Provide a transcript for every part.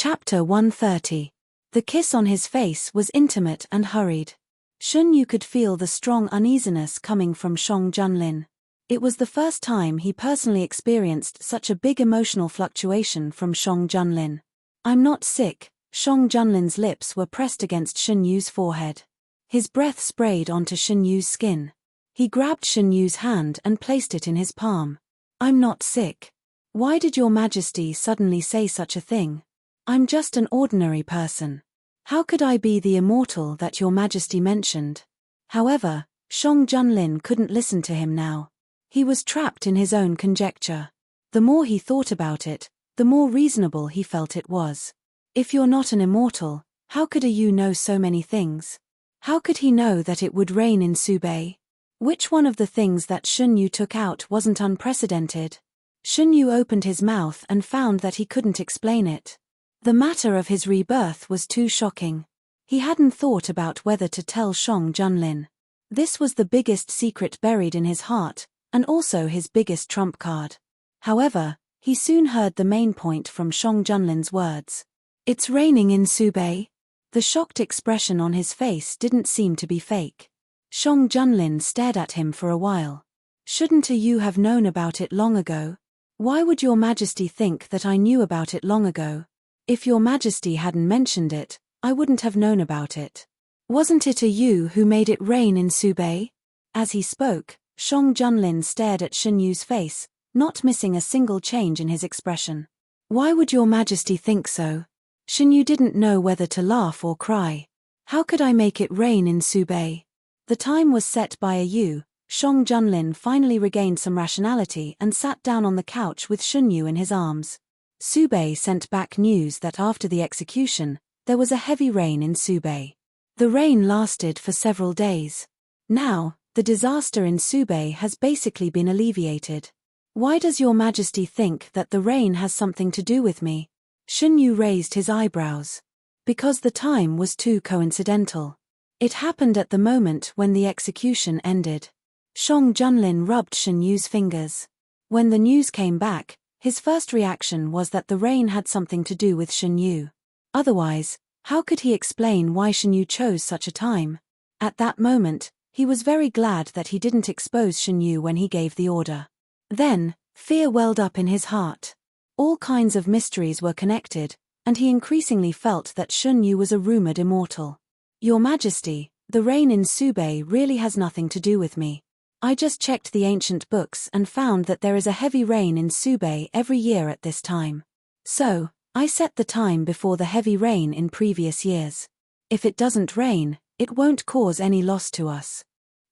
Chapter 130. The kiss on his face was intimate and hurried. Shun Yu could feel the strong uneasiness coming from Shang Junlin. It was the first time he personally experienced such a big emotional fluctuation from Shang Junlin. "I'm not sick." Shang Junlin's lips were pressed against Shun Yu's forehead. His breath sprayed onto Shun Yu's skin. He grabbed Shun Yu's hand and placed it in his palm. "I'm not sick. Why did your Majesty suddenly say such a thing? I'm just an ordinary person. How could I be the immortal that your Majesty mentioned?" However, Shang Junlin couldn't listen to him now. He was trapped in his own conjecture. The more he thought about it, the more reasonable he felt it was. If you're not an immortal, how could a Yu know so many things? How could he know that it would rain in Subei? Which one of the things that Shun Yu took out wasn't unprecedented? Shun Yu opened his mouth and found that he couldn't explain it. The matter of his rebirth was too shocking. He hadn't thought about whether to tell Shang Junlin. This was the biggest secret buried in his heart, and also his biggest trump card. However, he soon heard the main point from Shang Junlin's words. "It's raining in Subei." The shocked expression on his face didn't seem to be fake. Shang Junlin stared at him for a while. "Shouldn't you have known about it long ago? Why would your Majesty think that I knew about it long ago? If your Majesty hadn't mentioned it, I wouldn't have known about it. Wasn't it a Yu who made it rain in Subei?" As he spoke, Shang Junlin stared at Shun Yu's face, not missing a single change in his expression. "Why would your Majesty think so?" Shun Yu didn't know whether to laugh or cry. "How could I make it rain in Subei?" The time was set by a Yu. Shang Junlin finally regained some rationality and sat down on the couch with Shun Yu in his arms. Subei sent back news that after the execution, there was a heavy rain in Subei. The rain lasted for several days. Now, the disaster in Subei has basically been alleviated. "Why does your Majesty think that the rain has something to do with me?" Shun Yu raised his eyebrows. "Because the time was too coincidental. It happened at the moment when the execution ended." Shang Junlin rubbed Shun Yu's fingers. When the news came back, his first reaction was that the rain had something to do with Shun Yu. Otherwise, how could he explain why Shun Yu chose such a time? At that moment, he was very glad that he didn't expose Shun Yu when he gave the order. Then, fear welled up in his heart. All kinds of mysteries were connected, and he increasingly felt that Shun Yu was a rumored immortal. "Your Majesty, the rain in Subei really has nothing to do with me. I just checked the ancient books and found that there is a heavy rain in Subei every year at this time. So, I set the time before the heavy rain in previous years. If it doesn't rain, it won't cause any loss to us.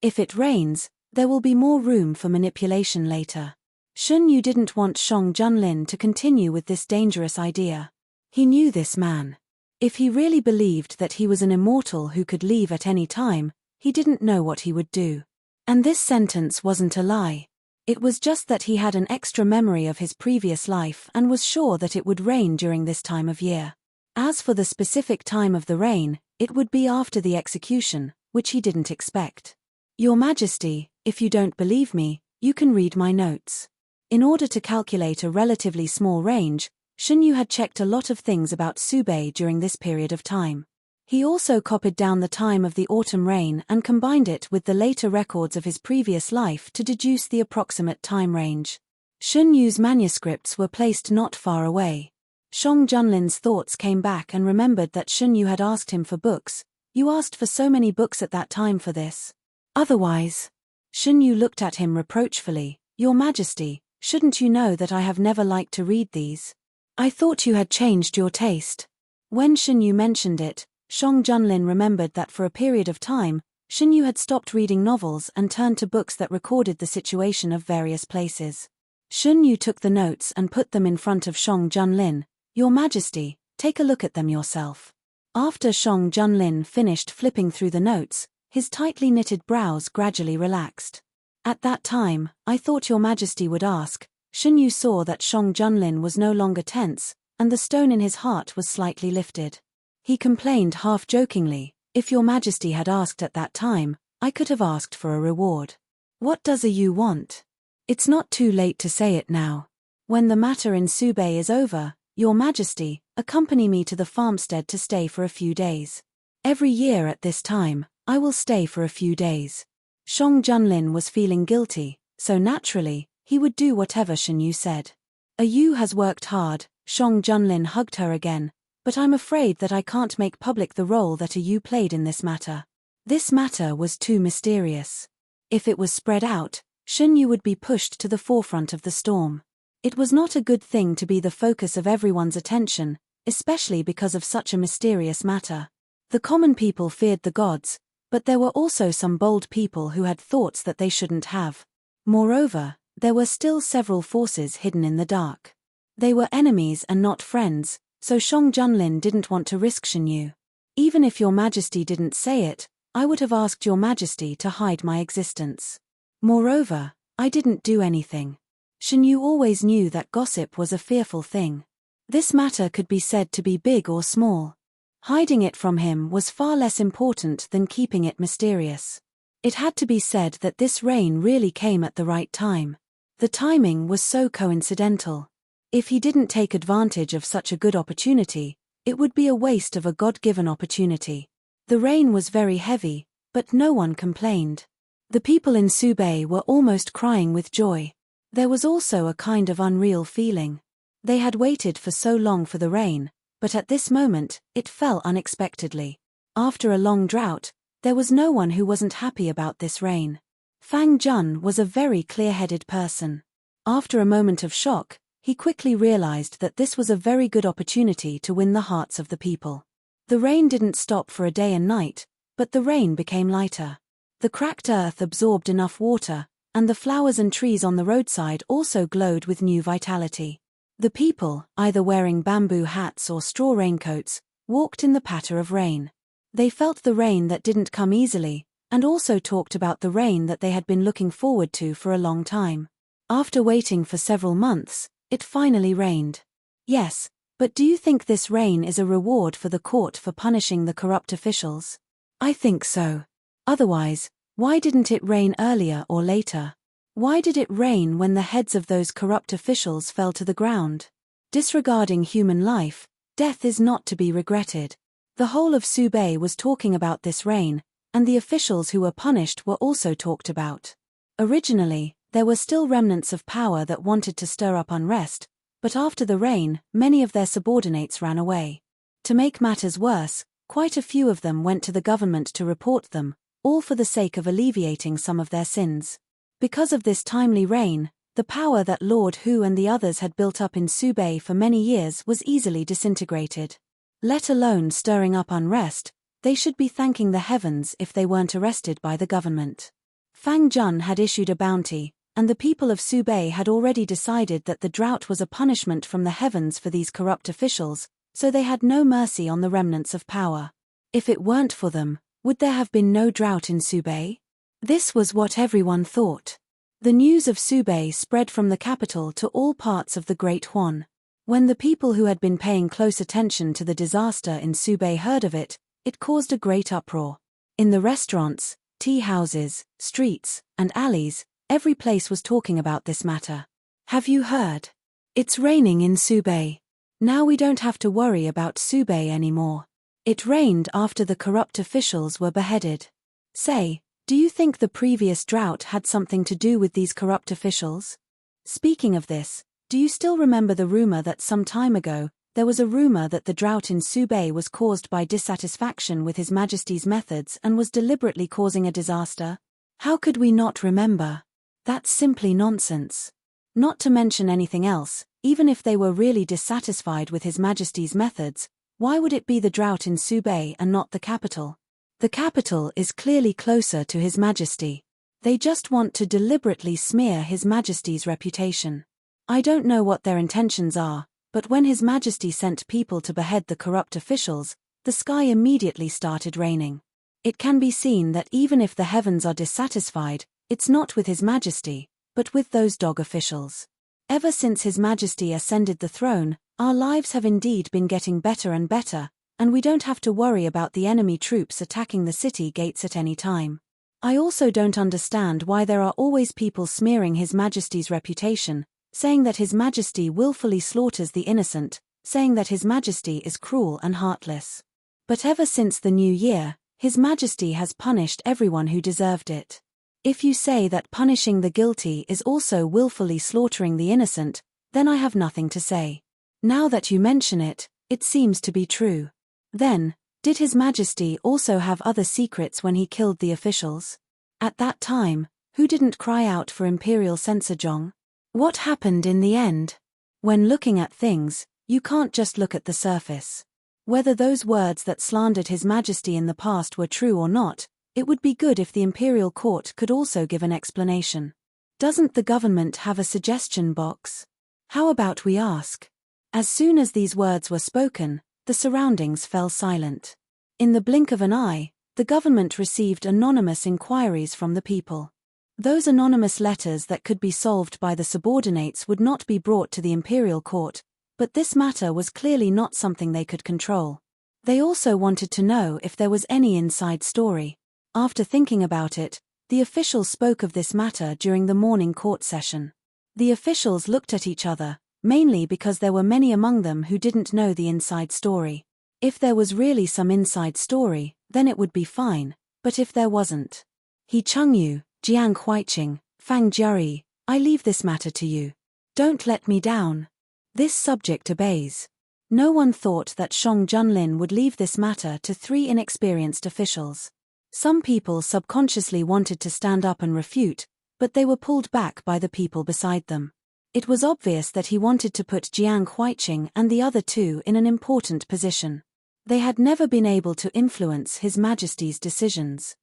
If it rains, there will be more room for manipulation later." Shun Yu didn't want Shang Junlin to continue with this dangerous idea. He knew this man. If he really believed that he was an immortal who could leave at any time, he didn't know what he would do. And this sentence wasn't a lie. It was just that he had an extra memory of his previous life and was sure that it would rain during this time of year. As for the specific time of the rain, it would be after the execution, which he didn't expect. "Your Majesty, if you don't believe me, you can read my notes." In order to calculate a relatively small range, Shun Yu had checked a lot of things about Subei during this period of time. He also copied down the time of the autumn rain and combined it with the later records of his previous life to deduce the approximate time range. Shun Yu's manuscripts were placed not far away. Shang Junlin's thoughts came back and remembered that Shun Yu had asked him for books. "You asked for so many books at that time for this. Otherwise." Shun Yu looked at him reproachfully. "Your Majesty, shouldn't you know that I have never liked to read these? I thought you had changed your taste." When Shun Yu mentioned it, Shang Junlin remembered that for a period of time, Shun Yu had stopped reading novels and turned to books that recorded the situation of various places. Shun Yu took the notes and put them in front of Shang Junlin. "Your Majesty, take a look at them yourself." After Shang Junlin finished flipping through the notes, his tightly knitted brows gradually relaxed. "At that time, I thought your Majesty would ask." Shun Yu saw that Shang Junlin was no longer tense, and the stone in his heart was slightly lifted. He complained half-jokingly, "If your Majesty had asked at that time, I could have asked for a reward. What does a Yu want? It's not too late to say it now. When the matter in Subei is over, "Your Majesty, accompany me to the farmstead to stay for a few days. Every year at this time, I will stay for a few days." Shang Junlin was feeling guilty, so naturally, he would do whatever Shen Yu said. "You has worked hard," Shang Junlin hugged her again, "but I'm afraid that I can't make public the role that you played in this matter. This matter was too mysterious. If it was spread out, Shen Yu would be pushed to the forefront of the storm. It was not a good thing to be the focus of everyone's attention, especially because of such a mysterious matter. The common people feared the gods, but there were also some bold people who had thoughts that they shouldn't have. Moreover, there were still several forces hidden in the dark. They were enemies and not friends, so Shang Junlin didn't want to risk Shen Yu. "Even if Your Majesty didn't say it, I would have asked Your Majesty to hide my existence. Moreover, I didn't do anything." Shen Yu always knew that gossip was a fearful thing. This matter could be said to be big or small. Hiding it from him was far less important than keeping it mysterious. It had to be said that this rain really came at the right time. The timing was so coincidental. If he didn't take advantage of such a good opportunity, it would be a waste of a God-given opportunity. The rain was very heavy, but no one complained. The people in Subei were almost crying with joy. There was also a kind of unreal feeling. They had waited for so long for the rain, but at this moment, it fell unexpectedly. After a long drought, there was no one who wasn't happy about this rain. Fang Jun was a very clear-headed person. After a moment of shock, he quickly realized that this was a very good opportunity to win the hearts of the people. The rain didn't stop for a day and night, but the rain became lighter. The cracked earth absorbed enough water, and the flowers and trees on the roadside also glowed with new vitality. The people, either wearing bamboo hats or straw raincoats, walked in the patter of rain. They felt the rain that didn't come easily, and also talked about the rain that they had been looking forward to for a long time. After waiting for several months, it finally rained. "Yes, but do you think this rain is a reward for the court for punishing the corrupt officials?" "I think so. Otherwise, why didn't it rain earlier or later? Why did it rain when the heads of those corrupt officials fell to the ground? Disregarding human life, death is not to be regretted." The whole of Subei was talking about this rain, and the officials who were punished were also talked about. Originally, there were still remnants of power that wanted to stir up unrest, but after the rain, many of their subordinates ran away. To make matters worse, quite a few of them went to the government to report them, all for the sake of alleviating some of their sins. Because of this timely rain, the power that Lord Hu and the others had built up in Subei for many years was easily disintegrated. Let alone stirring up unrest, they should be thanking the heavens if they weren't arrested by the government. Fang Jun had issued a bounty, and the people of Subei had already decided that the drought was a punishment from the heavens for these corrupt officials, so they had no mercy on the remnants of power. If it weren't for them, would there have been no drought in Subei? This was what everyone thought. The news of Subei spread from the capital to all parts of the Great Huan. When the people who had been paying close attention to the disaster in Subei heard of it, it caused a great uproar. In the restaurants, tea houses, streets, and alleys, every place was talking about this matter. "Have you heard? It's raining in Subei. Now we don't have to worry about Subei anymore. It rained after the corrupt officials were beheaded. Say, do you think the previous drought had something to do with these corrupt officials? Speaking of this, do you still remember the rumor that some time ago, there was a rumor that the drought in Subei was caused by dissatisfaction with His Majesty's methods and was deliberately causing a disaster? How could we not remember? That's simply nonsense. Not to mention anything else, even if they were really dissatisfied with His Majesty's methods, why would it be the drought in Subei and not the capital? The capital is clearly closer to His Majesty. They just want to deliberately smear His Majesty's reputation. I don't know what their intentions are, but when His Majesty sent people to behead the corrupt officials, the sky immediately started raining. It can be seen that even if the heavens are dissatisfied, it's not with His Majesty, but with those dog officials. Ever since His Majesty ascended the throne, our lives have indeed been getting better and better, and we don't have to worry about the enemy troops attacking the city gates at any time. I also don't understand why there are always people smearing His Majesty's reputation, saying that His Majesty willfully slaughters the innocent, saying that His Majesty is cruel and heartless. But ever since the new year, His Majesty has punished everyone who deserved it. If you say that punishing the guilty is also willfully slaughtering the innocent, then I have nothing to say. Now that you mention it, it seems to be true. Then, did His Majesty also have other secrets when he killed the officials? At that time, who didn't cry out for imperial censorjong? What happened in the end? When looking at things, you can't just look at the surface. Whether those words that slandered His Majesty in the past were true or not, it would be good if the imperial court could also give an explanation. Doesn't the government have a suggestion box? How about we ask? As soon as these words were spoken, the surroundings fell silent. In the blink of an eye, the government received anonymous inquiries from the people. Those anonymous letters that could be solved by the subordinates would not be brought to the imperial court, but this matter was clearly not something they could control. They also wanted to know if there was any inside story. After thinking about it, the officials spoke of this matter during the morning court session. The officials looked at each other, mainly because there were many among them who didn't know the inside story. If there was really some inside story, then it would be fine, but if there wasn't. He Chengyu, Jiang Huiqing, Fang Jiari, I leave this matter to you. Don't let me down. This subject obeys. No one thought that Shang Junlin would leave this matter to three inexperienced officials. Some people subconsciously wanted to stand up and refute, but they were pulled back by the people beside them. It was obvious that he wanted to put Jiang Huiqing and the other two in an important position. They had never been able to influence His Majesty's decisions.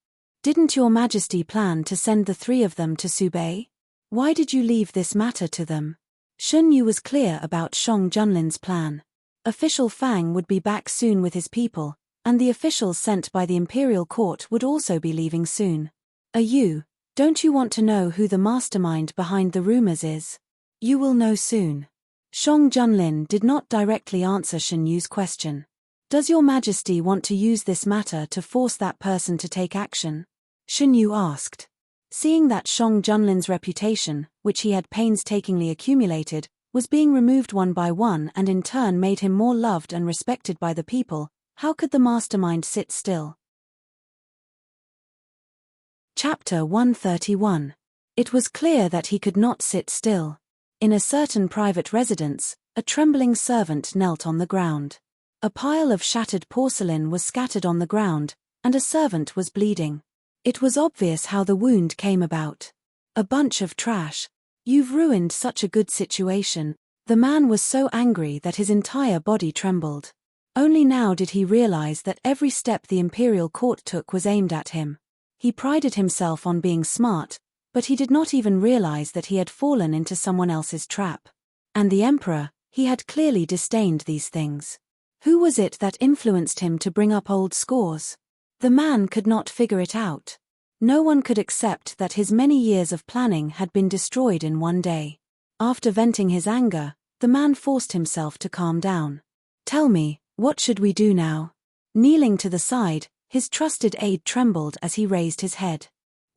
Didn't Your Majesty plan to send the three of them to Subei? Why did you leave this matter to them? Shun Yu was clear about Shang Junlin's plan. Official Fang would be back soon with his people, and the officials sent by the imperial court would also be leaving soon. Don't you want to know who the mastermind behind the rumors is? You will know soon. Shang Junlin did not directly answer Shen Yu's question. Does Your Majesty want to use this matter to force that person to take action? Shen Yu asked. Seeing that Shang Junlin's reputation, which he had painstakingly accumulated, was being removed one by one and in turn made him more loved and respected by the people, how could the mastermind sit still? Chapter 131. It was clear that he could not sit still. In a certain private residence, a trembling servant knelt on the ground. A pile of shattered porcelain was scattered on the ground, and a servant was bleeding. It was obvious how the wound came about. A bunch of trash. You've ruined such a good situation. The man was so angry that his entire body trembled. Only now did he realize that every step the imperial court took was aimed at him. He prided himself on being smart, but he did not even realize that he had fallen into someone else's trap. And the emperor, he had clearly disdained these things. Who was it that influenced him to bring up old scores? The man could not figure it out. No one could accept that his many years of planning had been destroyed in one day. After venting his anger, the man forced himself to calm down. Tell me, what should we do now? Kneeling to the side, his trusted aide trembled as he raised his head.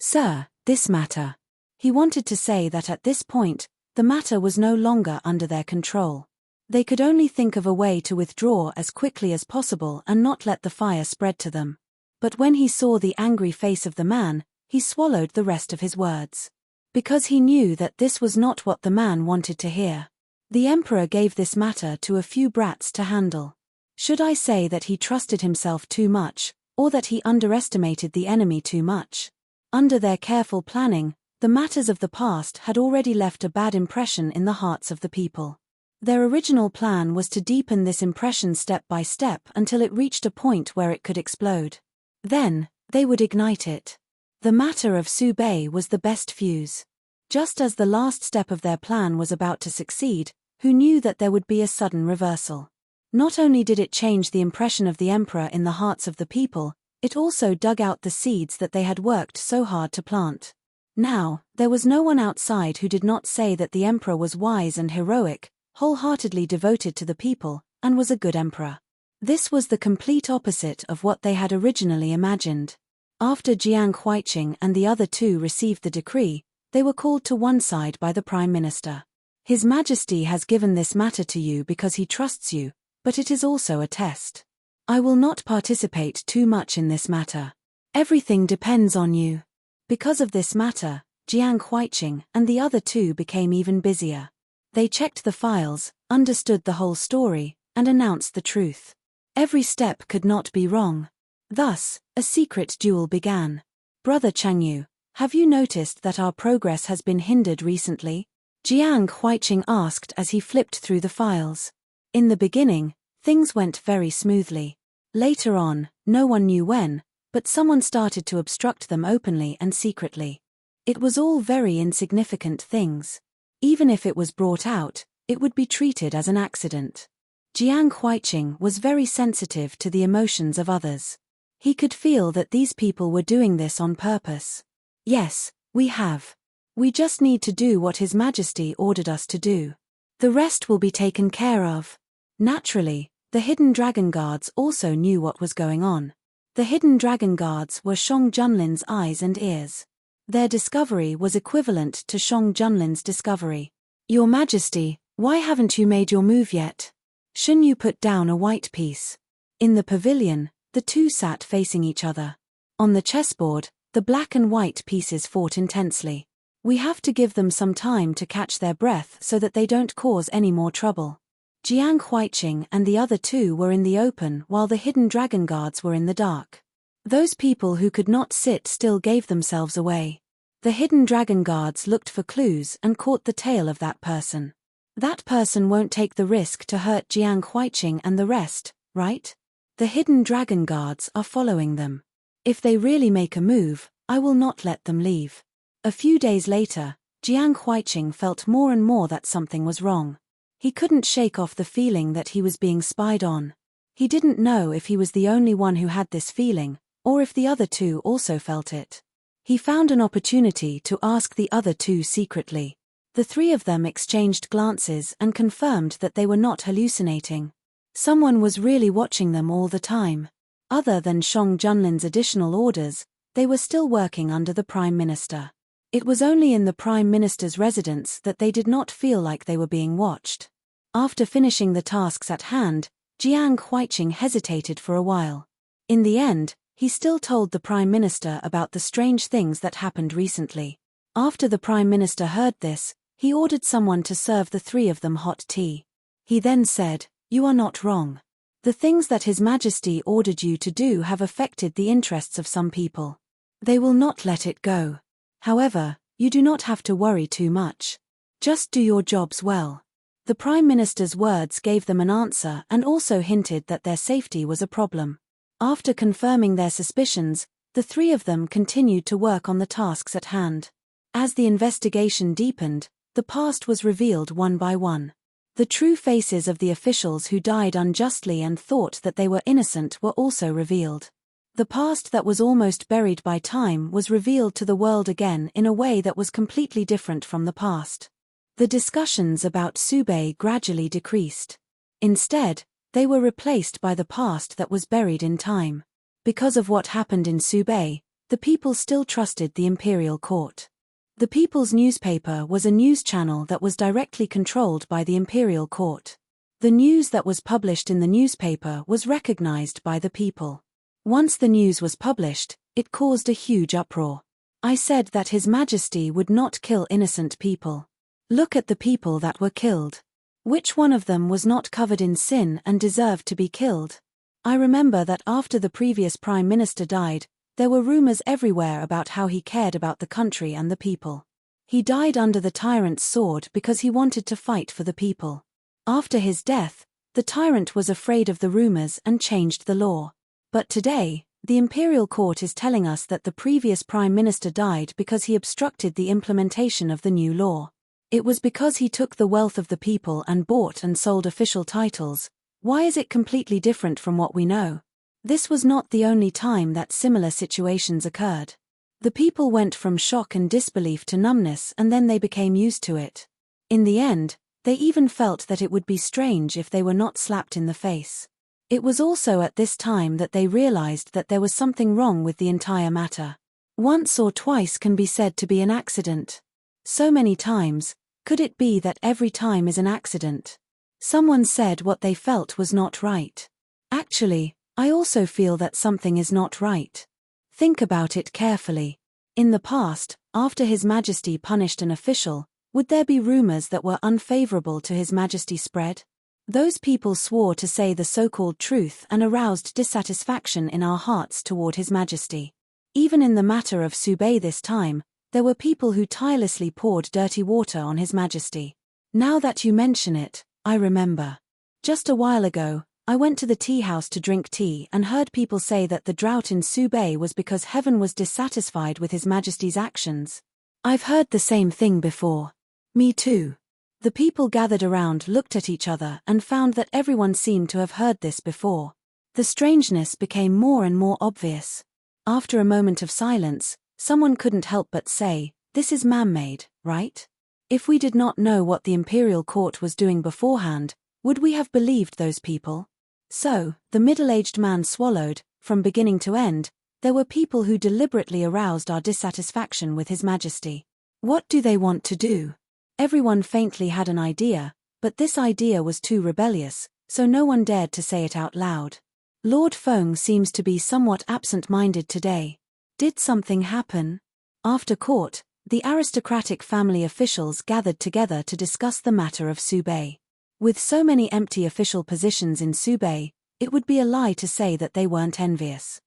Sir, this matter. He wanted to say that at this point, the matter was no longer under their control. They could only think of a way to withdraw as quickly as possible and not let the fire spread to them. But when he saw the angry face of the man, he swallowed the rest of his words. Because he knew that this was not what the man wanted to hear. The emperor gave this matter to a few brats to handle. Should I say that he trusted himself too much, or that he underestimated the enemy too much? Under their careful planning, the matters of the past had already left a bad impression in the hearts of the people. Their original plan was to deepen this impression step by step until it reached a point where it could explode. Then, they would ignite it. The matter of Subei was the best fuse. Just as the last step of their plan was about to succeed, who knew that there would be a sudden reversal? Not only did it change the impression of the emperor in the hearts of the people, it also dug out the seeds that they had worked so hard to plant. Now, there was no one outside who did not say that the emperor was wise and heroic, wholeheartedly devoted to the people, and was a good emperor. This was the complete opposite of what they had originally imagined. After Jiang Huiqing and the other two received the decree, they were called to one side by the prime minister. His Majesty has given this matter to you because he trusts you, but it is also a test. I will not participate too much in this matter. Everything depends on you. Because of this matter, Jiang Huiqing and the other two became even busier. They checked the files, understood the whole story, and announced the truth. Every step could not be wrong. Thus, a secret duel began. Brother Changyu, have you noticed that our progress has been hindered recently? Jiang Huiqing asked as he flipped through the files. In the beginning, things went very smoothly. Later on, no one knew when, but someone started to obstruct them openly and secretly. It was all very insignificant things. Even if it was brought out, it would be treated as an accident. Jiang Huiqing was very sensitive to the emotions of others. He could feel that these people were doing this on purpose. Yes, we have. We just need to do what His Majesty ordered us to do. The rest will be taken care of. Naturally, the hidden dragon guards also knew what was going on. The hidden dragon guards were Shang Junlin's eyes and ears. Their discovery was equivalent to Shang Junlin's discovery. Your Majesty, why haven't you made your move yet? Shun Yu put down a white piece. In the pavilion, the two sat facing each other. On the chessboard, the black and white pieces fought intensely. We have to give them some time to catch their breath so that they don't cause any more trouble. Jiang Huiqing and the other two were in the open while the hidden dragon guards were in the dark. Those people who could not sit still gave themselves away. The hidden dragon guards looked for clues and caught the tail of that person. That person won't take the risk to hurt Jiang Huiqing and the rest, right? The hidden dragon guards are following them. If they really make a move, I will not let them leave. A few days later, Jiang Huiqing felt more and more that something was wrong. He couldn't shake off the feeling that he was being spied on. He didn't know if he was the only one who had this feeling, or if the other two also felt it. He found an opportunity to ask the other two secretly. The three of them exchanged glances and confirmed that they were not hallucinating. Someone was really watching them all the time. Other than Shang Junlin's additional orders, they were still working under the Prime Minister. It was only in the Prime Minister's residence that they did not feel like they were being watched. After finishing the tasks at hand, Jiang Huiqing hesitated for a while. In the end, he still told the Prime Minister about the strange things that happened recently. After the Prime Minister heard this, he ordered someone to serve the three of them hot tea. He then said, "You are not wrong. The things that His Majesty ordered you to do have affected the interests of some people. They will not let it go. However, you do not have to worry too much. Just do your jobs well." The Prime Minister's words gave them an answer and also hinted that their safety was a problem. After confirming their suspicions, the three of them continued to work on the tasks at hand. As the investigation deepened, the past was revealed one by one. The true faces of the officials who died unjustly and thought that they were innocent were also revealed. The past that was almost buried by time was revealed to the world again in a way that was completely different from the past. The discussions about Subei gradually decreased. Instead, they were replaced by the past that was buried in time. Because of what happened in Subei, the people still trusted the imperial court. The People's Newspaper was a news channel that was directly controlled by the imperial court. The news that was published in the newspaper was recognized by the people. Once the news was published, it caused a huge uproar. I said that His Majesty would not kill innocent people. Look at the people that were killed. Which one of them was not covered in sin and deserved to be killed? I remember that after the previous Prime Minister died, there were rumors everywhere about how he cared about the country and the people. He died under the tyrant's sword because he wanted to fight for the people. After his death, the tyrant was afraid of the rumors and changed the law. But today, the imperial court is telling us that the previous Prime Minister died because he obstructed the implementation of the new law. It was because he took the wealth of the people and bought and sold official titles. Why is it completely different from what we know? This was not the only time that similar situations occurred. The people went from shock and disbelief to numbness and then they became used to it. In the end, they even felt that it would be strange if they were not slapped in the face. It was also at this time that they realized that there was something wrong with the entire matter. Once or twice can be said to be an accident. So many times, Could it be that every time is an accident? Someone said what they felt was not right. Actually, I also feel that something is not right. Think about it carefully. In the past, after His Majesty punished an official, would there be rumors that were unfavorable to His Majesty spread? Those people swore to say the so-called truth and aroused dissatisfaction in our hearts toward His Majesty. Even in the matter of Subei this time, there were people who tirelessly poured dirty water on His Majesty. Now that you mention it, I remember. Just a while ago, I went to the tea house to drink tea and heard people say that the drought in Subei was because heaven was dissatisfied with His Majesty's actions. I've heard the same thing before. Me too. The people gathered around looked at each other and found that everyone seemed to have heard this before. The strangeness became more and more obvious. After a moment of silence, someone couldn't help but say, "This is man-made, right?" If we did not know what the imperial court was doing beforehand, would we have believed those people? So, the middle-aged man swallowed. From beginning to end, there were people who deliberately aroused our dissatisfaction with His Majesty. What do they want to do? Everyone faintly had an idea, but this idea was too rebellious, so no one dared to say it out loud. Lord Feng seems to be somewhat absent-minded today. Did something happen? After court, the aristocratic family officials gathered together to discuss the matter of Subei. With so many empty official positions in Subei, it would be a lie to say that they weren't envious.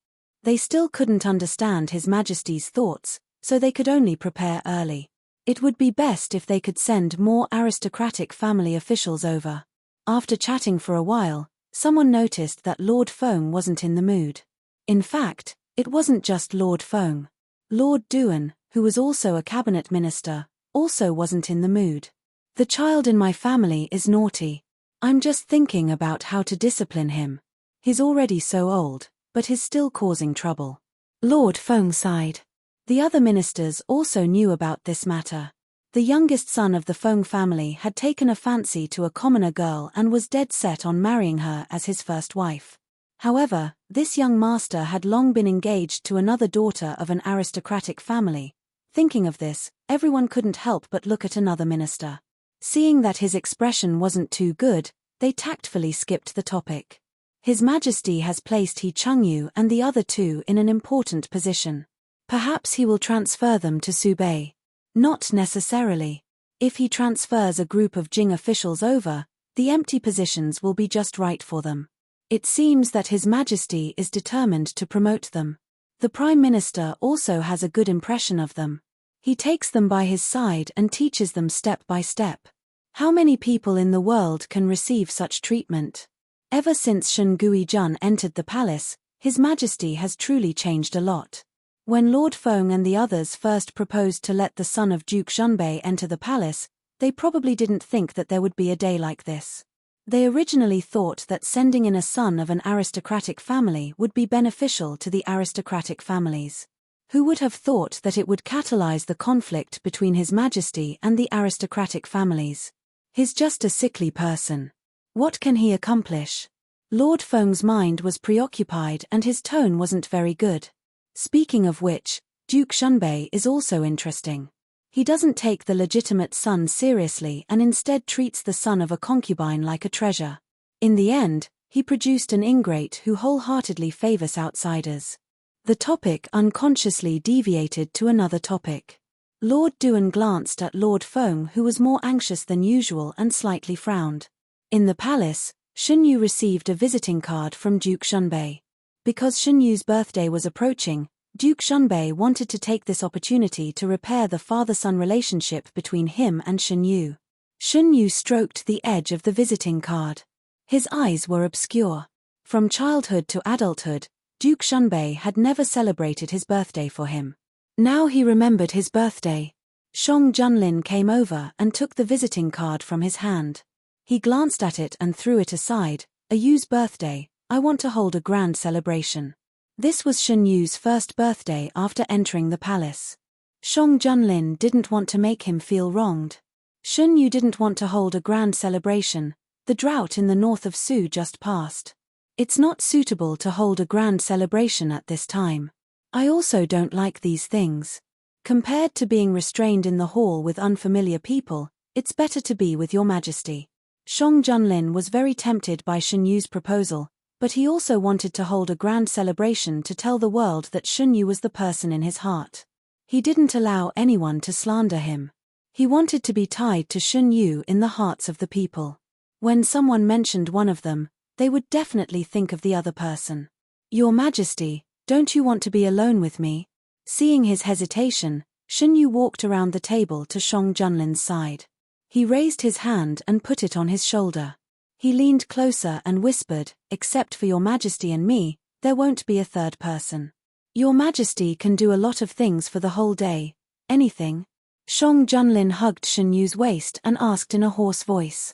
They still couldn't understand His Majesty's thoughts, so they could only prepare early. It would be best if they could send more aristocratic family officials over. After chatting for a while, someone noticed that Lord Feng wasn't in the mood. In fact, it wasn't just Lord Feng. Lord Duan, who was also a cabinet minister, also wasn't in the mood. The child in my family is naughty. I'm just thinking about how to discipline him. He's already so old, but he's still causing trouble. Lord Feng sighed. The other ministers also knew about this matter. The youngest son of the Feng family had taken a fancy to a commoner girl and was dead set on marrying her as his first wife. However, this young master had long been engaged to another daughter of an aristocratic family. Thinking of this, everyone couldn't help but look at another minister. Seeing that his expression wasn't too good, they tactfully skipped the topic. His Majesty has placed He Chengyu and the other two in an important position. Perhaps he will transfer them to Subei. Not necessarily. If he transfers a group of Jing officials over, the empty positions will be just right for them. It seems that His Majesty is determined to promote them. The Prime Minister also has a good impression of them. He takes them by his side and teaches them step by step. How many people in the world can receive such treatment? Ever since Shen Guizhen entered the palace, His Majesty has truly changed a lot. When Lord Feng and the others first proposed to let the son of Duke Zhenbei enter the palace, they probably didn't think that there would be a day like this. They originally thought that sending in a son of an aristocratic family would be beneficial to the aristocratic families. Who would have thought that it would catalyze the conflict between His Majesty and the aristocratic families? He's just a sickly person. What can he accomplish? Lord Feng's mind was preoccupied and his tone wasn't very good. Speaking of which, Duke Zhenbei is also interesting. He doesn't take the legitimate son seriously and instead treats the son of a concubine like a treasure. In the end, he produced an ingrate who wholeheartedly favors outsiders. The topic unconsciously deviated to another topic. Lord Duan glanced at Lord Feng, who was more anxious than usual and slightly frowned. In the palace, Xunyu received a visiting card from Duke Zhenbei. Because Xunyu's birthday was approaching, Duke Zhenbei wanted to take this opportunity to repair the father-son relationship between him and Xunyu. Xunyu stroked the edge of the visiting card. His eyes were obscure. From childhood to adulthood, Duke Zhenbei had never celebrated his birthday for him. Now he remembered his birthday. Shang Junlin came over and took the visiting card from his hand. He glanced at it and threw it aside. Yu's birthday. I want to hold a grand celebration. This was Shen Yu's first birthday after entering the palace. Shang Junlin didn't want to make him feel wronged. Shen Yu didn't want to hold a grand celebration. The drought in the north of Su just passed. It's not suitable to hold a grand celebration at this time. I also don't like these things. Compared to being restrained in the hall with unfamiliar people, It's better to be with your majesty. Shang Junlin was very tempted by Shen Yu's proposal, but he also wanted to hold a grand celebration to tell the world that Shen Yu was the person in his heart. He didn't allow anyone to slander him. He wanted to be tied to Shen Yu in the hearts of the people. When someone mentioned one of them, they would definitely think of the other person. Your Majesty, don't you want to be alone with me? Seeing his hesitation, Shen Yu walked around the table to Shang Junlin's side. He raised his hand and put it on his shoulder. He leaned closer and whispered, "Except for your Majesty and me, there won't be a third person. Your Majesty can do a lot of things for the whole day. Anything?" Shang Junlin hugged Shen Yu's waist and asked in a hoarse voice.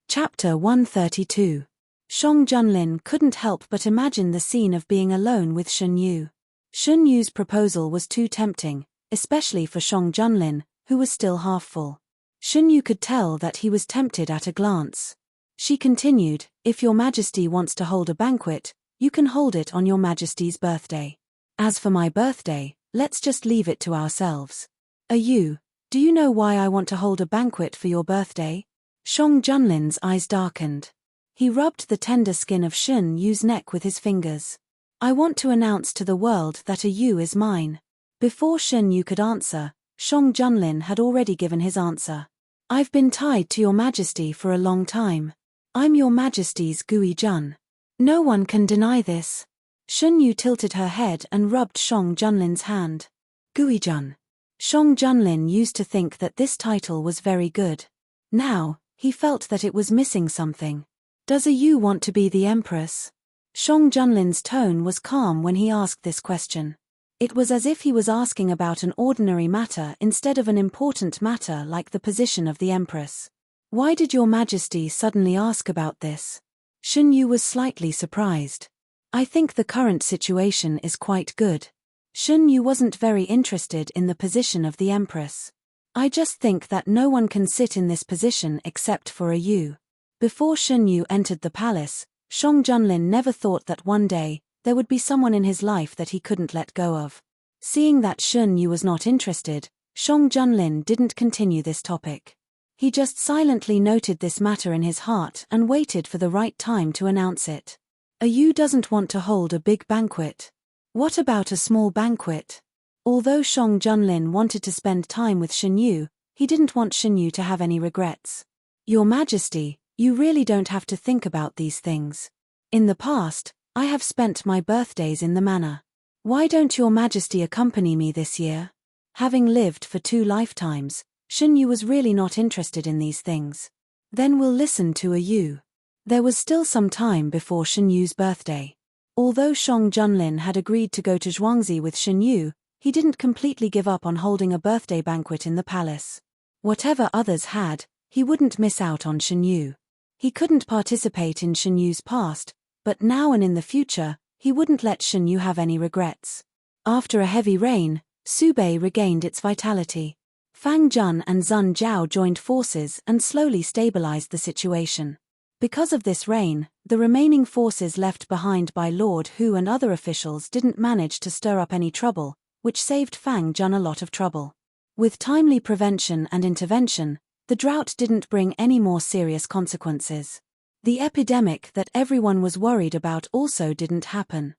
Chapter 132. Shang Junlin couldn't help but imagine the scene of being alone with Shen Yu. Shen Yu's proposal was too tempting, especially for Shang Junlin, who was still half full. Shen Yu could tell that he was tempted at a glance. She continued, "If your Majesty wants to hold a banquet, you can hold it on your Majesty's birthday. As for my birthday, let's just leave it to ourselves. Do you know why I want to hold a banquet for your birthday?" Shang Junlin's eyes darkened. He rubbed the tender skin of Shen Yu's neck with his fingers. "I want to announce to the world that a Yu is mine." Before Shen Yu could answer, Shang Junlin had already given his answer. "I've been tied to your Majesty for a long time. I'm your Majesty's Gui Jun. No one can deny this." Shen Yu tilted her head and rubbed Shang Junlin's hand. Gui Jun. Shang Junlin used to think that this title was very good. Now, he felt that it was missing something. "Does a Yu want to be the Empress?" Shang Junlin's tone was calm when he asked this question. It was as if he was asking about an ordinary matter instead of an important matter like the position of the Empress. "Why did your Majesty suddenly ask about this?" Shen Yu was slightly surprised. "I think the current situation is quite good." Shen Yu wasn't very interested in the position of the Empress. "I just think that no one can sit in this position except for a Yu." Before Shen Yu entered the palace, Shang Junlin never thought that one day, there would be someone in his life that he couldn't let go of. Seeing that Shen Yu was not interested, Shang Junlin didn't continue this topic. He just silently noted this matter in his heart and waited for the right time to announce it. "A Yu doesn't want to hold a big banquet. What about a small banquet?" Although Shang Junlin wanted to spend time with Shen Yu, he didn't want Shen Yu to have any regrets. "Your Majesty, you really don't have to think about these things. In the past, I have spent my birthdays in the manor. Why don't your Majesty accompany me this year?" Having lived for 2 lifetimes, Shen Yu was really not interested in these things. "Then we'll listen to a Yu." There was still some time before Shen Yu's birthday. Although Shang Junlin had agreed to go to Zhuangzi with Shen Yu, he didn't completely give up on holding a birthday banquet in the palace. Whatever others had, he wouldn't miss out on Shen Yu. He couldn't participate in Shen Yu's past, but now and in the future, he wouldn't let Shen Yu have any regrets. After a heavy rain, Subei regained its vitality. Fang Jun and Zun Jiao joined forces and slowly stabilized the situation. Because of this rain, the remaining forces left behind by Lord Hu and other officials didn't manage to stir up any trouble, which saved Fang Jun a lot of trouble. With timely prevention and intervention, the drought didn't bring any more serious consequences. The epidemic that everyone was worried about also didn't happen.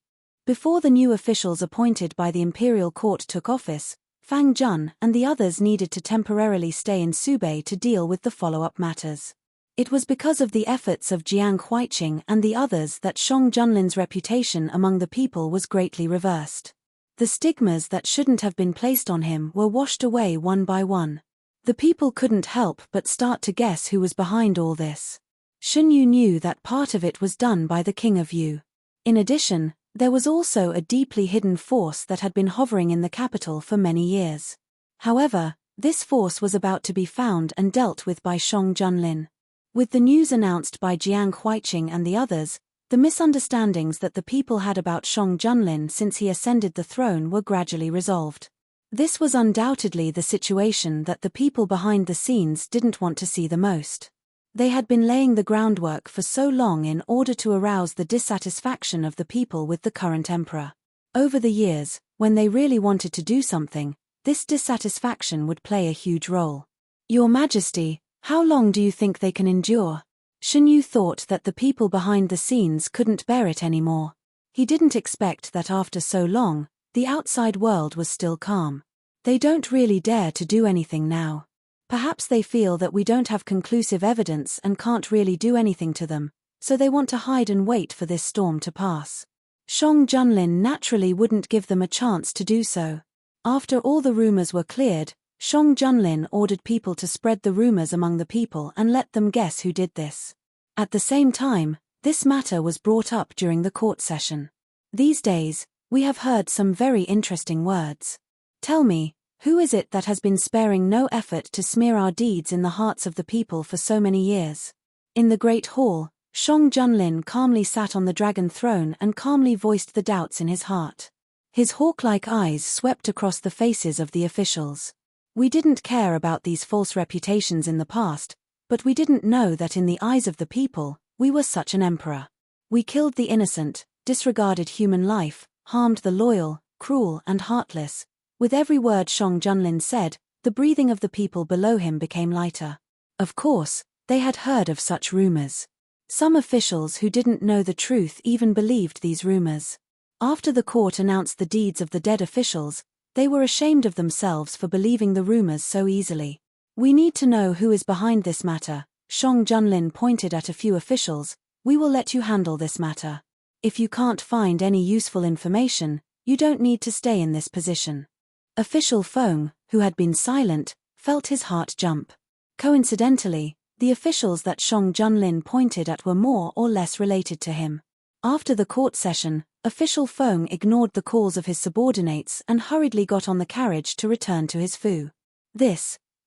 Before the new officials appointed by the imperial court took office, Fang Jun and the others needed to temporarily stay in Subei to deal with the follow-up matters. It was because of the efforts of Jiang Huiqing and the others that Shang Junlin's reputation among the people was greatly reversed. The stigmas that shouldn't have been placed on him were washed away one by one. The people couldn't help but start to guess who was behind all this. Shen Yu knew that part of it was done by the King of Yu. In addition, there was also a deeply hidden force that had been hovering in the capital for many years. However, this force was about to be found and dealt with by Shang Junlin. With the news announced by Jiang Huiqing and the others, the misunderstandings that the people had about Shang Junlin since he ascended the throne were gradually resolved. This was undoubtedly the situation that the people behind the scenes didn't want to see the most. They had been laying the groundwork for so long in order to arouse the dissatisfaction of the people with the current emperor. Over the years, when they really wanted to do something, this dissatisfaction would play a huge role. Your Majesty, how long do you think they can endure? Shen Yu thought that the people behind the scenes couldn't bear it anymore. He didn't expect that after so long, the outside world was still calm. They don't really dare to do anything now. Perhaps they feel that we don't have conclusive evidence and can't really do anything to them, so they want to hide and wait for this storm to pass. Shang Junlin naturally wouldn't give them a chance to do so. After all the rumors were cleared, Shang Junlin ordered people to spread the rumors among the people and let them guess who did this. At the same time, this matter was brought up during the court session. These days, we have heard some very interesting words. Tell me, who is it that has been sparing no effort to smear our deeds in the hearts of the people for so many years? In the Great Hall, Shang Junlin calmly sat on the dragon throne and calmly voiced the doubts in his heart. His hawk-like eyes swept across the faces of the officials. We didn't care about these false reputations in the past, but we didn't know that in the eyes of the people, we were such an emperor. We killed the innocent, disregarded human life, harmed the loyal, cruel and heartless. With every word Shang Junlin said, the breathing of the people below him became lighter. Of course, they had heard of such rumors. Some officials who didn't know the truth even believed these rumors. After the court announced the deeds of the dead officials, they were ashamed of themselves for believing the rumors so easily. We need to know who is behind this matter. Shang Junlin pointed at a few officials. We will let you handle this matter. If you can't find any useful information, you don't need to stay in this position. Official Feng, who had been silent, felt his heart jump. Coincidentally, the officials that Shang Junlin pointed at were more or less related to him. After the court session, Official Feng ignored the calls of his subordinates and hurriedly got on the carriage to return to his fu.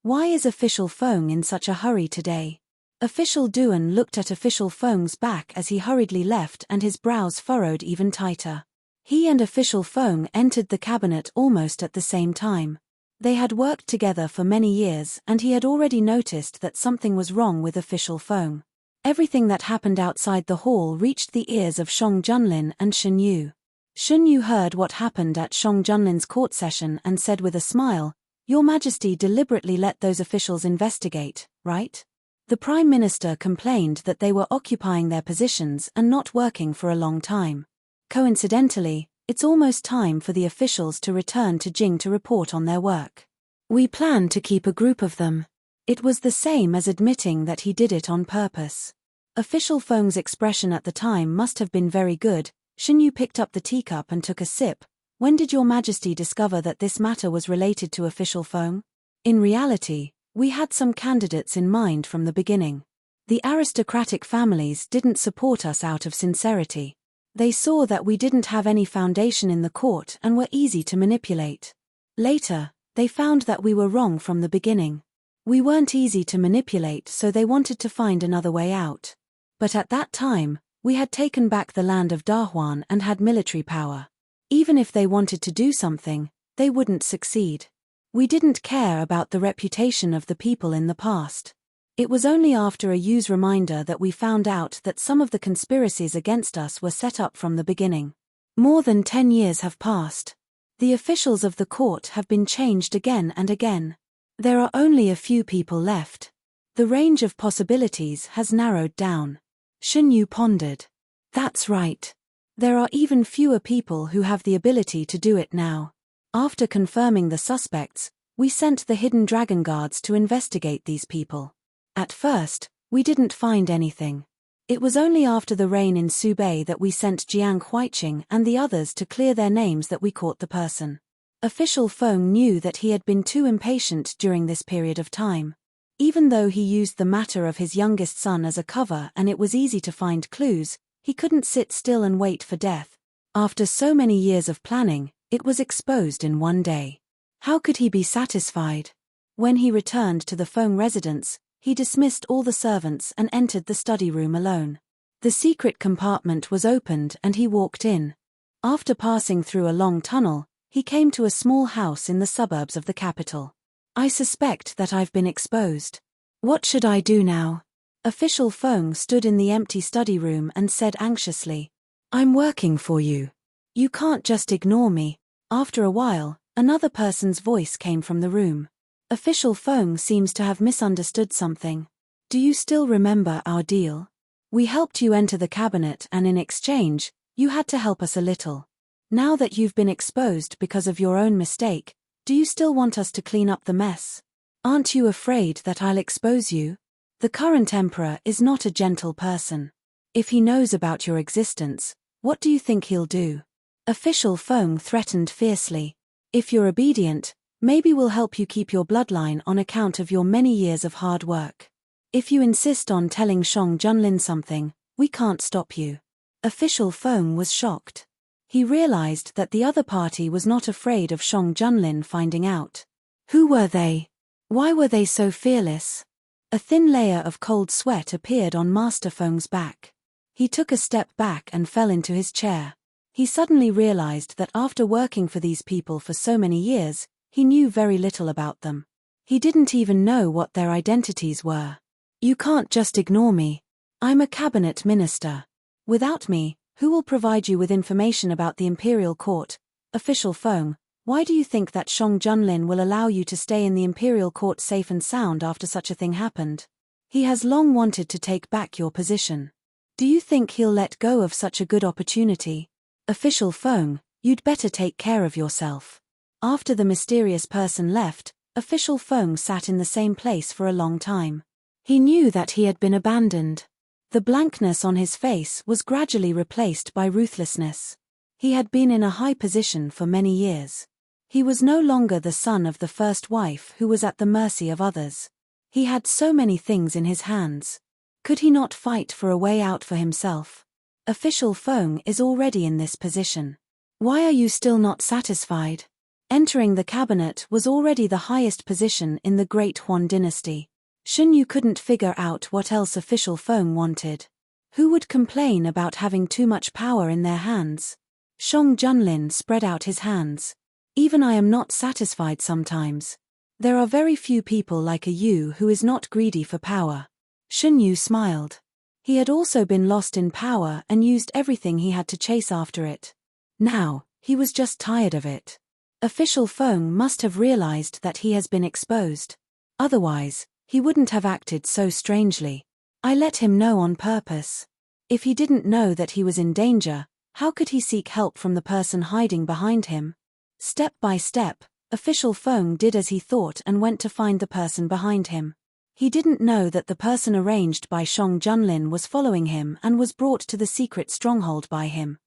Why is Official Feng in such a hurry today? Official Duan looked at Official Feng's back as he hurriedly left and his brows furrowed even tighter. He and Official Feng entered the cabinet almost at the same time. They had worked together for many years and he had already noticed that something was wrong with Official Feng. Everything that happened outside the hall reached the ears of Shang Junlin and Shen Yu. Shen Yu heard what happened at Shang Junlin's court session and said with a smile, "Your Majesty deliberately let those officials investigate, right? The Prime Minister complained that they were occupying their positions and not working for a long time. Coincidentally, it's almost time for the officials to return to Jing to report on their work. We plan to keep a group of them." It was the same as admitting that he did it on purpose. Official Feng's expression at the time must have been very good. Shen Yu picked up the teacup and took a sip. When did Your Majesty discover that this matter was related to Official Feng? In reality, we had some candidates in mind from the beginning. The aristocratic families didn't support us out of sincerity. They saw that we didn't have any foundation in the court and were easy to manipulate. Later, they found that we were wrong from the beginning. We weren't easy to manipulate, so they wanted to find another way out. But at that time, we had taken back the land of Dahuan and had military power. Even if they wanted to do something, they wouldn't succeed. We didn't care about the reputation of the people in the past. It was only after a Yu's reminder that we found out that some of the conspiracies against us were set up from the beginning. More than 10 years have passed. The officials of the court have been changed again and again. There are only a few people left. The range of possibilities has narrowed down. Shen Yu pondered. That's right. There are even fewer people who have the ability to do it now. After confirming the suspects, we sent the hidden dragon guards to investigate these people. At first, we didn't find anything. It was only after the rain in Subei that we sent Jiang Huiqing and the others to clear their names that we caught the person. Official Feng knew that he had been too impatient during this period of time. Even though he used the matter of his youngest son as a cover and it was easy to find clues, he couldn't sit still and wait for death. After so many years of planning, it was exposed in one day. How could he be satisfied? When he returned to the Feng residence, he dismissed all the servants and entered the study room alone. The secret compartment was opened and he walked in. After passing through a long tunnel, he came to a small house in the suburbs of the capital. I suspect that I've been exposed. What should I do now? Official Feng stood in the empty study room and said anxiously, I'm working for you. You can't just ignore me. After a while, Another person's voice came from the room. Official Feng seems to have misunderstood something. Do you still remember our deal? We helped you enter the cabinet and in exchange, you had to help us a little. Now that you've been exposed because of your own mistake, do you still want us to clean up the mess? Aren't you afraid that I'll expose you? The current emperor is not a gentle person. If he knows about your existence, what do you think he'll do? Official Feng threatened fiercely. If you're obedient, maybe we'll help you keep your bloodline on account of your many years of hard work. If you insist on telling Shang Junlin something, we can't stop you. Official Feng was shocked. He realized that the other party was not afraid of Shang Junlin finding out. Who were they? Why were they so fearless? A thin layer of cold sweat appeared on Master Feng's back. He took a step back and fell into his chair. He suddenly realized that after working for these people for so many years, he knew very little about them. He didn't even know what their identities were. You can't just ignore me. I'm a cabinet minister. Without me, who will provide you with information about the imperial court? Official Feng, why do you think that Shang Junlin will allow you to stay in the imperial court safe and sound after such a thing happened? He has long wanted to take back your position. Do you think he'll let go of such a good opportunity? Official Feng, you'd better take care of yourself. After the mysterious person left, Official Feng sat in the same place for a long time. He knew that he had been abandoned. The blankness on his face was gradually replaced by ruthlessness. He had been in a high position for many years. He was no longer the son of the first wife who was at the mercy of others. He had so many things in his hands. Could he not fight for a way out for himself? Official Feng is already in this position. Why are you still not satisfied? Entering the cabinet was already the highest position in the Great Huan dynasty. Shunyu couldn't figure out what else Official Feng wanted. Who would complain about having too much power in their hands? Shang Junlin spread out his hands. Even I am not satisfied sometimes. There are very few people like you who is not greedy for power. Shunyu smiled. He had also been lost in power and used everything he had to chase after it. Now, he was just tired of it. Official Feng must have realized that he has been exposed. Otherwise, he wouldn't have acted so strangely. I let him know on purpose. If he didn't know that he was in danger, how could he seek help from the person hiding behind him? Step by step, Official Feng did as he thought and went to find the person behind him. He didn't know that the person arranged by Shang Junlin was following him and was brought to the secret stronghold by him.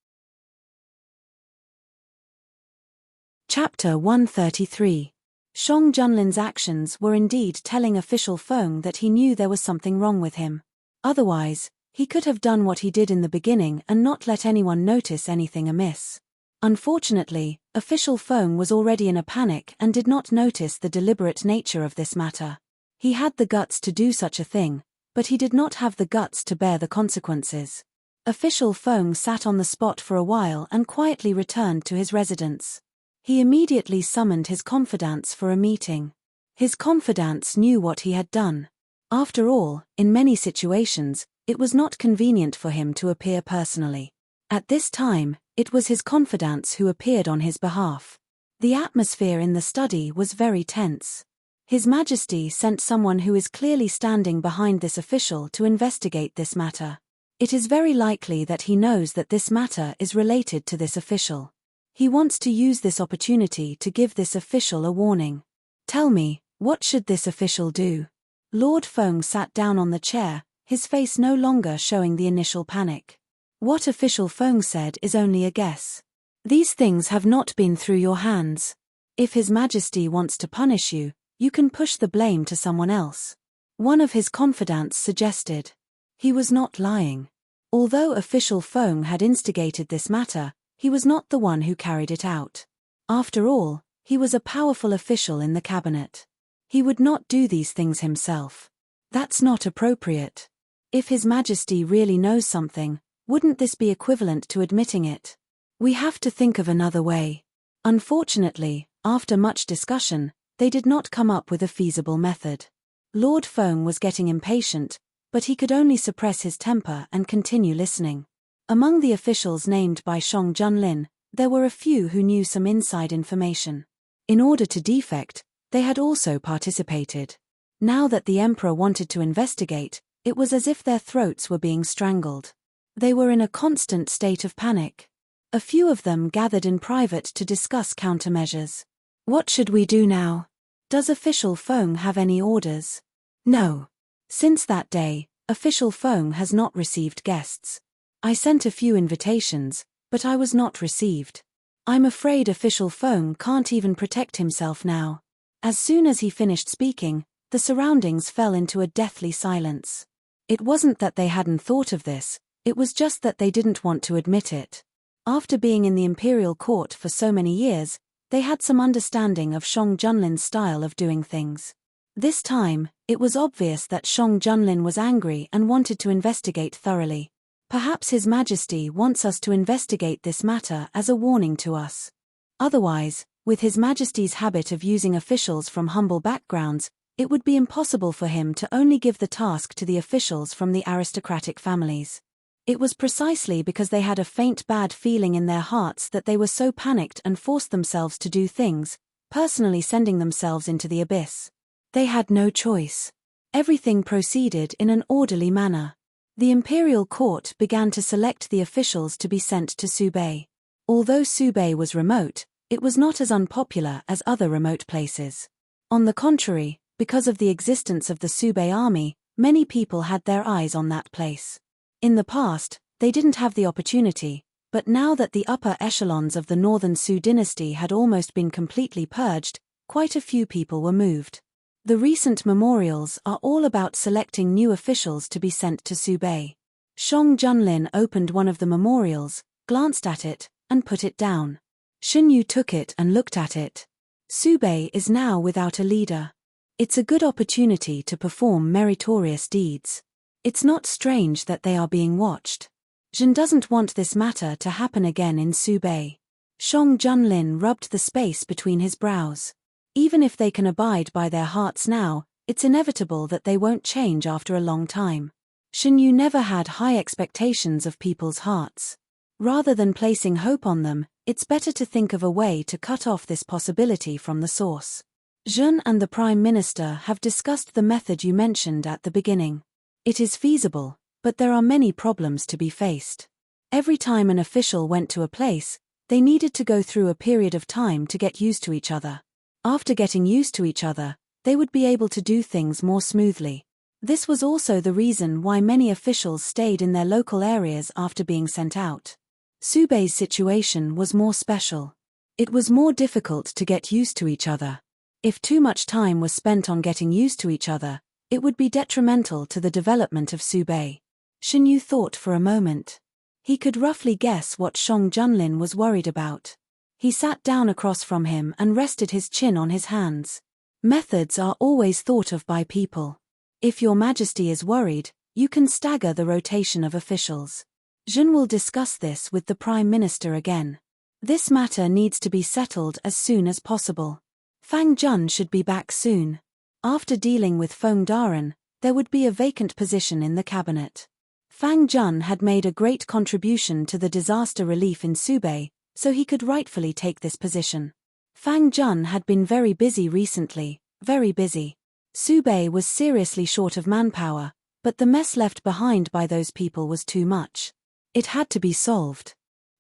Chapter 133. Shang Junlin's actions were indeed telling Official Feng that he knew there was something wrong with him. Otherwise, he could have done what he did in the beginning and not let anyone notice anything amiss. Unfortunately, Official Feng was already in a panic and did not notice the deliberate nature of this matter. He had the guts to do such a thing, but he did not have the guts to bear the consequences. Official Feng sat on the spot for a while and quietly returned to his residence. He immediately summoned his confidants for a meeting. His confidants knew what he had done. After all, in many situations, it was not convenient for him to appear personally. At this time, it was his confidants who appeared on his behalf. The atmosphere in the study was very tense. His Majesty sent someone who is clearly standing behind this official to investigate this matter. It is very likely that he knows that this matter is related to this official. He wants to use this opportunity to give this official a warning. Tell me, what should this official do? Lord Feng sat down on the chair, his face no longer showing the initial panic. What Official Feng said is only a guess. These things have not been through your hands. If His Majesty wants to punish you, you can push the blame to someone else. One of his confidants suggested. He was not lying. Although Official Feng had instigated this matter, he was not the one who carried it out. After all, he was a powerful official in the cabinet. He would not do these things himself. That's not appropriate. If His Majesty really knows something, wouldn't this be equivalent to admitting it? We have to think of another way. Unfortunately, after much discussion, they did not come up with a feasible method. Lord Feng was getting impatient, but he could only suppress his temper and continue listening. Among the officials named by Shang Junlin, there were a few who knew some inside information. In order to defect, they had also participated. Now that the emperor wanted to investigate, it was as if their throats were being strangled. They were in a constant state of panic. A few of them gathered in private to discuss countermeasures. What should we do now? Does official Feng have any orders? No. Since that day, official Feng has not received guests. I sent a few invitations, but I was not received. I'm afraid official Feng can't even protect himself now. As soon as he finished speaking, the surroundings fell into a deathly silence. It wasn't that they hadn't thought of this, it was just that they didn't want to admit it. After being in the imperial court for so many years, they had some understanding of Shang Junlin's style of doing things. This time, it was obvious that Shang Junlin was angry and wanted to investigate thoroughly. Perhaps His Majesty wants us to investigate this matter as a warning to us. Otherwise, with His Majesty's habit of using officials from humble backgrounds, it would be impossible for him to only give the task to the officials from the aristocratic families. It was precisely because they had a faint bad feeling in their hearts that they were so panicked and forced themselves to do things, personally sending themselves into the abyss. They had no choice. Everything proceeded in an orderly manner. The imperial court began to select the officials to be sent to Subei. Although Subei was remote, it was not as unpopular as other remote places. On the contrary, because of the existence of the Subei army, many people had their eyes on that place. In the past, they didn't have the opportunity, but now that the upper echelons of the northern Su dynasty had almost been completely purged, quite a few people were moved. The recent memorials are all about selecting new officials to be sent to Subei. Shang Junlin opened one of the memorials, glanced at it, and put it down. Xunyu took it and looked at it. Subei is now without a leader. It's a good opportunity to perform meritorious deeds. It's not strange that they are being watched. Jin doesn't want this matter to happen again in Subei. Shang Junlin rubbed the space between his brows. Even if they can abide by their hearts now, it's inevitable that they won't change after a long time. Xunyu never had high expectations of people's hearts. Rather than placing hope on them, it's better to think of a way to cut off this possibility from the source. Jun and the Prime Minister have discussed the method you mentioned at the beginning. It is feasible, but there are many problems to be faced. Every time an official went to a place, they needed to go through a period of time to get used to each other. After getting used to each other, they would be able to do things more smoothly. This was also the reason why many officials stayed in their local areas after being sent out. Subei's situation was more special. It was more difficult to get used to each other. If too much time was spent on getting used to each other, it would be detrimental to the development of Subei. Xunyu thought for a moment. He could roughly guess what Shang Junlin was worried about. He sat down across from him and rested his chin on his hands. Methods are always thought of by people. If Your Majesty is worried, you can stagger the rotation of officials. Jun will discuss this with the Prime Minister again. This matter needs to be settled as soon as possible. Fang Jun should be back soon. After dealing with Feng Daren, there would be a vacant position in the cabinet. Fang Jun had made a great contribution to the disaster relief in Subei, so he could rightfully take this position. Fang Jun had been very busy recently, very busy. Subei was seriously short of manpower, but the mess left behind by those people was too much. It had to be solved.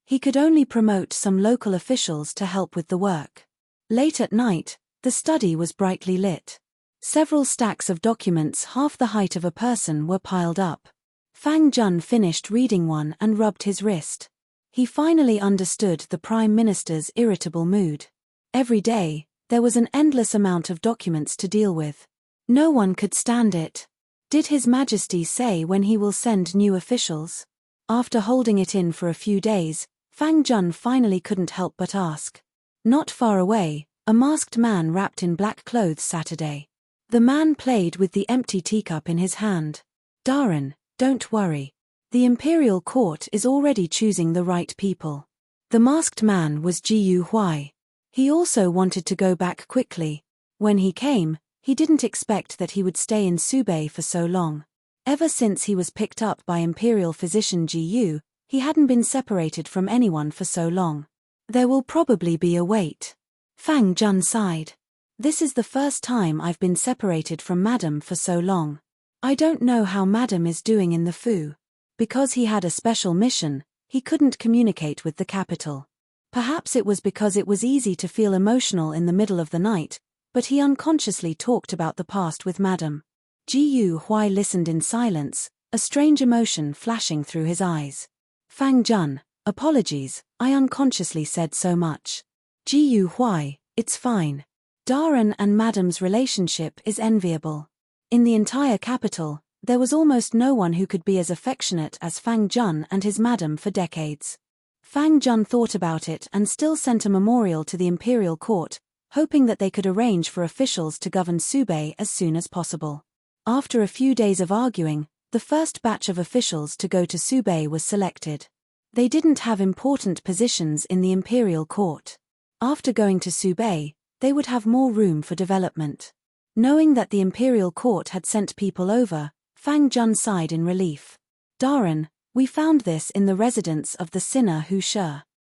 He could only promote some local officials to help with the work. Late at night, the study was brightly lit. Several stacks of documents half the height of a person were piled up. Fang Jun finished reading one and rubbed his wrist. He finally understood the Prime Minister's irritable mood. Every day, there was an endless amount of documents to deal with. No one could stand it. Did His Majesty say when he will send new officials? After holding it in for a few days, Fang Jun finally couldn't help but ask. Not far away, a masked man wrapped in black clothes Saturday. The man played with the empty teacup in his hand. Daren, don't worry. The imperial court is already choosing the right people. The masked man was Jiyu Huai. He also wanted to go back quickly. When he came, he didn't expect that he would stay in Subei for so long. Ever since he was picked up by imperial physician Jiyu, he hadn't been separated from anyone for so long. There will probably be a wait. Fang Jun sighed. This is the first time I've been separated from Madam for so long. I don't know how Madam is doing in the Fu. Because he had a special mission, he couldn't communicate with the capital. Perhaps it was because it was easy to feel emotional in the middle of the night, but he unconsciously talked about the past with Madam. Ji Huai listened in silence, a strange emotion flashing through his eyes. Fang Jun, apologies, I unconsciously said so much. Ji Huai, it's fine. Daren and Madam's relationship is enviable. In the entire capital, there was almost no one who could be as affectionate as Fang Jun and his Madam for decades. Fang Jun thought about it and still sent a memorial to the imperial court, hoping that they could arrange for officials to govern Subei as soon as possible. After a few days of arguing, the first batch of officials to go to Subei was selected. They didn't have important positions in the imperial court. After going to Subei, they would have more room for development. Knowing that the imperial court had sent people over, Fang Jun sighed in relief. Daren, we found this in the residence of the sinner Hu She.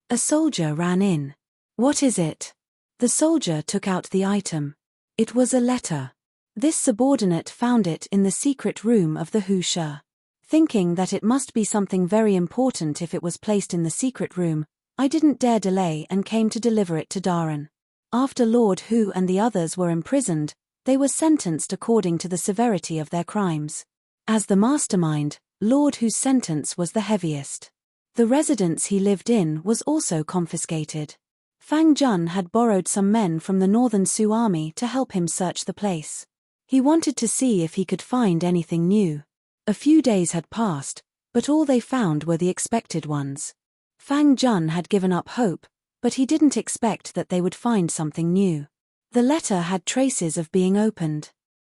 A soldier ran in. What is it? The soldier took out the item. It was a letter. This subordinate found it in the secret room of the Hu She. Thinking that it must be something very important if it was placed in the secret room, I didn't dare delay and came to deliver it to Daren. After Lord Hu and the others were imprisoned, they were sentenced according to the severity of their crimes. As the mastermind, Lord Hu's sentence was the heaviest. The residence he lived in was also confiscated. Fang Jun had borrowed some men from the Northern Sioux army to help him search the place. He wanted to see if he could find anything new. A few days had passed, but all they found were the expected ones. Fang Jun had given up hope, but he didn't expect that they would find something new. The letter had traces of being opened.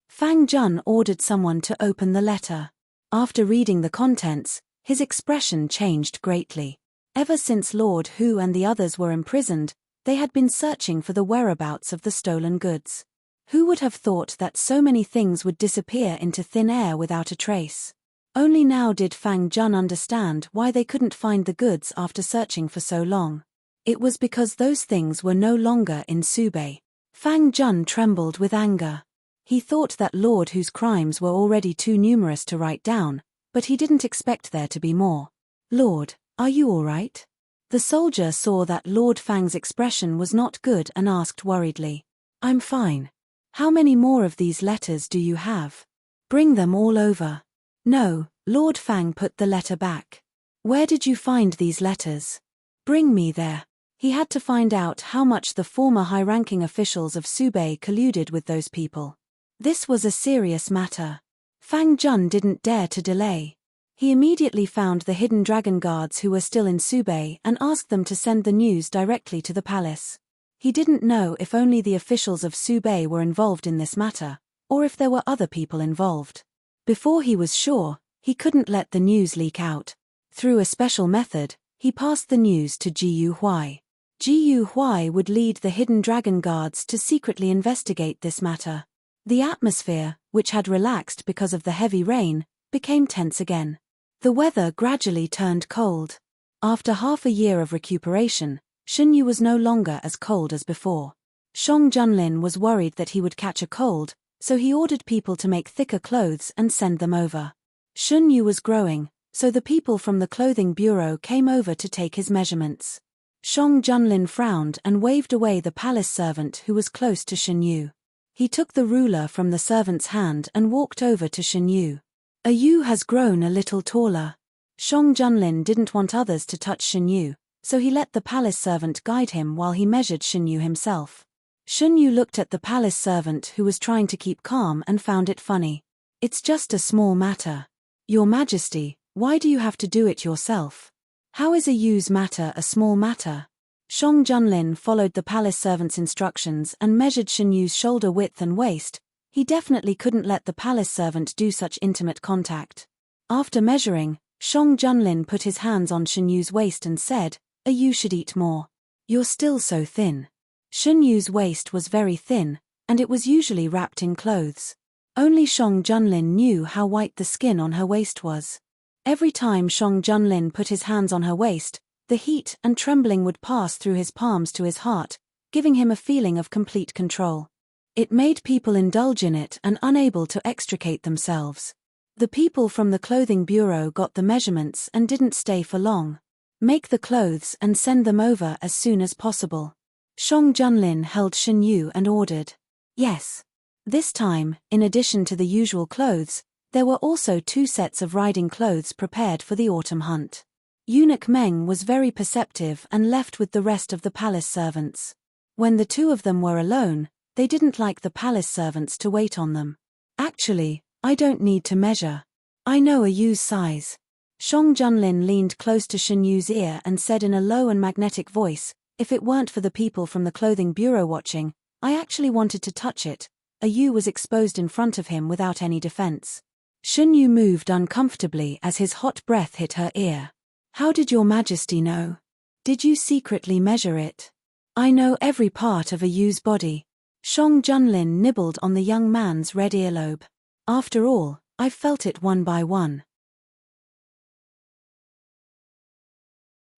Fang Jun ordered someone to open the letter. After reading the contents, his expression changed greatly. Ever since Lord Hu and the others were imprisoned, they had been searching for the whereabouts of the stolen goods. Who would have thought that so many things would disappear into thin air without a trace? Only now did Fang Jun understand why they couldn't find the goods after searching for so long. It was because those things were no longer in Subei. Fang Jun trembled with anger. He thought that Lord Hu's crimes were already too numerous to write down, but he didn't expect there to be more. Lord, are you all right? The soldier saw that Lord Fang's expression was not good and asked worriedly. I'm fine. How many more of these letters do you have? Bring them all over. No, Lord Fang put the letter back. Where did you find these letters? Bring me there. He had to find out how much the former high-ranking officials of Subei colluded with those people. This was a serious matter. Fang Jun didn't dare to delay. He immediately found the hidden dragon guards who were still in Subei and asked them to send the news directly to the palace. He didn't know if only the officials of Subei were involved in this matter, or if there were other people involved. Before he was sure, he couldn't let the news leak out. Through a special method, he passed the news to Ji Huai. Ji Huai would lead the hidden dragon guards to secretly investigate this matter. The atmosphere, which had relaxed because of the heavy rain, became tense again. The weather gradually turned cold. After half a year of recuperation, Xunyu was no longer as cold as before. Shang Junlin was worried that he would catch a cold, so he ordered people to make thicker clothes and send them over. Xunyu was growing, so the people from the clothing bureau came over to take his measurements. Shang Junlin frowned and waved away the palace servant who was close to Xunyu. He took the ruler from the servant's hand and walked over to Xunyu. Yu has grown a little taller. Shang Junlin didn't want others to touch Xunyu, so he let the palace servant guide him while he measured Xunyu himself. Xunyu looked at the palace servant who was trying to keep calm and found it funny. It's just a small matter. Your Majesty, why do you have to do it yourself? How is a Yu's matter a small matter? Shang Junlin followed the palace servant's instructions and measured Xunyu's shoulder width and waist. He definitely couldn't let the palace servant do such intimate contact. After measuring, Shang Junlin put his hands on Xunyu's waist and said, You should eat more. You're still so thin. Xunyu's waist was very thin, and it was usually wrapped in clothes. Only Shang Junlin knew how white the skin on her waist was. Every time Shang Junlin put his hands on her waist, the heat and trembling would pass through his palms to his heart, giving him a feeling of complete control. It made people indulge in it and unable to extricate themselves. The people from the clothing bureau got the measurements and didn't stay for long. Make the clothes and send them over as soon as possible. Shang Junlin held Shen Yu and ordered. Yes. This time, in addition to the usual clothes, there were also 2 sets of riding clothes prepared for the autumn hunt. Eunuch Meng was very perceptive and left with the rest of the palace servants. When the 2 of them were alone, they didn't like the palace servants to wait on them. Actually, I don't need to measure. I know a Yu's size. Shang Junlin leaned close to Shen Yu's ear and said in a low and magnetic voice, if it weren't for the people from the clothing bureau watching, I actually wanted to touch it. A Yu was exposed in front of him without any defense. Shen Yu moved uncomfortably as his hot breath hit her ear. How did your majesty know? Did you secretly measure it? I know every part of a Yu's body. Shang Junlin nibbled on the young man's red earlobe. After all, I've felt it one by one.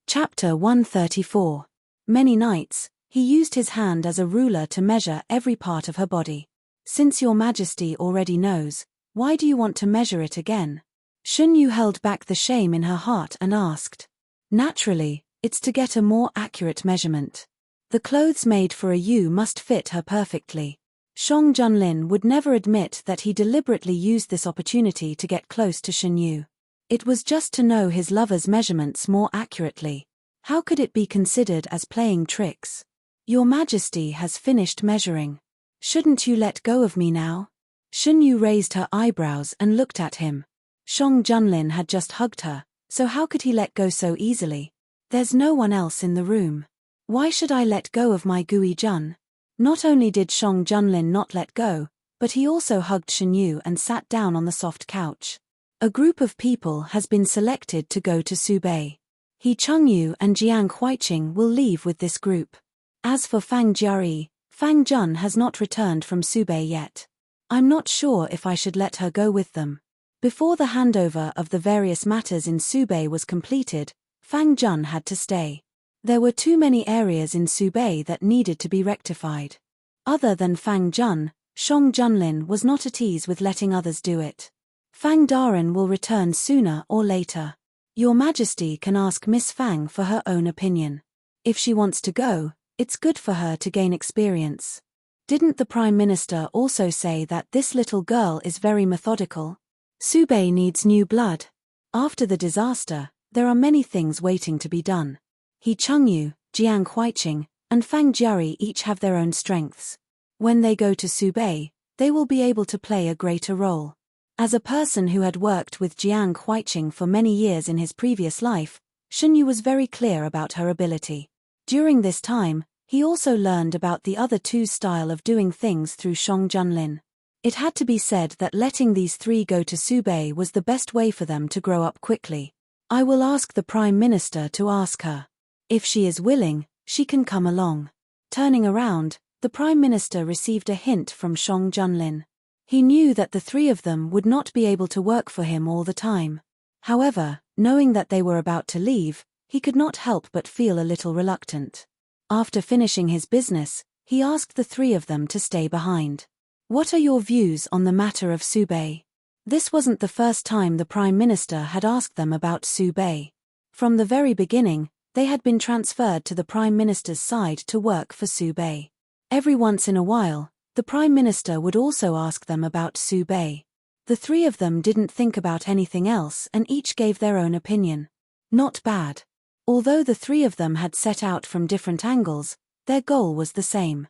Chapter 134. Many nights, he used his hand as a ruler to measure every part of her body. Since your majesty already knows, why do you want to measure it again? Shen Yu held back the shame in her heart and asked. Naturally, it's to get a more accurate measurement. The clothes made for a Yu must fit her perfectly. Shang Junlin would never admit that he deliberately used this opportunity to get close to Shen Yu. It was just to know his lover's measurements more accurately. How could it be considered as playing tricks? Your majesty has finished measuring. Shouldn't you let go of me now? Shen Yu raised her eyebrows and looked at him. Shang Junlin had just hugged her, so how could he let go so easily? There's no one else in the room. Why should I let go of my Gui Jun? Not only did Shang Junlin not let go, but he also hugged Shen Yu and sat down on the soft couch. A group of people has been selected to go to Subei. He Chengyu and Jiang Huiqing will leave with this group. As for Fang Jiari, Fang Jun has not returned from Subei yet. I'm not sure if I should let her go with them. Before the handover of the various matters in Subei was completed, Fang Jun had to stay. There were too many areas in Subei that needed to be rectified. Other than Fang Jun, Shang Junlin was not at ease with letting others do it. Fang Daren will return sooner or later. Your Majesty can ask Miss Fang for her own opinion. If she wants to go, it's good for her to gain experience. Didn't the Prime Minister also say that this little girl is very methodical? Subei needs new blood. After the disaster, there are many things waiting to be done. He Chengyu, Jiang Huiqing, and Fang Jiari each have their own strengths. When they go to Subei, they will be able to play a greater role. As a person who had worked with Jiang Huiqing for many years in his previous life, Shen Yu was very clear about her ability. During this time, he also learned about the other 2's style of doing things through Shang Junlin. It had to be said that letting these 3 go to Subei was the best way for them to grow up quickly. I will ask the Prime Minister to ask her. If she is willing, she can come along. Turning around, the Prime Minister received a hint from Shang Junlin. He knew that the 3 of them would not be able to work for him all the time. However, knowing that they were about to leave, he could not help but feel a little reluctant. After finishing his business, he asked the 3 of them to stay behind. What are your views on the matter of Subei? This wasn't the first time the Prime Minister had asked them about Subei. From the very beginning, they had been transferred to the Prime Minister's side to work for Subei. Every once in a while, the Prime Minister would also ask them about Subei. The 3 of them didn't think about anything else and each gave their own opinion. Not bad. Although the 3 of them had set out from different angles, their goal was the same.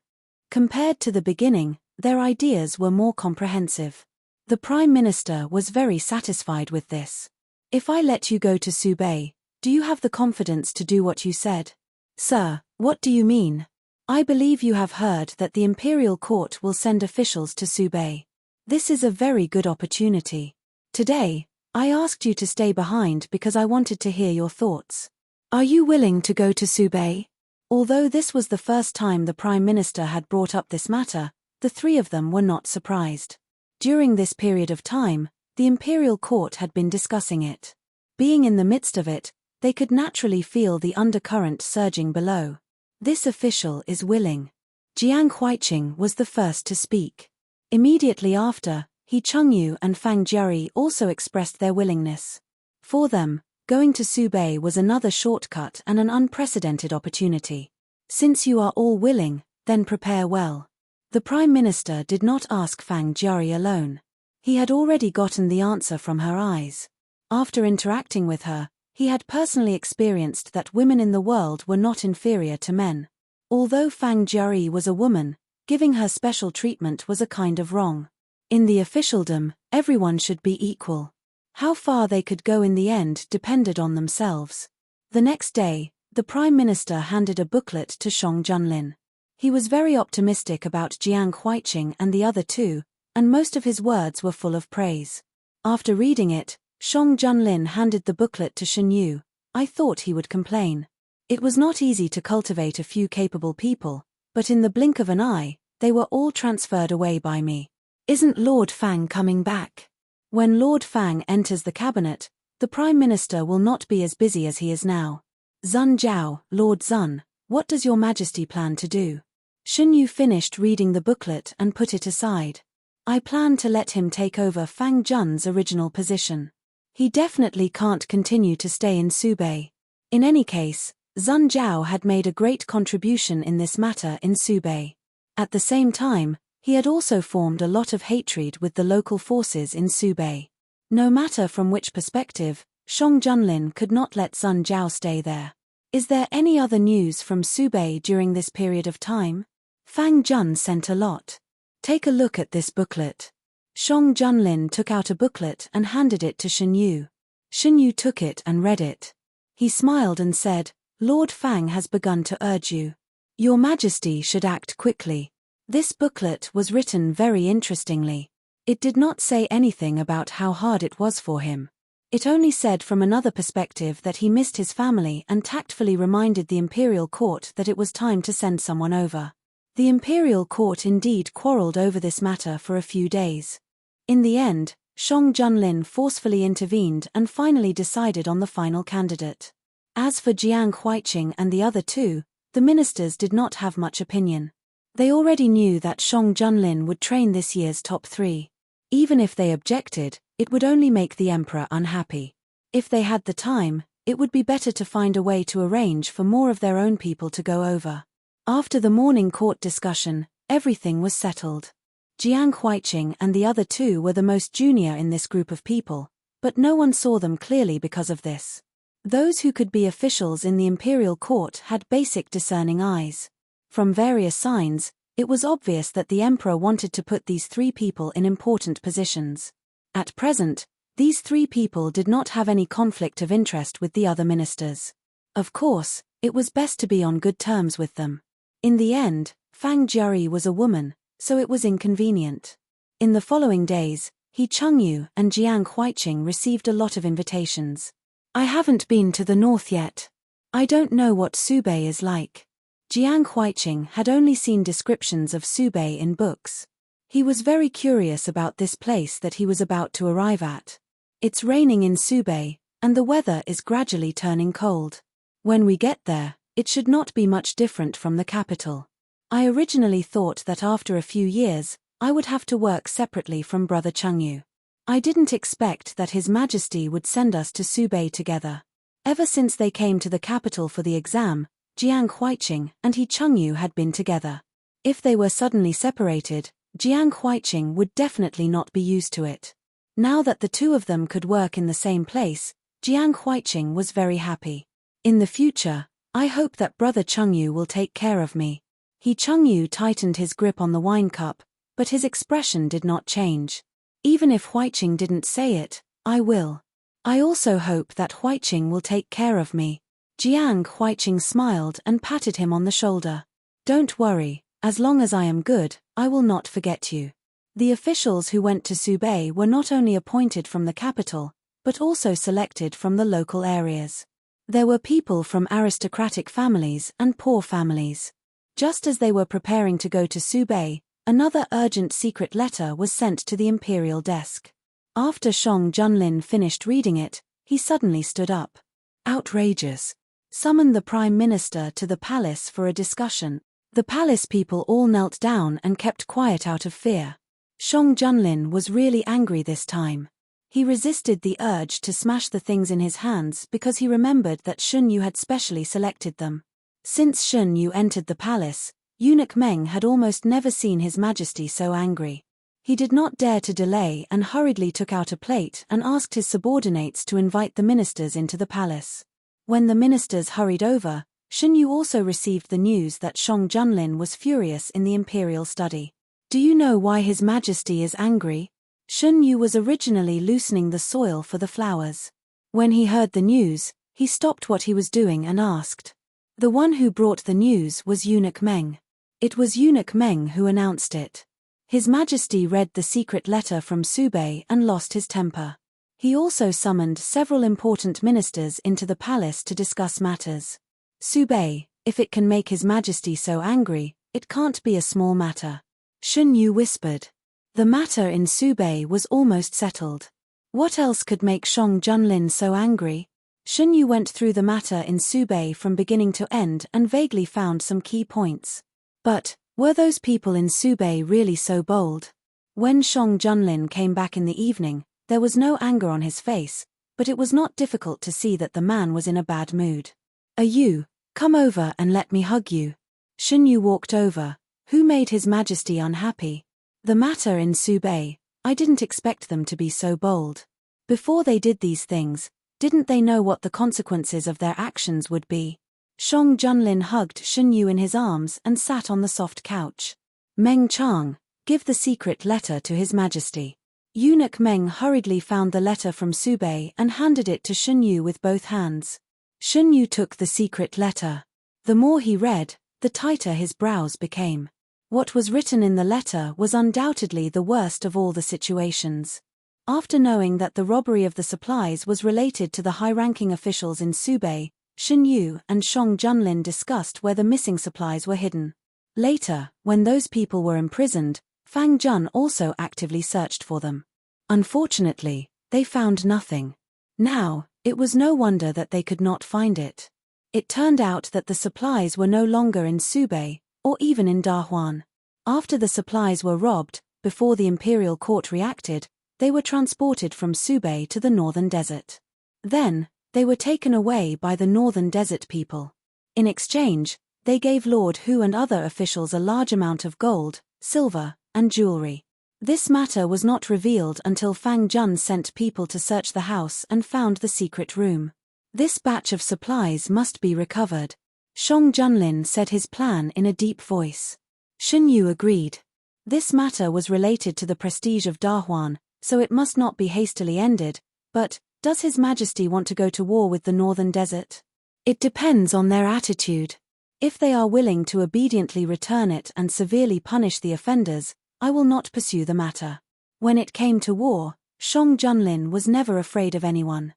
Compared to the beginning, their ideas were more comprehensive. The Prime Minister was very satisfied with this. If I let you go to Subei, do you have the confidence to do what you said? Sir, what do you mean? I believe you have heard that the Imperial Court will send officials to Subei. This is a very good opportunity. Today, I asked you to stay behind because I wanted to hear your thoughts. Are you willing to go to Subei? Although this was the first time the Prime Minister had brought up this matter, the 3 of them were not surprised. During this period of time, the Imperial Court had been discussing it. Being in the midst of it, they could naturally feel the undercurrent surging below. This official is willing. Jiang Huiqing was the first to speak. Immediately after, He Chengyu and Fang Jieri also expressed their willingness. For them, going to Subei was another shortcut and an unprecedented opportunity. Since you are all willing, then prepare well. The Prime Minister did not ask Fang Jieri alone. He had already gotten the answer from her eyes. After interacting with her, he had personally experienced that women in the world were not inferior to men. Although Fang Jieri was a woman, giving her special treatment was a kind of wrong. In the officialdom, everyone should be equal. How far they could go in the end depended on themselves. The next day, the Prime Minister handed a booklet to Shang Junlin. He was very optimistic about Jiang Huiqing and the other two, and most of his words were full of praise. After reading it, Shang Junlin handed the booklet to Shen Yu. I thought he would complain. It was not easy to cultivate a few capable people, but in the blink of an eye, they were all transferred away by me. Isn't Lord Fang coming back? When Lord Fang enters the cabinet, the Prime Minister will not be as busy as he is now. Zun Jiao, Lord Zun, what does your Majesty plan to do? Shen Yu finished reading the booklet and put it aside. I plan to let him take over Fang Jun's original position. He definitely can't continue to stay in Subei. In any case, Zun Jiao had made a great contribution in this matter in Subei. At the same time, he had also formed a lot of hatred with the local forces in Subei. No matter from which perspective, Shang Junlin could not let Zun Jiao stay there. Is there any other news from Subei during this period of time? Fang Jun sent a lot. Take a look at this booklet. Shang Junlin took out a booklet and handed it to Shen Yu. Shen Yu took it and read it. He smiled and said, Lord Fang has begun to urge you. Your Majesty should act quickly. This booklet was written very interestingly. It did not say anything about how hard it was for him. It only said from another perspective that he missed his family and tactfully reminded the imperial court that it was time to send someone over. The imperial court indeed quarreled over this matter for a few days. In the end, Shang Junlin forcefully intervened and finally decided on the final candidate. As for Jiang Huiqing and the other two, the ministers did not have much opinion. They already knew that Shang Junlin would train this year's top 3. Even if they objected, it would only make the emperor unhappy. If they had the time, it would be better to find a way to arrange for more of their own people to go over. After the morning court discussion, everything was settled. Jiang Huiqing and the other two were the most junior in this group of people, but no one saw them clearly because of this. Those who could be officials in the imperial court had basic discerning eyes. From various signs, it was obvious that the emperor wanted to put these 3 people in important positions. At present, these 3 people did not have any conflict of interest with the other ministers. Of course, it was best to be on good terms with them. In the end, Fang Jieri was a woman, so it was inconvenient. In the following days, He Chengyu and Jiang Huiqing received a lot of invitations. I haven't been to the north yet. I don't know what Subei is like. Jiang Huiqing had only seen descriptions of Subei in books. He was very curious about this place that he was about to arrive at. It's raining in Subei, and the weather is gradually turning cold. When we get there, it should not be much different from the capital. I originally thought that after a few years, I would have to work separately from Brother Chengyu. I didn't expect that His Majesty would send us to Subei together. Ever since they came to the capital for the exam, Jiang Huiqing and He Chengyu had been together. If they were suddenly separated, Jiang Huiqing would definitely not be used to it. Now that the two of them could work in the same place, Jiang Huiqing was very happy. In the future, I hope that Brother Chengyu will take care of me. He Chengyu tightened his grip on the wine cup, but his expression did not change. Even if Huiqing didn't say it, I will. I also hope that Huiqing will take care of me. Jiang Huiqing smiled and patted him on the shoulder. Don't worry, as long as I am good, I will not forget you. The officials who went to Subei were not only appointed from the capital, but also selected from the local areas. There were people from aristocratic families and poor families. Just as they were preparing to go to Subei, another urgent secret letter was sent to the imperial desk. After Shang Junlin finished reading it, he suddenly stood up. Outrageous. Summon the Prime Minister to the palace for a discussion. The palace people all knelt down and kept quiet out of fear. Shang Junlin was really angry this time. He resisted the urge to smash the things in his hands because he remembered that Shun Yu had specially selected them. Since Shun Yu entered the palace, Eunuch Meng had almost never seen His Majesty so angry. He did not dare to delay and hurriedly took out a plate and asked his subordinates to invite the ministers into the palace. When the ministers hurried over, Shun Yu also received the news that Shang Junlin was furious in the imperial study. Do you know why His Majesty is angry? Shun Yu was originally loosening the soil for the flowers. When he heard the news, he stopped what he was doing and asked. The one who brought the news was Eunuch Meng. It was Eunuch Meng who announced it. His Majesty read the secret letter from Subei and lost his temper. He also summoned several important ministers into the palace to discuss matters. Subei, if it can make His Majesty so angry, it can't be a small matter. Shun Yu whispered. The matter in Subei was almost settled. What else could make Shang Junlin so angry? Shun Yu went through the matter in Subei from beginning to end and vaguely found some key points. But, were those people in Subei really so bold? When Shang Junlin came back in the evening, there was no anger on his face, but it was not difficult to see that the man was in a bad mood. You, come over and let me hug you. Shun Yu walked over. Who made His Majesty unhappy? The matter in Subei. I didn't expect them to be so bold. Before they did these things, didn't they know what the consequences of their actions would be? Shang Junlin hugged Shun Yu in his arms and sat on the soft couch. Meng Chang, give the secret letter to His Majesty. Eunuch Meng hurriedly found the letter from Subei and handed it to Shun Yu with both hands. Shun Yu took the secret letter. The more he read, the tighter his brows became. What was written in the letter was undoubtedly the worst of all the situations. After knowing that the robbery of the supplies was related to the high-ranking officials in Subei, Shun Yu and Shang Junlin discussed where the missing supplies were hidden. Later, when those people were imprisoned, Fang Jun also actively searched for them. Unfortunately, they found nothing. Now, it was no wonder that they could not find it. It turned out that the supplies were no longer in Subei, or even in Dahuan. After the supplies were robbed, before the imperial court reacted, they were transported from Subei to the northern desert. Then, they were taken away by the northern desert people. In exchange, they gave Lord Hu and other officials a large amount of gold, silver, and jewelry. This matter was not revealed until Fang Jun sent people to search the house and found the secret room. This batch of supplies must be recovered. Shang Junlin said his plan in a deep voice. Shun Yu agreed. This matter was related to the prestige of Dahuan, so it must not be hastily ended, but, does His Majesty want to go to war with the northern desert? It depends on their attitude. If they are willing to obediently return it and severely punish the offenders, I will not pursue the matter. When it came to war, Shang Junlin was never afraid of anyone.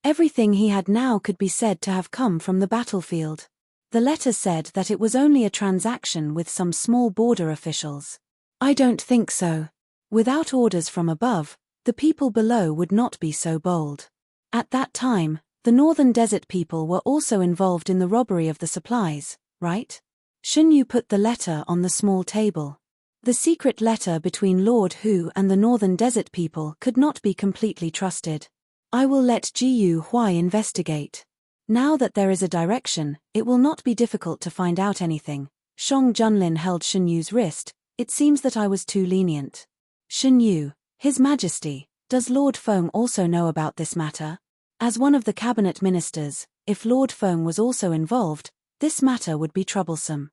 Everything he had now could be said to have come from the battlefield. The letter said that it was only a transaction with some small border officials. I don't think so. Without orders from above, the people below would not be so bold. At that time, the northern desert people were also involved in the robbery of the supplies, right? Shun Yu put the letter on the small table. The secret letter between Lord Hu and the northern desert people could not be completely trusted. I will let Jiyu Huai investigate. Now that there is a direction, it will not be difficult to find out anything. Shang Junlin held Shun Yu's wrist. It seems that I was too lenient. Shun Yu, His Majesty, does Lord Feng also know about this matter? As one of the cabinet ministers, if Lord Feng was also involved, this matter would be troublesome.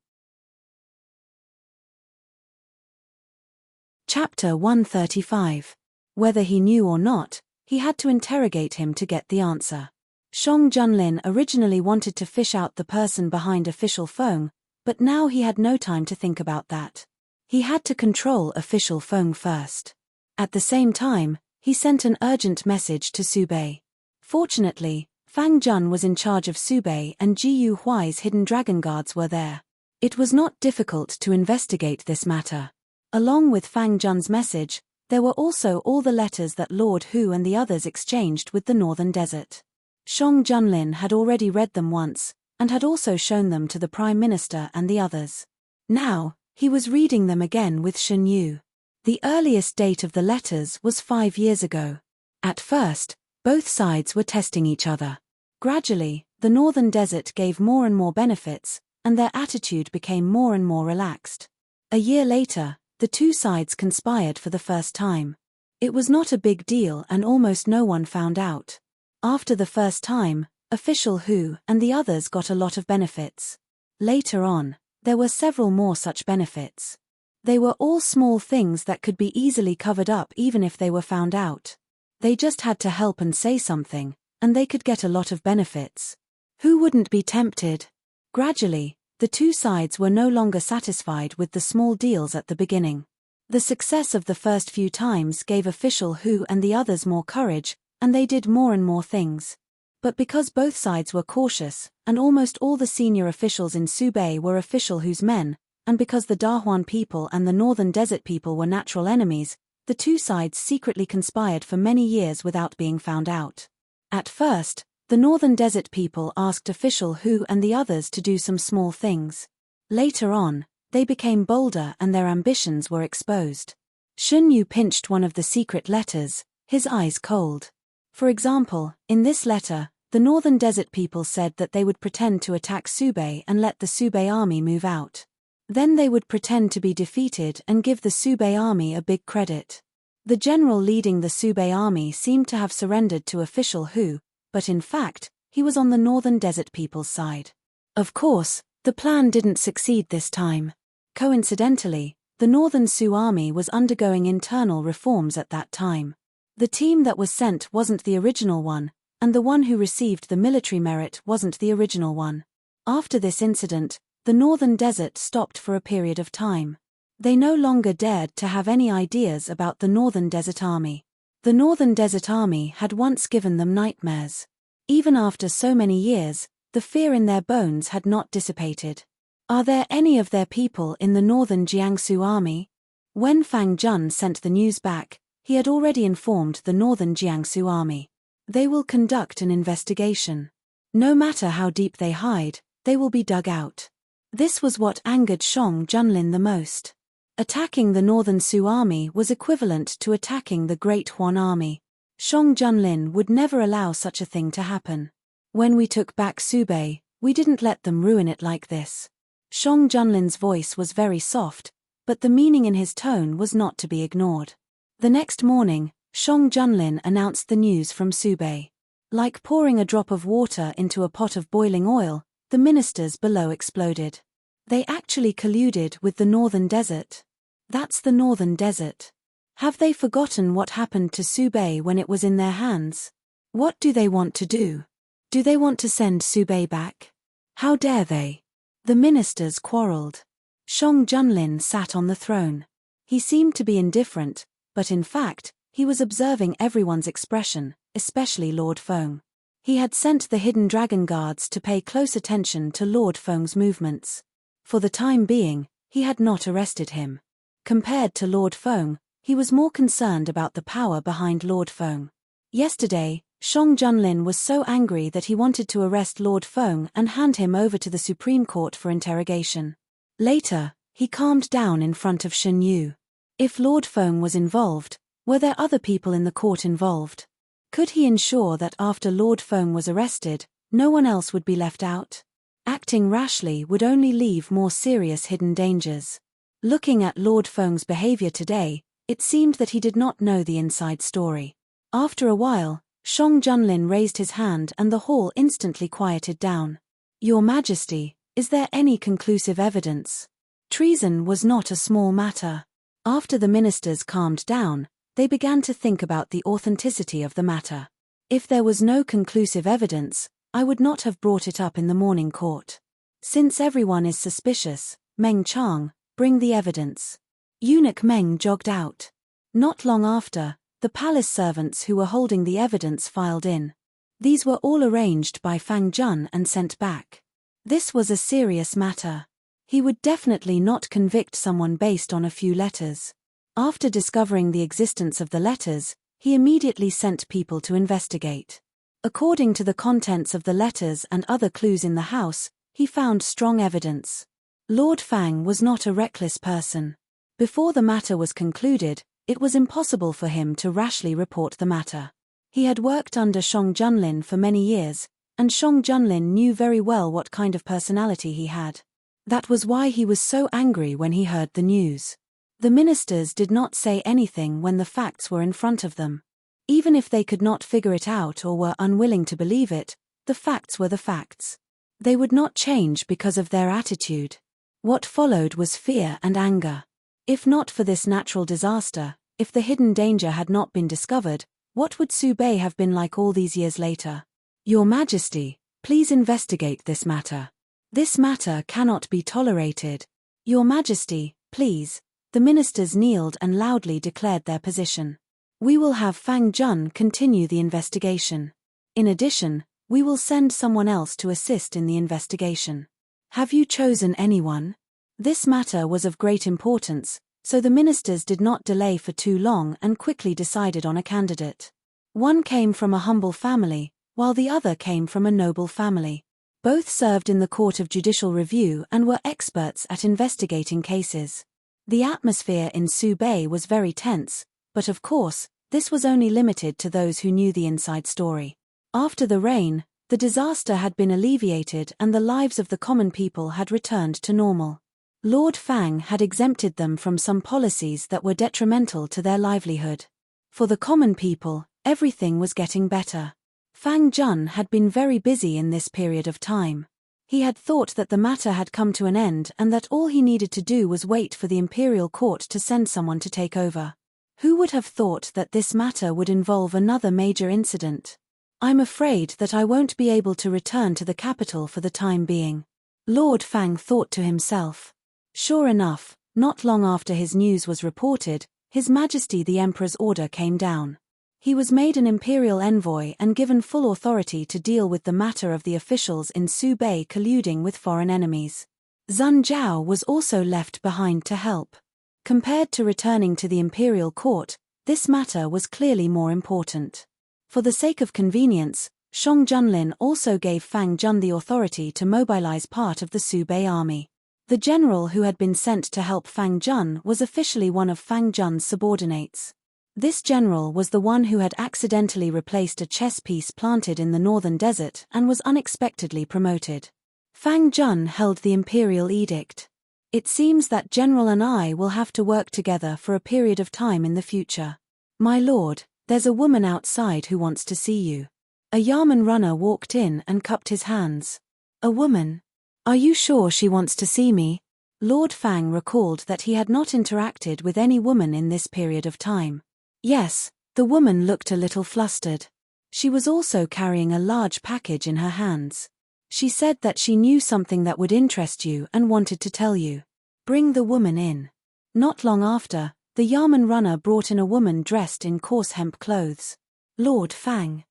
Chapter 135. Whether he knew or not, he had to interrogate him to get the answer. Shang Junlin originally wanted to fish out the person behind official Feng, but now he had no time to think about that. He had to control official Feng first. At the same time, he sent an urgent message to Subei. Fortunately, Fang Jun was in charge of Subei and Jiyu Huai's hidden dragon guards were there. It was not difficult to investigate this matter. Along with Fang Jun's message, there were also all the letters that Lord Hu and the others exchanged with the northern desert. Shang Junlin had already read them once, and had also shown them to the Prime Minister and the others. Now, he was reading them again with Shun Yu. The earliest date of the letters was 5 years ago. At first, both sides were testing each other. Gradually, the northern desert gave more and more benefits, and their attitude became more and more relaxed. A year later, the two sides conspired for the first time. It was not a big deal and almost no one found out. After the first time, official Hu and the others got a lot of benefits. Later on, there were several more such benefits. They were all small things that could be easily covered up even if they were found out. They just had to help and say something, and they could get a lot of benefits. Who wouldn't be tempted? Gradually, the two sides were no longer satisfied with the small deals at the beginning. The success of the first few times gave official Hu and the others more courage, and they did more and more things. But because both sides were cautious, and almost all the senior officials in Subei were official Hu's men, and because the Dahuan people and the northern desert people were natural enemies, the two sides secretly conspired for many years without being found out. At first, the northern desert people asked official Hu and the others to do some small things. Later on, they became bolder and their ambitions were exposed. Shun Yu pinched one of the secret letters, his eyes cold. For example, in this letter, the northern desert people said that they would pretend to attack Subei and let the Subei army move out. Then they would pretend to be defeated and give the Subei army a big credit. The general leading the Subei army seemed to have surrendered to official Hu, but in fact, he was on the northern desert people's side. Of course, the plan didn't succeed this time. Coincidentally, the northern Su army was undergoing internal reforms at that time. The team that was sent wasn't the original one, and the one who received the military merit wasn't the original one. After this incident, the northern desert stopped for a period of time. They no longer dared to have any ideas about the northern desert army. The northern desert army had once given them nightmares. Even after so many years, the fear in their bones had not dissipated. Are there any of their people in the northern Jiangsu army? When Fang Jun sent the news back, he had already informed the northern Jiangsu army. They will conduct an investigation. No matter how deep they hide, they will be dug out. This was what angered Shang Junlin the most. Attacking the northern Su army was equivalent to attacking the Great Huan army. Shang Junlin would never allow such a thing to happen. When we took back Subei, we didn't let them ruin it like this. Shang Junlin's voice was very soft, but the meaning in his tone was not to be ignored. The next morning, Shang Junlin announced the news from Subei. Like pouring a drop of water into a pot of boiling oil, the ministers below exploded. They actually colluded with the northern desert. That's the northern desert. Have they forgotten what happened to Subei when it was in their hands? What do they want to do? Do they want to send Subei back? How dare they? The ministers quarreled. Shang Junlin sat on the throne. He seemed to be indifferent, but in fact, he was observing everyone's expression, especially Lord Feng. He had sent the hidden dragon guards to pay close attention to Lord Feng's movements. For the time being, he had not arrested him. Compared to Lord Feng, he was more concerned about the power behind Lord Feng. Yesterday, Shang Junlin was so angry that he wanted to arrest Lord Feng and hand him over to the Supreme Court for interrogation. Later, he calmed down in front of Shun Yu. If Lord Feng was involved, were there other people in the court involved? Could he ensure that after Lord Feng was arrested, no one else would be left out? Acting rashly would only leave more serious hidden dangers. Looking at Lord Feng's behavior today, it seemed that he did not know the inside story. After a while, Shang Junlin raised his hand and the hall instantly quieted down. Your Majesty, is there any conclusive evidence? Treason was not a small matter. After the ministers calmed down, they began to think about the authenticity of the matter. If there was no conclusive evidence, I would not have brought it up in the morning court. Since everyone is suspicious, Meng Chang, bring the evidence. Eunuch Meng jogged out. Not long after, the palace servants who were holding the evidence filed in. These were all arranged by Fang Jun and sent back. This was a serious matter. He would definitely not convict someone based on a few letters. After discovering the existence of the letters, he immediately sent people to investigate. According to the contents of the letters and other clues in the house, he found strong evidence. Lord Fang was not a reckless person. Before the matter was concluded, it was impossible for him to rashly report the matter. He had worked under Shang Junlin for many years, and Shang Junlin knew very well what kind of personality he had. That was why he was so angry when he heard the news. The ministers did not say anything when the facts were in front of them. Even if they could not figure it out or were unwilling to believe it, the facts were the facts. They would not change because of their attitude. What followed was fear and anger. If not for this natural disaster, if the hidden danger had not been discovered, what would Subei have been like all these years later? Your Majesty, please investigate this matter. This matter cannot be tolerated. Your Majesty, please. The ministers kneeled and loudly declared their position. We will have Fang Jun continue the investigation. In addition, we will send someone else to assist in the investigation. Have you chosen anyone? This matter was of great importance, so the ministers did not delay for too long and quickly decided on a candidate. One came from a humble family, while the other came from a noble family. Both served in the Court of Judicial Review and were experts at investigating cases. The atmosphere in Subei was very tense, but of course, this was only limited to those who knew the inside story. After the rain, the disaster had been alleviated and the lives of the common people had returned to normal. Lord Fang had exempted them from some policies that were detrimental to their livelihood. For the common people, everything was getting better. Fang Jun had been very busy in this period of time. He had thought that the matter had come to an end and that all he needed to do was wait for the imperial court to send someone to take over. Who would have thought that this matter would involve another major incident? I'm afraid that I won't be able to return to the capital for the time being. Lord Fang thought to himself. Sure enough, not long after his news was reported, His Majesty the Emperor's order came down. He was made an imperial envoy and given full authority to deal with the matter of the officials in Subei colluding with foreign enemies. Zun Zhao was also left behind to help. Compared to returning to the imperial court, this matter was clearly more important. For the sake of convenience, Shang Junlin also gave Fang Jun the authority to mobilize part of the Subei army. The general who had been sent to help Fang Jun was officially one of Fang Jun's subordinates. This general was the one who had accidentally replaced a chess piece planted in the northern desert and was unexpectedly promoted. Fang Jun held the imperial edict. It seems that General and I will have to work together for a period of time in the future. My lord, there's a woman outside who wants to see you. A Yamen runner walked in and cupped his hands. A woman? Are you sure she wants to see me? Lord Fang recalled that he had not interacted with any woman in this period of time. Yes, the woman looked a little flustered. She was also carrying a large package in her hands. She said that she knew something that would interest you and wanted to tell you. Bring the woman in. Not long after, the Yamen runner brought in a woman dressed in coarse hemp clothes. Lord Fang.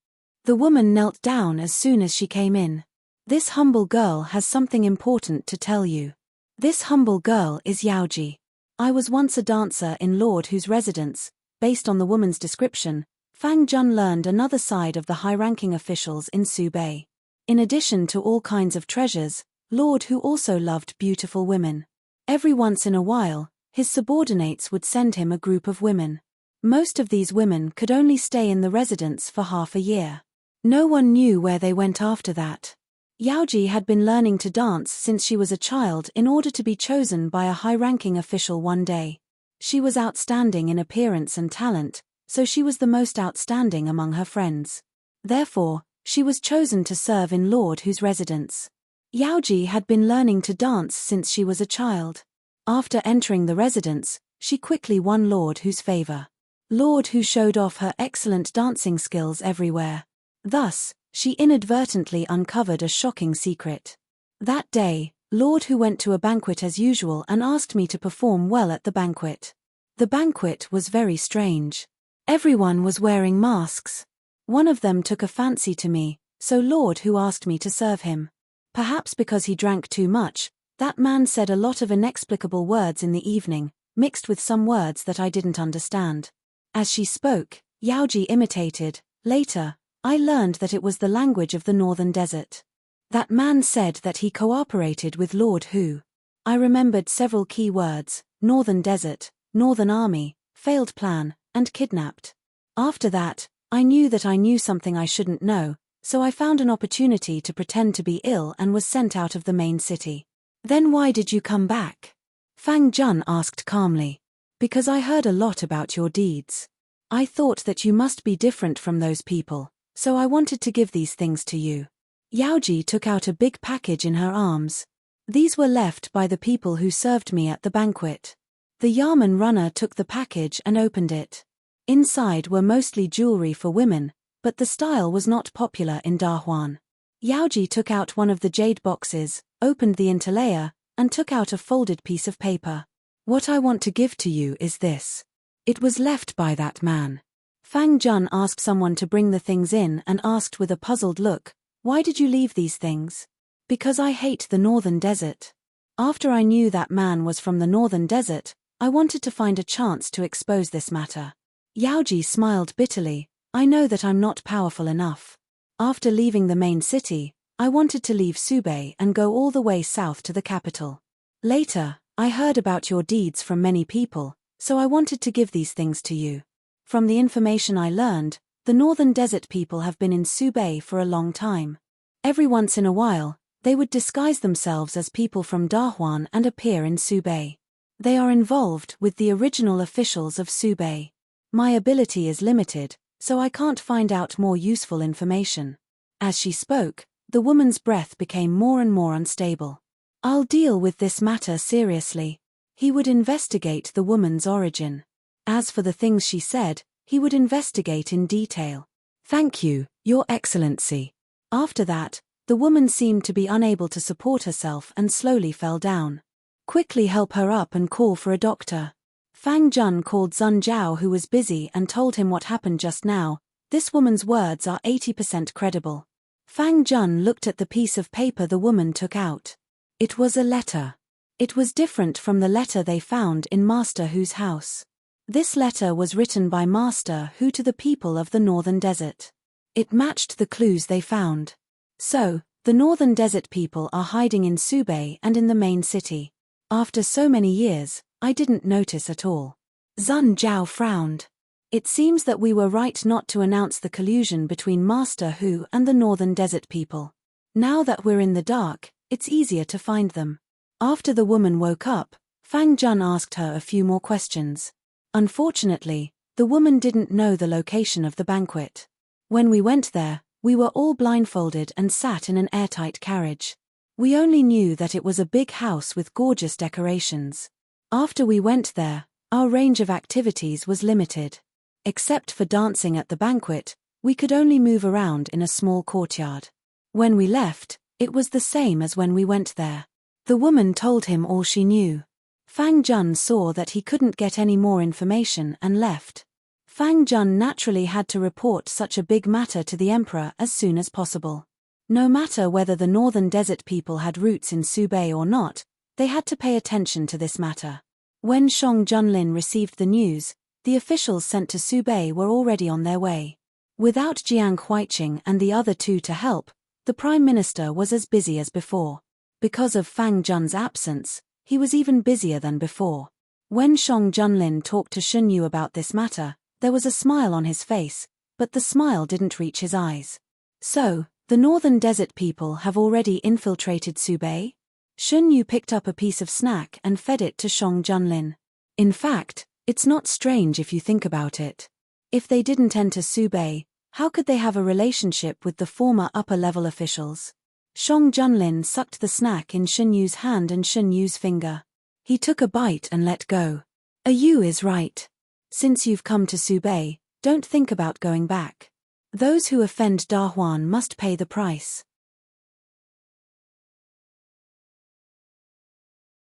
The woman knelt down as soon as she came in. This humble girl has something important to tell you. This humble girl is Yaoji. I was once a dancer in Lord Hu's residence. Based on the woman's description, Fang Jun learned another side of the high-ranking officials in Subei. In addition to all kinds of treasures, Lord Hu also loved beautiful women. Every once in a while, his subordinates would send him a group of women. Most of these women could only stay in the residence for half a year. No one knew where they went after that. Yaoji had been learning to dance since she was a child in order to be chosen by a high-ranking official one day. She was outstanding in appearance and talent, so she was the most outstanding among her friends. Therefore, she was chosen to serve in Lord Hu's residence. Yaoji had been learning to dance since she was a child. After entering the residence, she quickly won Lord Hu's favor. Lord Hu showed off her excellent dancing skills everywhere. Thus, she inadvertently uncovered a shocking secret. That day, Lord Hu went to a banquet as usual and asked me to perform well at the banquet. The banquet was very strange. Everyone was wearing masks. One of them took a fancy to me, so Lord Hu asked me to serve him. Perhaps because he drank too much, that man said a lot of inexplicable words in the evening, mixed with some words that I didn't understand. As she spoke, Yaoji imitated. Later, I learned that it was the language of the northern desert. That man said that he cooperated with Lord Hu. I remembered several key words: Northern Desert, Northern Army, failed plan, and kidnapped. After that, I knew that I knew something I shouldn't know, so I found an opportunity to pretend to be ill and was sent out of the main city. Then why did you come back? Fang Jun asked calmly. Because I heard a lot about your deeds. I thought that you must be different from those people, so I wanted to give these things to you. Yaoji took out a big package in her arms. These were left by the people who served me at the banquet. The Yamen runner took the package and opened it. Inside were mostly jewelry for women, but the style was not popular in Dahuan. Yaoji took out one of the jade boxes, opened the interlayer, and took out a folded piece of paper. What I want to give to you is this. It was left by that man. Fang Jun asked someone to bring the things in and asked with a puzzled look, why did you leave these things? Because I hate the Northern Desert. After I knew that man was from the Northern Desert, I wanted to find a chance to expose this matter. Yaoji smiled bitterly. I know that I'm not powerful enough. After leaving the main city, I wanted to leave Subei and go all the way south to the capital. Later, I heard about your deeds from many people, so I wanted to give these things to you. From the information I learned, the Northern Desert people have been in Subei for a long time. Every once in a while, they would disguise themselves as people from Dahuan and appear in Subei. They are involved with the original officials of Subei. My ability is limited, so I can't find out more useful information. As she spoke, the woman's breath became more and more unstable. I'll deal with this matter seriously. He would investigate the woman's origin. As for the things she said, he would investigate in detail. Thank you, Your Excellency. After that, the woman seemed to be unable to support herself and slowly fell down. Quickly help her up and call for a doctor. Fang Jun called Zun Zhao, who was busy, and told him what happened just now. This woman's words are 80% credible. Fang Jun looked at the piece of paper the woman took out. It was a letter. It was different from the letter they found in Master Hu's house. This letter was written by Master Hu to the people of the Northern Desert. It matched the clues they found. So, the Northern Desert people are hiding in Subei and in the main city. After so many years, I didn't notice at all. Zun Zhao frowned. It seems that we were right not to announce the collusion between Master Hu and the Northern Desert people. Now that we're in the dark, it's easier to find them. After the woman woke up, Fang Jun asked her a few more questions. Unfortunately, the woman didn't know the location of the banquet. When we went there, we were all blindfolded and sat in an airtight carriage. We only knew that it was a big house with gorgeous decorations. After we went there, our range of activities was limited. Except for dancing at the banquet, we could only move around in a small courtyard. When we left, it was the same as when we went there. The woman told him all she knew. Fang Jun saw that he couldn't get any more information and left. Fang Jun naturally had to report such a big matter to the emperor as soon as possible. No matter whether the Northern Desert people had roots in Subei or not, they had to pay attention to this matter. When Shang Junlin received the news, the officials sent to Subei were already on their way. Without Jiang Huiqing and the other two to help, the Prime Minister was as busy as before. Because of Fang Jun's absence, he was even busier than before. When Shang Junlin talked to Shun Yu about this matter, there was a smile on his face, but the smile didn't reach his eyes. So, the Northern Desert people have already infiltrated Subei? Shun Yu picked up a piece of snack and fed it to Shang Junlin. In fact, it's not strange if you think about it. If they didn't enter Subei, how could they have a relationship with the former upper-level officials? Shang Junlin sucked the snack in Shun Yu's hand and Shun Yu's finger. He took a bite and let go. Yu is right. Since you've come to Subei, don't think about going back. Those who offend Dahuan must pay the price.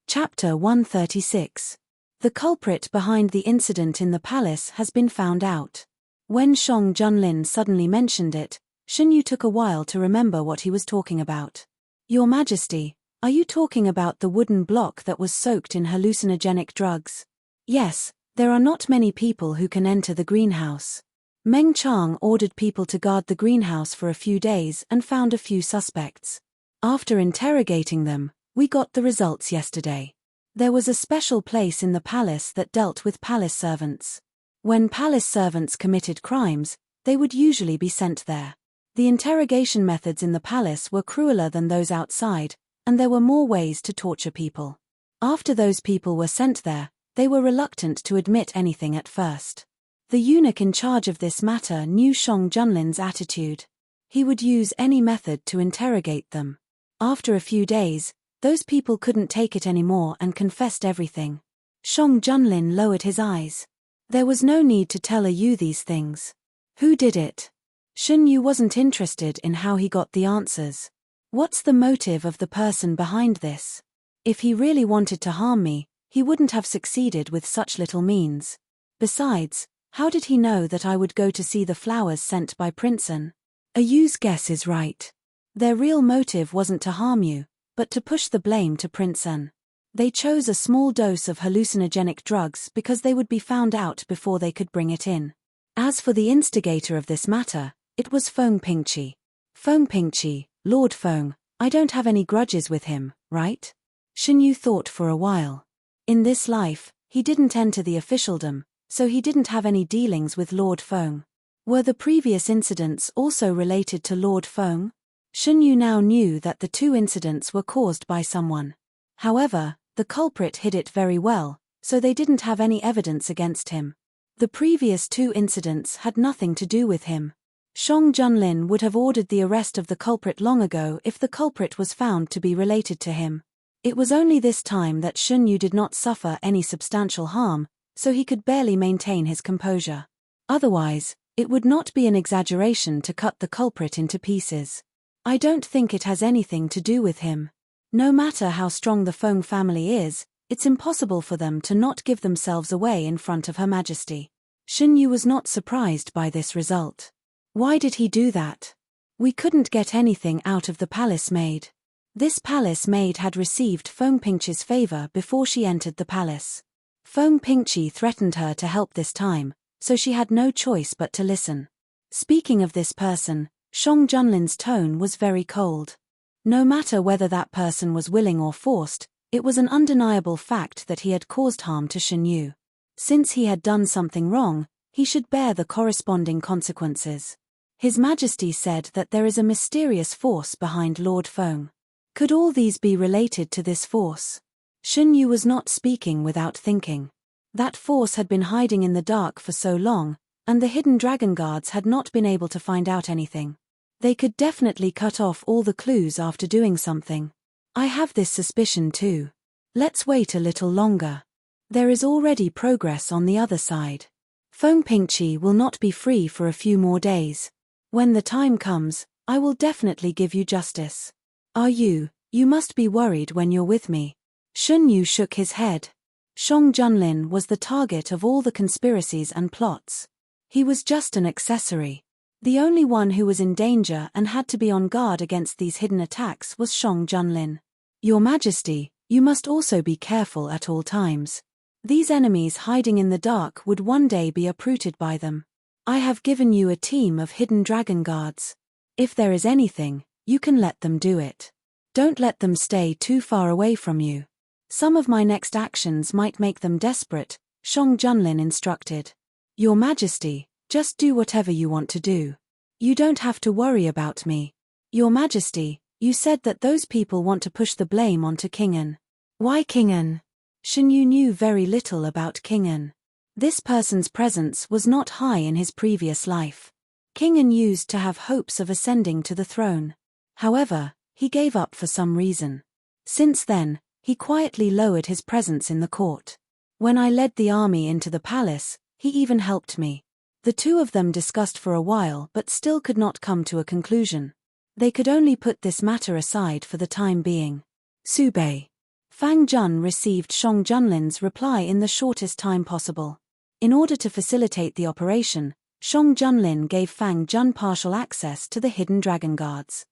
Chapter 136. The culprit behind the incident in the palace has been found out. When Shang Junlin suddenly mentioned it, Shun Yu took a while to remember what he was talking about. Your Majesty, are you talking about the wooden block that was soaked in hallucinogenic drugs? Yes, there are not many people who can enter the greenhouse. Meng Chang ordered people to guard the greenhouse for a few days and found a few suspects. After interrogating them, We got the results yesterday. There was a special place in the palace that dealt with palace servants. When palace servants committed crimes, they would usually be sent there. The interrogation methods in the palace were crueler than those outside, and there were more ways to torture people. After those people were sent there, they were reluctant to admit anything at first. The eunuch in charge of this matter knew Shang Junlin's attitude. He would use any method to interrogate them. After a few days, those people couldn't take it anymore and confessed everything. Shang Junlin lowered his eyes. There was no need to tell you these things. Who did it? Shun Yu wasn't interested in how he got the answers. What's the motive of the person behind this? If he really wanted to harm me, he wouldn't have succeeded with such little means. Besides, how did he know that I would go to see the flowers sent by Princeton? Yu's guess is right. Their real motive wasn't to harm you, but to push the blame to Princeton. They chose a small dose of hallucinogenic drugs because they would be found out before they could bring it in. As for the instigator of this matter, it was Feng Pingqi. Feng Pingqi, Lord Feng, I don't have any grudges with him, right? Shun Yu thought for a while. In this life, he didn't enter the officialdom, so he didn't have any dealings with Lord Feng. Were the previous incidents also related to Lord Feng? Shun Yu now knew that the two incidents were caused by someone. However, the culprit hid it very well, so they didn't have any evidence against him. The previous two incidents had nothing to do with him. Shang Junlin would have ordered the arrest of the culprit long ago if the culprit was found to be related to him. It was only this time that Shun Yu did not suffer any substantial harm, so he could barely maintain his composure. Otherwise, it would not be an exaggeration to cut the culprit into pieces. I don't think it has anything to do with him. No matter how strong the Feng family is, it's impossible for them to not give themselves away in front of Her Majesty. Shun Yu was not surprised by this result. Why did he do that? We couldn't get anything out of the palace maid. This palace maid had received Feng Pingqi's favor before she entered the palace. Feng Pingqi threatened her to help this time, so she had no choice but to listen. Speaking of this person, Shang Junlin's tone was very cold. No matter whether that person was willing or forced, it was an undeniable fact that he had caused harm to Shun Yu. Since he had done something wrong, he should bear the corresponding consequences. His Majesty said that there is a mysterious force behind Lord Feng. Could all these be related to this force? Shun Yu was not speaking without thinking. That force had been hiding in the dark for so long, and the hidden dragon guards had not been able to find out anything. They could definitely cut off all the clues after doing something. I have this suspicion too. Let's wait a little longer. There is already progress on the other side. Feng Pingqi will not be free for a few more days. When the time comes, I will definitely give you justice. You must be worried when you're with me. Shun Yu shook his head. Shang Junlin was the target of all the conspiracies and plots. He was just an accessory. The only one who was in danger and had to be on guard against these hidden attacks was Shang Junlin. Your Majesty, you must also be careful at all times. These enemies hiding in the dark would one day be uprooted by them. I have given you a team of hidden dragon guards. If there is anything, you can let them do it. Don't let them stay too far away from you. Some of my next actions might make them desperate, Shang Junlin instructed. Your Majesty, just do whatever you want to do. You don't have to worry about me. Your Majesty, you said that those people want to push the blame onto King An. Why King An? Shun Yu knew very little about King An. This person's presence was not high in his previous life. King An used to have hopes of ascending to the throne. However, he gave up for some reason. Since then, he quietly lowered his presence in the court. When I led the army into the palace, he even helped me. The two of them discussed for a while but still could not come to a conclusion. They could only put this matter aside for the time being. Subei. Fang Jun received Shang Junlin's reply in the shortest time possible. In order to facilitate the operation, Shang Junlin gave Fang Jun partial access to the hidden dragon guards.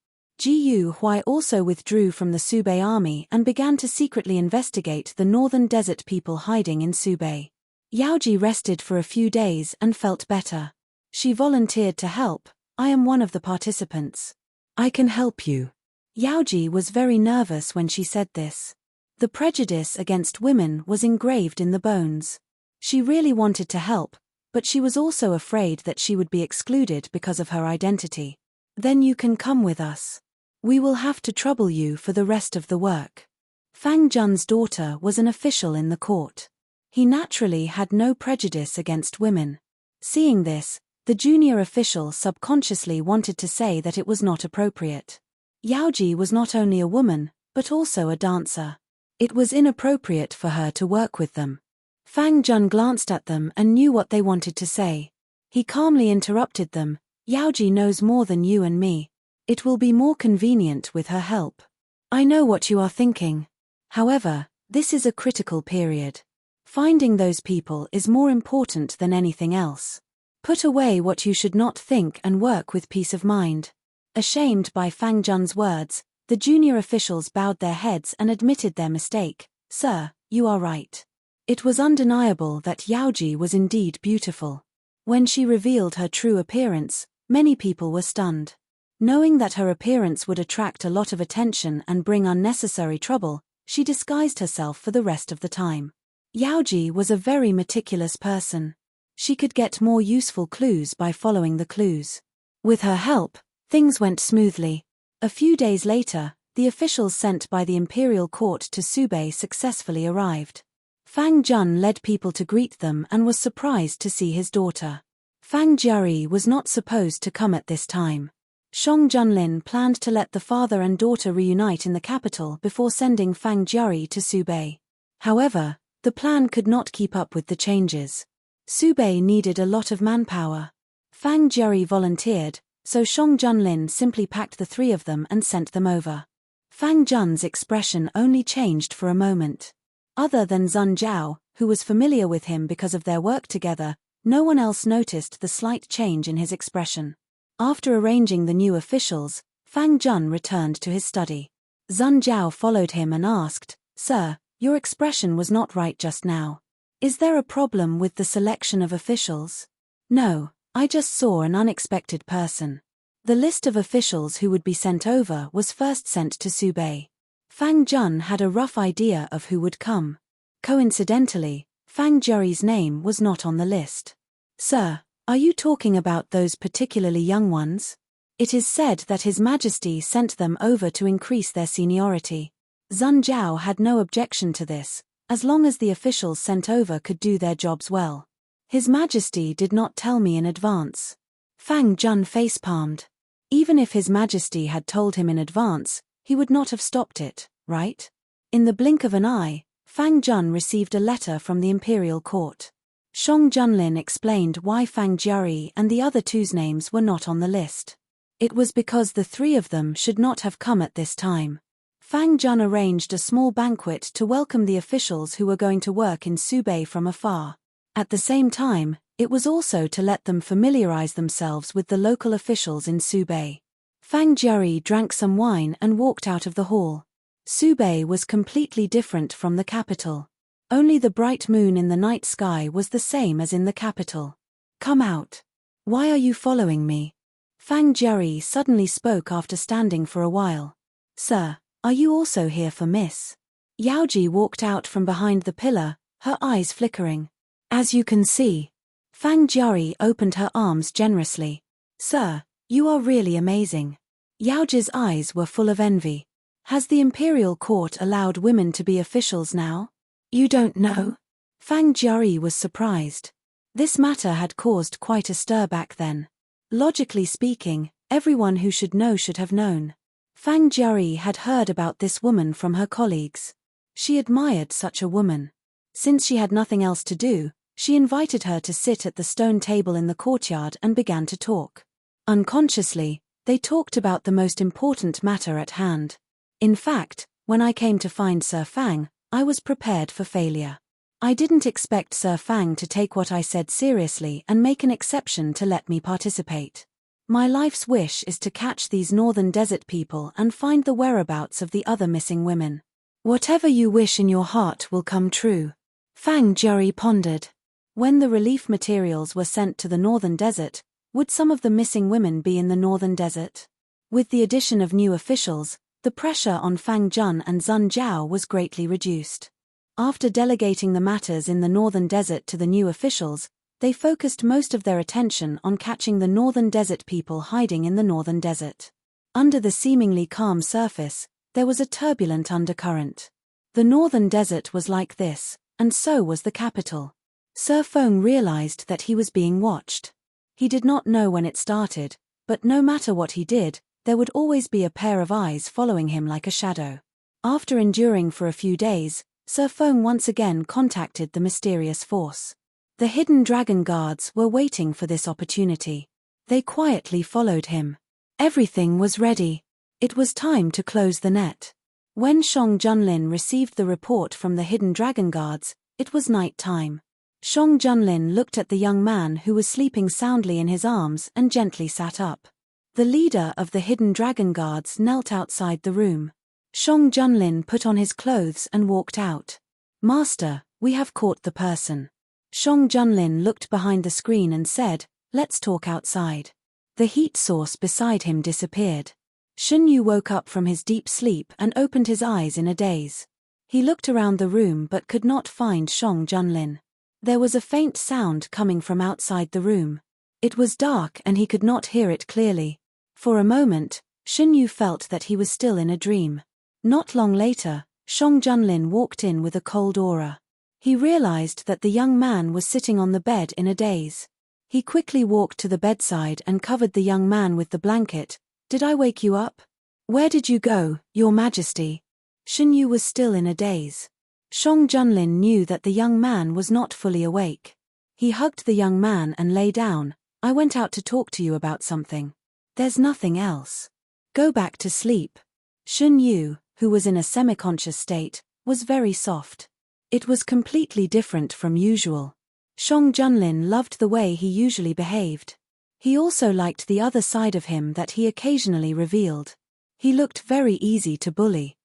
Yu Huai also withdrew from the Subei army and began to secretly investigate the northern desert people hiding in Subei. Yaoji rested for a few days and felt better. She volunteered to help. I am one of the participants. I can help you. Yaoji was very nervous when she said this. The prejudice against women was engraved in the bones. She really wanted to help, but she was also afraid that she would be excluded because of her identity. Then you can come with us. We will have to trouble you for the rest of the work. Fang Jun's daughter was an official in the court. He naturally had no prejudice against women. Seeing this, the junior official subconsciously wanted to say that it was not appropriate. Yaoji was not only a woman, but also a dancer. It was inappropriate for her to work with them. Fang Jun glanced at them and knew what they wanted to say. He calmly interrupted them. Yaoji knows more than you and me. It will be more convenient with her help. I know what you are thinking. However, this is a critical period. Finding those people is more important than anything else. Put away what you should not think and work with peace of mind. Ashamed by Fang Jun's words, the junior officials bowed their heads and admitted their mistake. Sir, you are right. It was undeniable that Yaoji was indeed beautiful. When she revealed her true appearance, many people were stunned. Knowing that her appearance would attract a lot of attention and bring unnecessary trouble, she disguised herself for the rest of the time. Yaoji was a very meticulous person. She could get more useful clues by following the clues. With her help, things went smoothly. A few days later, the officials sent by the imperial court to Subei successfully arrived. Fang Jun led people to greet them and was surprised to see his daughter. Fang Jiari was not supposed to come at this time. Shang Junlin planned to let the father and daughter reunite in the capital before sending Fang Jiari to Subei. However, the plan could not keep up with the changes. Subei needed a lot of manpower. Fang Jiari volunteered, so Shang Junlin simply packed the three of them and sent them over. Fang Jun's expression only changed for a moment. Other than Zun Jiao, who was familiar with him because of their work together, no one else noticed the slight change in his expression. After arranging the new officials, Fang Jun returned to his study. Zun Jiao followed him and asked, Sir, your expression was not right just now. Is there a problem with the selection of officials? No, I just saw an unexpected person. The list of officials who would be sent over was first sent to Subei. Fang Jun had a rough idea of who would come. Coincidentally, Fang Jiari's name was not on the list. Sir, are you talking about those particularly young ones? It is said that His Majesty sent them over to increase their seniority. Zun Jiao had no objection to this, as long as the officials sent over could do their jobs well. His Majesty did not tell me in advance. Fang Jun facepalmed. Even if His Majesty had told him in advance, he would not have stopped it, right? In the blink of an eye, Fang Jun received a letter from the imperial court. Shang Junlin explained why Fang Jiari and the other two's names were not on the list. It was because the three of them should not have come at this time. Fang Jun arranged a small banquet to welcome the officials who were going to work in Subei from afar. At the same time, it was also to let them familiarize themselves with the local officials in Subei. Fang Jiari drank some wine and walked out of the hall. Subei was completely different from the capital. Only the bright moon in the night sky was the same as in the capital. Come out. Why are you following me? Fang Jiari suddenly spoke after standing for a while. Sir, are you also here for Miss? Yaoji walked out from behind the pillar, her eyes flickering. As you can see. Fang Jiari opened her arms generously. Sir, you are really amazing. Yaoji's eyes were full of envy. Has the imperial court allowed women to be officials now? You don't know? Fang Jiari was surprised. This matter had caused quite a stir back then. Logically speaking, everyone who should know should have known. Fang Jiari had heard about this woman from her colleagues. She admired such a woman. Since she had nothing else to do, she invited her to sit at the stone table in the courtyard and began to talk. Unconsciously, they talked about the most important matter at hand. In fact, when I came to find Sir Fang, I was prepared for failure. I didn't expect Sir Fang to take what I said seriously and make an exception to let me participate. My life's wish is to catch these northern desert people and find the whereabouts of the other missing women. Whatever you wish in your heart will come true. Fang Jiari pondered. When the relief materials were sent to the northern desert, would some of the missing women be in the northern desert? With the addition of new officials, The pressure on Fang Jun and Zun Jiao was greatly reduced. After delegating the matters in the northern desert to the new officials, they focused most of their attention on catching the northern desert people hiding in the northern desert. Under the seemingly calm surface, there was a turbulent undercurrent. The northern desert was like this, and so was the capital. Sir Feng realized that he was being watched. He did not know when it started, but no matter what he did, there would always be a pair of eyes following him like a shadow. After enduring for a few days, Sir Feng once again contacted the mysterious force. The hidden dragon guards were waiting for this opportunity. They quietly followed him. Everything was ready. It was time to close the net. When Shang Junlin received the report from the hidden dragon guards, it was night time. Shang Junlin looked at the young man who was sleeping soundly in his arms and gently sat up. The leader of the hidden dragon guards knelt outside the room. Shang Junlin put on his clothes and walked out. "Master, we have caught the person." Shang Junlin looked behind the screen and said, "Let's talk outside." The heat source beside him disappeared. Shen Yu woke up from his deep sleep and opened his eyes in a daze. He looked around the room but could not find Shang Junlin. There was a faint sound coming from outside the room. It was dark and he could not hear it clearly. For a moment, Shen Yu felt that he was still in a dream. Not long later, Shang Junlin walked in with a cold aura. He realized that the young man was sitting on the bed in a daze. He quickly walked to the bedside and covered the young man with the blanket. "Did I wake you up? Where did you go, Your Majesty?" Shen Yu was still in a daze. Shang Junlin knew that the young man was not fully awake. He hugged the young man and lay down. "I went out to talk to you about something. There's nothing else. Go back to sleep." Shen Yu, who was in a semi-conscious state, was very soft. It was completely different from usual. Shang Junlin loved the way he usually behaved. He also liked the other side of him that he occasionally revealed. He looked very easy to bully.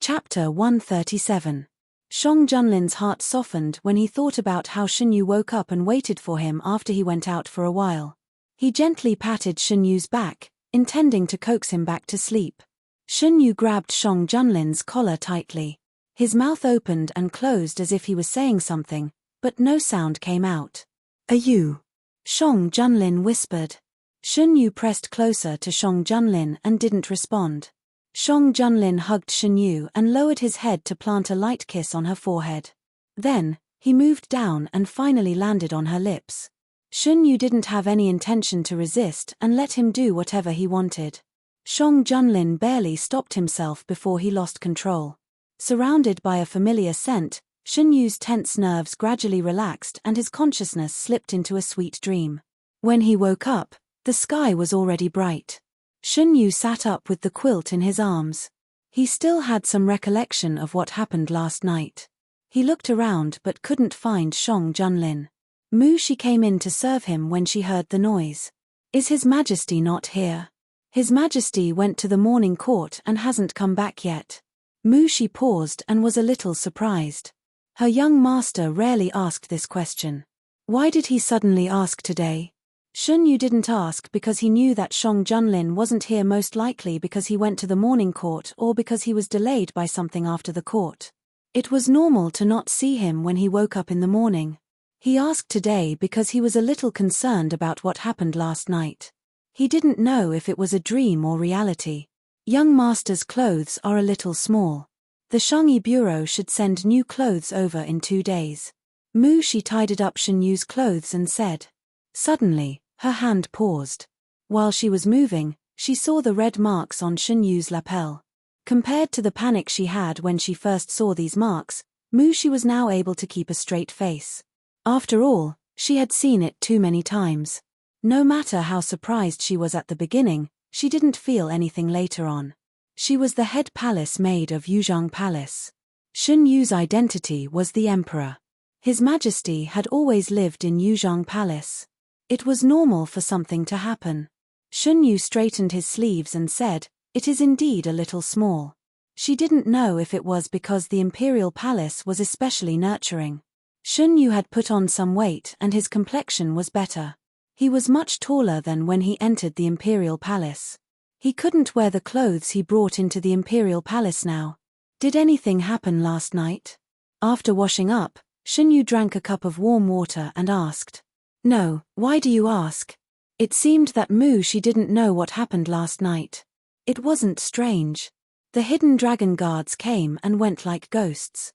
Chapter 137. Shang Junlin's heart softened when he thought about how Shen Yu woke up and waited for him after he went out for a while. He gently patted Shen Yu's back, intending to coax him back to sleep. Shen Yu grabbed Shang Junlin's collar tightly. His mouth opened and closed as if he was saying something, but no sound came out. "Are you?" Shang Junlin whispered. Shen Yu pressed closer to Shang Junlin and didn't respond. Shang Junlin hugged Shen Yu and lowered his head to plant a light kiss on her forehead. Then, he moved down and finally landed on her lips. Shen Yu didn't have any intention to resist and let him do whatever he wanted. Shang Junlin barely stopped himself before he lost control. Surrounded by a familiar scent, Shen Yu's tense nerves gradually relaxed and his consciousness slipped into a sweet dream. When he woke up, the sky was already bright. Shen Yu sat up with the quilt in his arms. He still had some recollection of what happened last night. He looked around but couldn't find Shang Junlin. Mu Shi came in to serve him when she heard the noise. "Is His Majesty not here?" "His Majesty went to the morning court and hasn't come back yet." Mu Shi paused and was a little surprised. Her young master rarely asked this question. Why did he suddenly ask today? Shen Yu didn't ask because he knew that Shang Junlin wasn't here, most likely because he went to the morning court or because he was delayed by something after the court. It was normal to not see him when he woke up in the morning. He asked today because he was a little concerned about what happened last night. He didn't know if it was a dream or reality. Young master's clothes are a little small. The Shangyi Bureau should send new clothes over in 2 days. Mu Shi tidied up Shen Yu's clothes and said. Suddenly, her hand paused. While she was moving, she saw the red marks on Shen Yu's lapel. Compared to the panic she had when she first saw these marks, Mu Shi was now able to keep a straight face. After all, she had seen it too many times. No matter how surprised she was at the beginning, she didn't feel anything later on. She was the head palace maid of Yuzhang Palace. Shen Yu's identity was the emperor. His Majesty had always lived in Yuzhang Palace. It was normal for something to happen. Shen Yu straightened his sleeves and said, "It is indeed a little small." She didn't know if it was because the imperial palace was especially nurturing. Shen Yu had put on some weight and his complexion was better. He was much taller than when he entered the imperial palace. He couldn't wear the clothes he brought into the imperial palace now. Did anything happen last night? After washing up, Xinyu drank a cup of warm water and asked. No, why do you ask? It seemed that she didn't know what happened last night. It wasn't strange. The hidden dragon guards came and went like ghosts.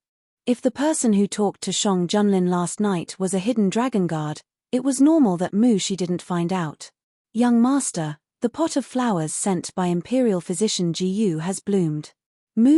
If the person who talked to Shang Junlin last night was a hidden dragon guard, it was normal that she didn't find out. Young master, the pot of flowers sent by Imperial Physician Ji has bloomed.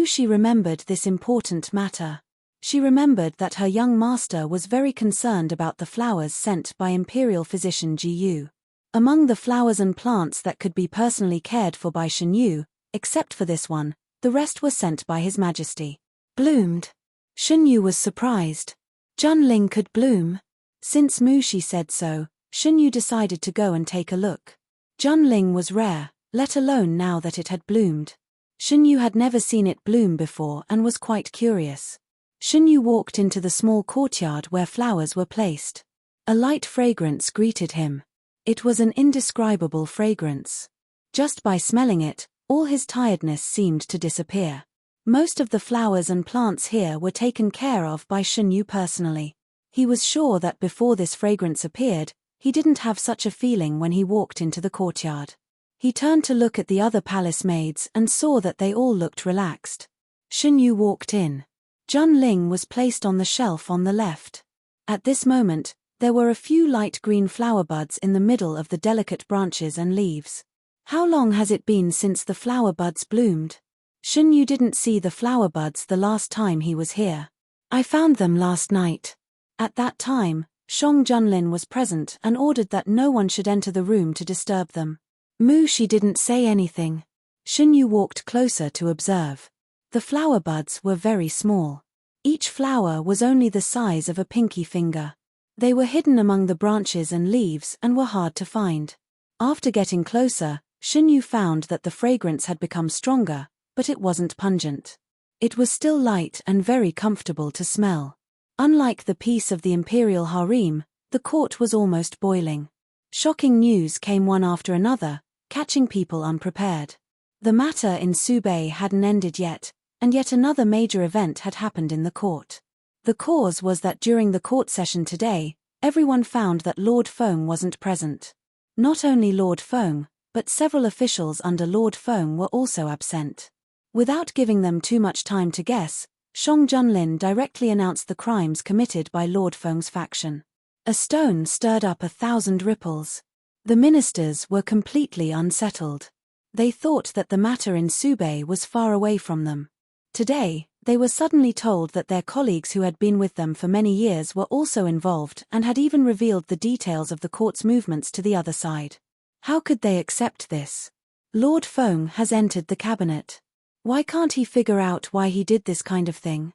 She remembered this important matter. She remembered that her young master was very concerned about the flowers sent by Imperial Physician Ji. Among the flowers and plants that could be personally cared for by Xinyu, except for this one, the rest were sent by His Majesty. Bloomed. Xinyu was surprised. Junling could bloom. Since Shi said so, Xinyu decided to go and take a look. Junling was rare, let alone now that it had bloomed. Xinyu had never seen it bloom before and was quite curious. Xinyu walked into the small courtyard where flowers were placed. A light fragrance greeted him. It was an indescribable fragrance. Just by smelling it, all his tiredness seemed to disappear. Most of the flowers and plants here were taken care of by Xinyu personally. He was sure that before this fragrance appeared, he didn't have such a feeling when he walked into the courtyard. He turned to look at the other palace maids and saw that they all looked relaxed. Xinyu walked in. Junling was placed on the shelf on the left. At this moment, there were a few light green flower buds in the middle of the delicate branches and leaves. How long has it been since the flower buds bloomed? Xinyu didn't see the flower buds the last time he was here. I found them last night. At that time, Shang Junlin was present and ordered that no one should enter the room to disturb them. She didn't say anything. Xinyu walked closer to observe. The flower buds were very small. Each flower was only the size of a pinky finger. They were hidden among the branches and leaves and were hard to find. After getting closer, Xinyu found that the fragrance had become stronger, but it wasn't pungent. It was still light and very comfortable to smell. Unlike the peace of the imperial harem, the court was almost boiling. Shocking news came one after another, catching people unprepared. The matter in Subei hadn't ended yet, and yet another major event had happened in the court. The cause was that during the court session today, everyone found that Lord Feng wasn't present. Not only Lord Feng, but several officials under Lord Feng were also absent. Without giving them too much time to guess, Shang Junlin directly announced the crimes committed by Lord Feng's faction. A stone stirred up 1,000 ripples. The ministers were completely unsettled. They thought that the matter in Subei was far away from them. Today, they were suddenly told that their colleagues who had been with them for many years were also involved and had even revealed the details of the court's movements to the other side. How could they accept this? Lord Feng has entered the cabinet. Why can't he figure out why he did this kind of thing?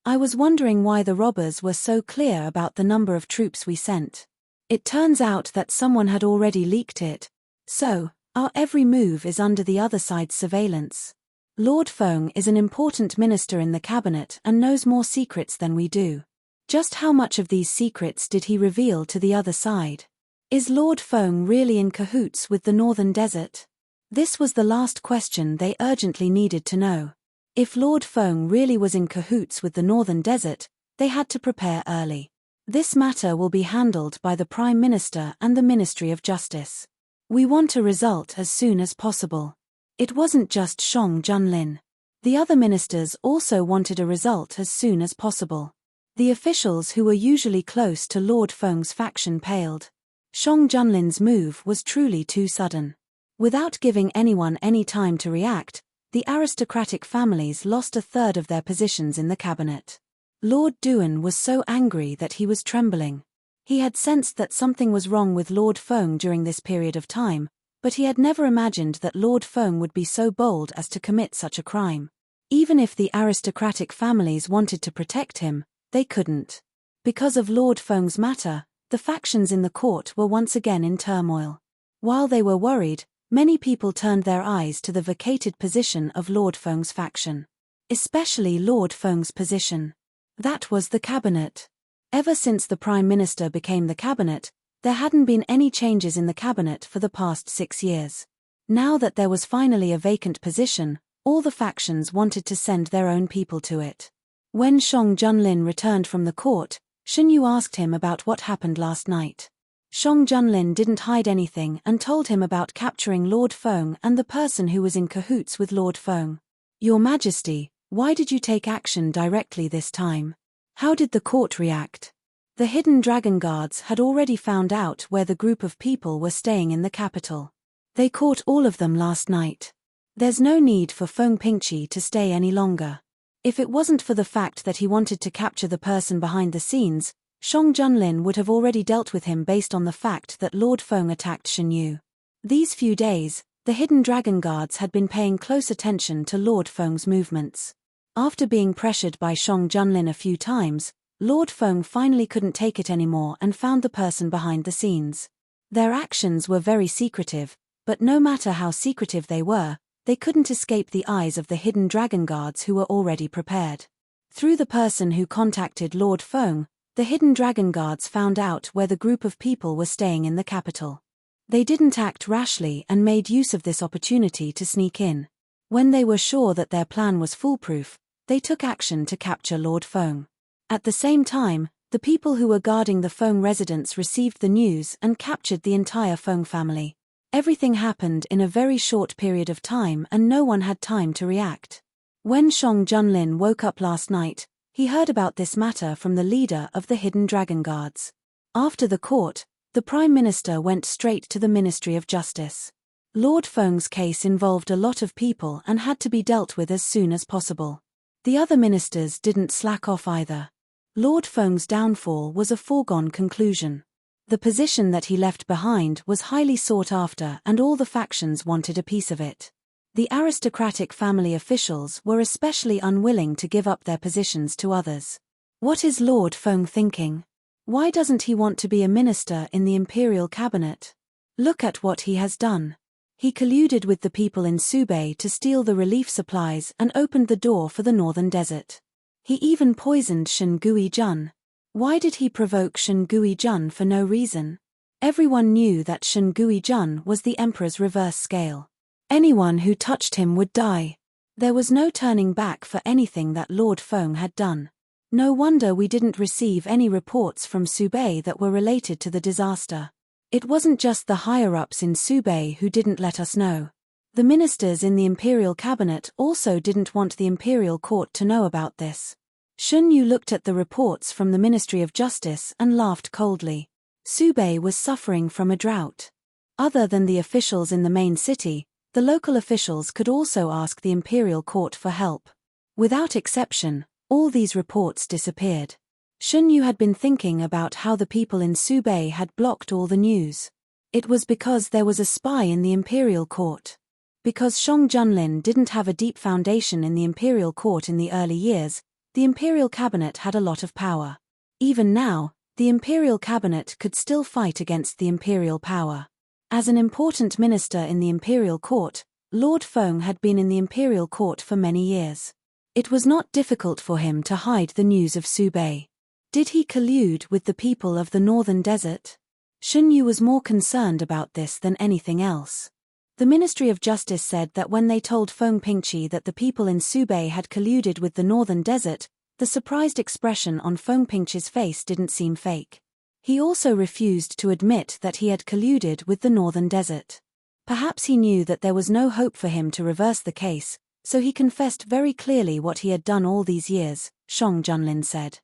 I was wondering why the robbers were so clear about the number of troops we sent. It turns out that someone had already leaked it. So, our every move is under the other side's surveillance. Lord Feng is an important minister in the cabinet and knows more secrets than we do. Just how much of these secrets did he reveal to the other side? Is Lord Feng really in cahoots with the Northern Desert? This was the last question they urgently needed to know. If Lord Feng really was in cahoots with the Northern Desert, they had to prepare early. This matter will be handled by the Prime Minister and the Ministry of Justice. We want a result as soon as possible. It wasn't just Shang Junlin. The other ministers also wanted a result as soon as possible. The officials who were usually close to Lord Feng's faction paled. Shang Junlin's move was truly too sudden. Without giving anyone any time to react, the aristocratic families lost 1/3 of their positions in the cabinet. Lord Duan was so angry that he was trembling. He had sensed that something was wrong with Lord Feng during this period of time, but he had never imagined that Lord Feng would be so bold as to commit such a crime. Even if the aristocratic families wanted to protect him, they couldn't. Because of Lord Feng's matter, the factions in the court were once again in turmoil. While they were worried, many people turned their eyes to the vacated position of Lord Feng's faction. Especially Lord Feng's position. That was the cabinet. Ever since the Prime Minister became the cabinet, There hadn't been any changes in the cabinet for the past 6 years. Now that there was finally a vacant position, all the factions wanted to send their own people to it. When Shang Junlin returned from the court, Shen Yu asked him about what happened last night. Shang Junlin didn't hide anything and told him about capturing Lord Feng and the person who was in cahoots with Lord Feng. Your Majesty, why did you take action directly this time? How did the court react? The hidden dragon guards had already found out where the group of people were staying in the capital. They caught all of them last night. There's no need for Feng Pingqi to stay any longer. If it wasn't for the fact that he wanted to capture the person behind the scenes, Shang Junlin would have already dealt with him based on the fact that Lord Feng attacked Shen Yu. These few days, the hidden dragon guards had been paying close attention to Lord Feng's movements. After being pressured by Shang Junlin a few times, Lord Feng finally couldn't take it anymore and found the person behind the scenes. Their actions were very secretive, but no matter how secretive they were, they couldn't escape the eyes of the hidden dragon guards who were already prepared. Through the person who contacted Lord Feng, the hidden dragon guards found out where the group of people were staying in the capital. They didn't act rashly and made use of this opportunity to sneak in. When they were sure that their plan was foolproof, they took action to capture Lord Feng. At the same time, the people who were guarding the Feng residence received the news and captured the entire Feng family. Everything happened in a very short period of time and no one had time to react. When Shang Junlin woke up last night, he heard about this matter from the leader of the hidden dragon guards. After the court, the Prime Minister went straight to the Ministry of Justice. Lord Feng's case involved a lot of people and had to be dealt with as soon as possible. The other ministers didn't slack off either. Lord Feng's downfall was a foregone conclusion. The position that he left behind was highly sought after and all the factions wanted a piece of it. The aristocratic family officials were especially unwilling to give up their positions to others. What is Lord Feng thinking? Why doesn't he want to be a minister in the imperial cabinet? Look at what he has done. He colluded with the people in Subei to steal the relief supplies and opened the door for the northern desert. He even poisoned Shen Guijun. Why did he provoke Shen Guijun for no reason? Everyone knew that Shen Guijun was the emperor's reverse scale. Anyone who touched him would die. There was no turning back for anything that Lord Feng had done. No wonder we didn't receive any reports from Subei that were related to the disaster. It wasn't just the higher-ups in Subei who didn't let us know. The ministers in the imperial cabinet also didn't want the imperial court to know about this. Shen Yu looked at the reports from the Ministry of Justice and laughed coldly. Subei was suffering from a drought. Other than the officials in the main city, the local officials could also ask the imperial court for help. Without exception, all these reports disappeared. Shen Yu had been thinking about how the people in Subei had blocked all the news. It was because there was a spy in the imperial court. Because Shang Junlin didn't have a deep foundation in the imperial court in the early years, the imperial cabinet had a lot of power. Even now, the imperial cabinet could still fight against the imperial power. As an important minister in the imperial court, Lord Feng had been in the imperial court for many years. It was not difficult for him to hide the news of Subei. Did he collude with the people of the northern desert? Shen Yu was more concerned about this than anything else. The Ministry of Justice said that when they told Feng Pingqi that the people in Subei had colluded with the northern desert, the surprised expression on Feng Pingqi's face didn't seem fake. He also refused to admit that he had colluded with the northern desert. Perhaps he knew that there was no hope for him to reverse the case, so he confessed very clearly what he had done all these years, Shang Junlin said.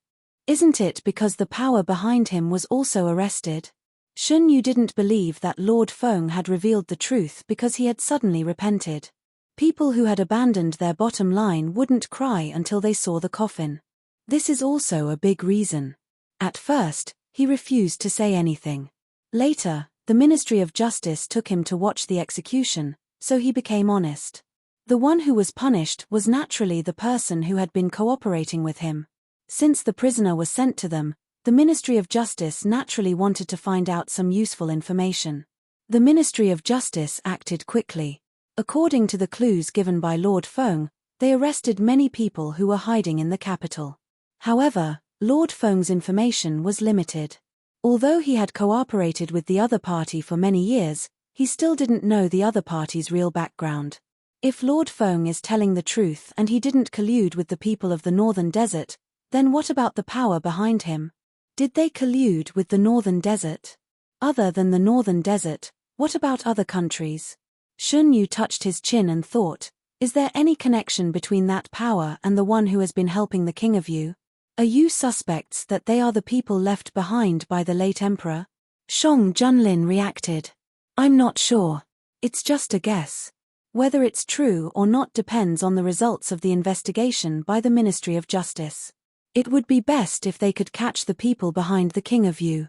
Isn't it because the power behind him was also arrested? Shen Yu didn't believe that Lord Feng had revealed the truth because he had suddenly repented. People who had abandoned their bottom line wouldn't cry until they saw the coffin. This is also a big reason. At first, he refused to say anything. Later, the Ministry of Justice took him to watch the execution, so he became honest. The one who was punished was naturally the person who had been cooperating with him. Since the prisoner was sent to them, the Ministry of Justice naturally wanted to find out some useful information. The Ministry of Justice acted quickly. According to the clues given by Lord Feng, they arrested many people who were hiding in the capital. However, Lord Feng's information was limited. Although he had cooperated with the other party for many years, he still didn't know the other party's real background. If Lord Feng is telling the truth and he didn't collude with the people of the Northern Desert, then what about the power behind him? Did they collude with the Northern Desert? Other than the Northern Desert, what about other countries? Shun Yu touched his chin and thought, is there any connection between that power and the one who has been helping the King of Yu? Are you suspects that they are the people left behind by the late emperor? Shang Junlin reacted. I'm not sure. It's just a guess. Whether it's true or not depends on the results of the investigation by the Ministry of Justice. It would be best if they could catch the people behind the King of Yu.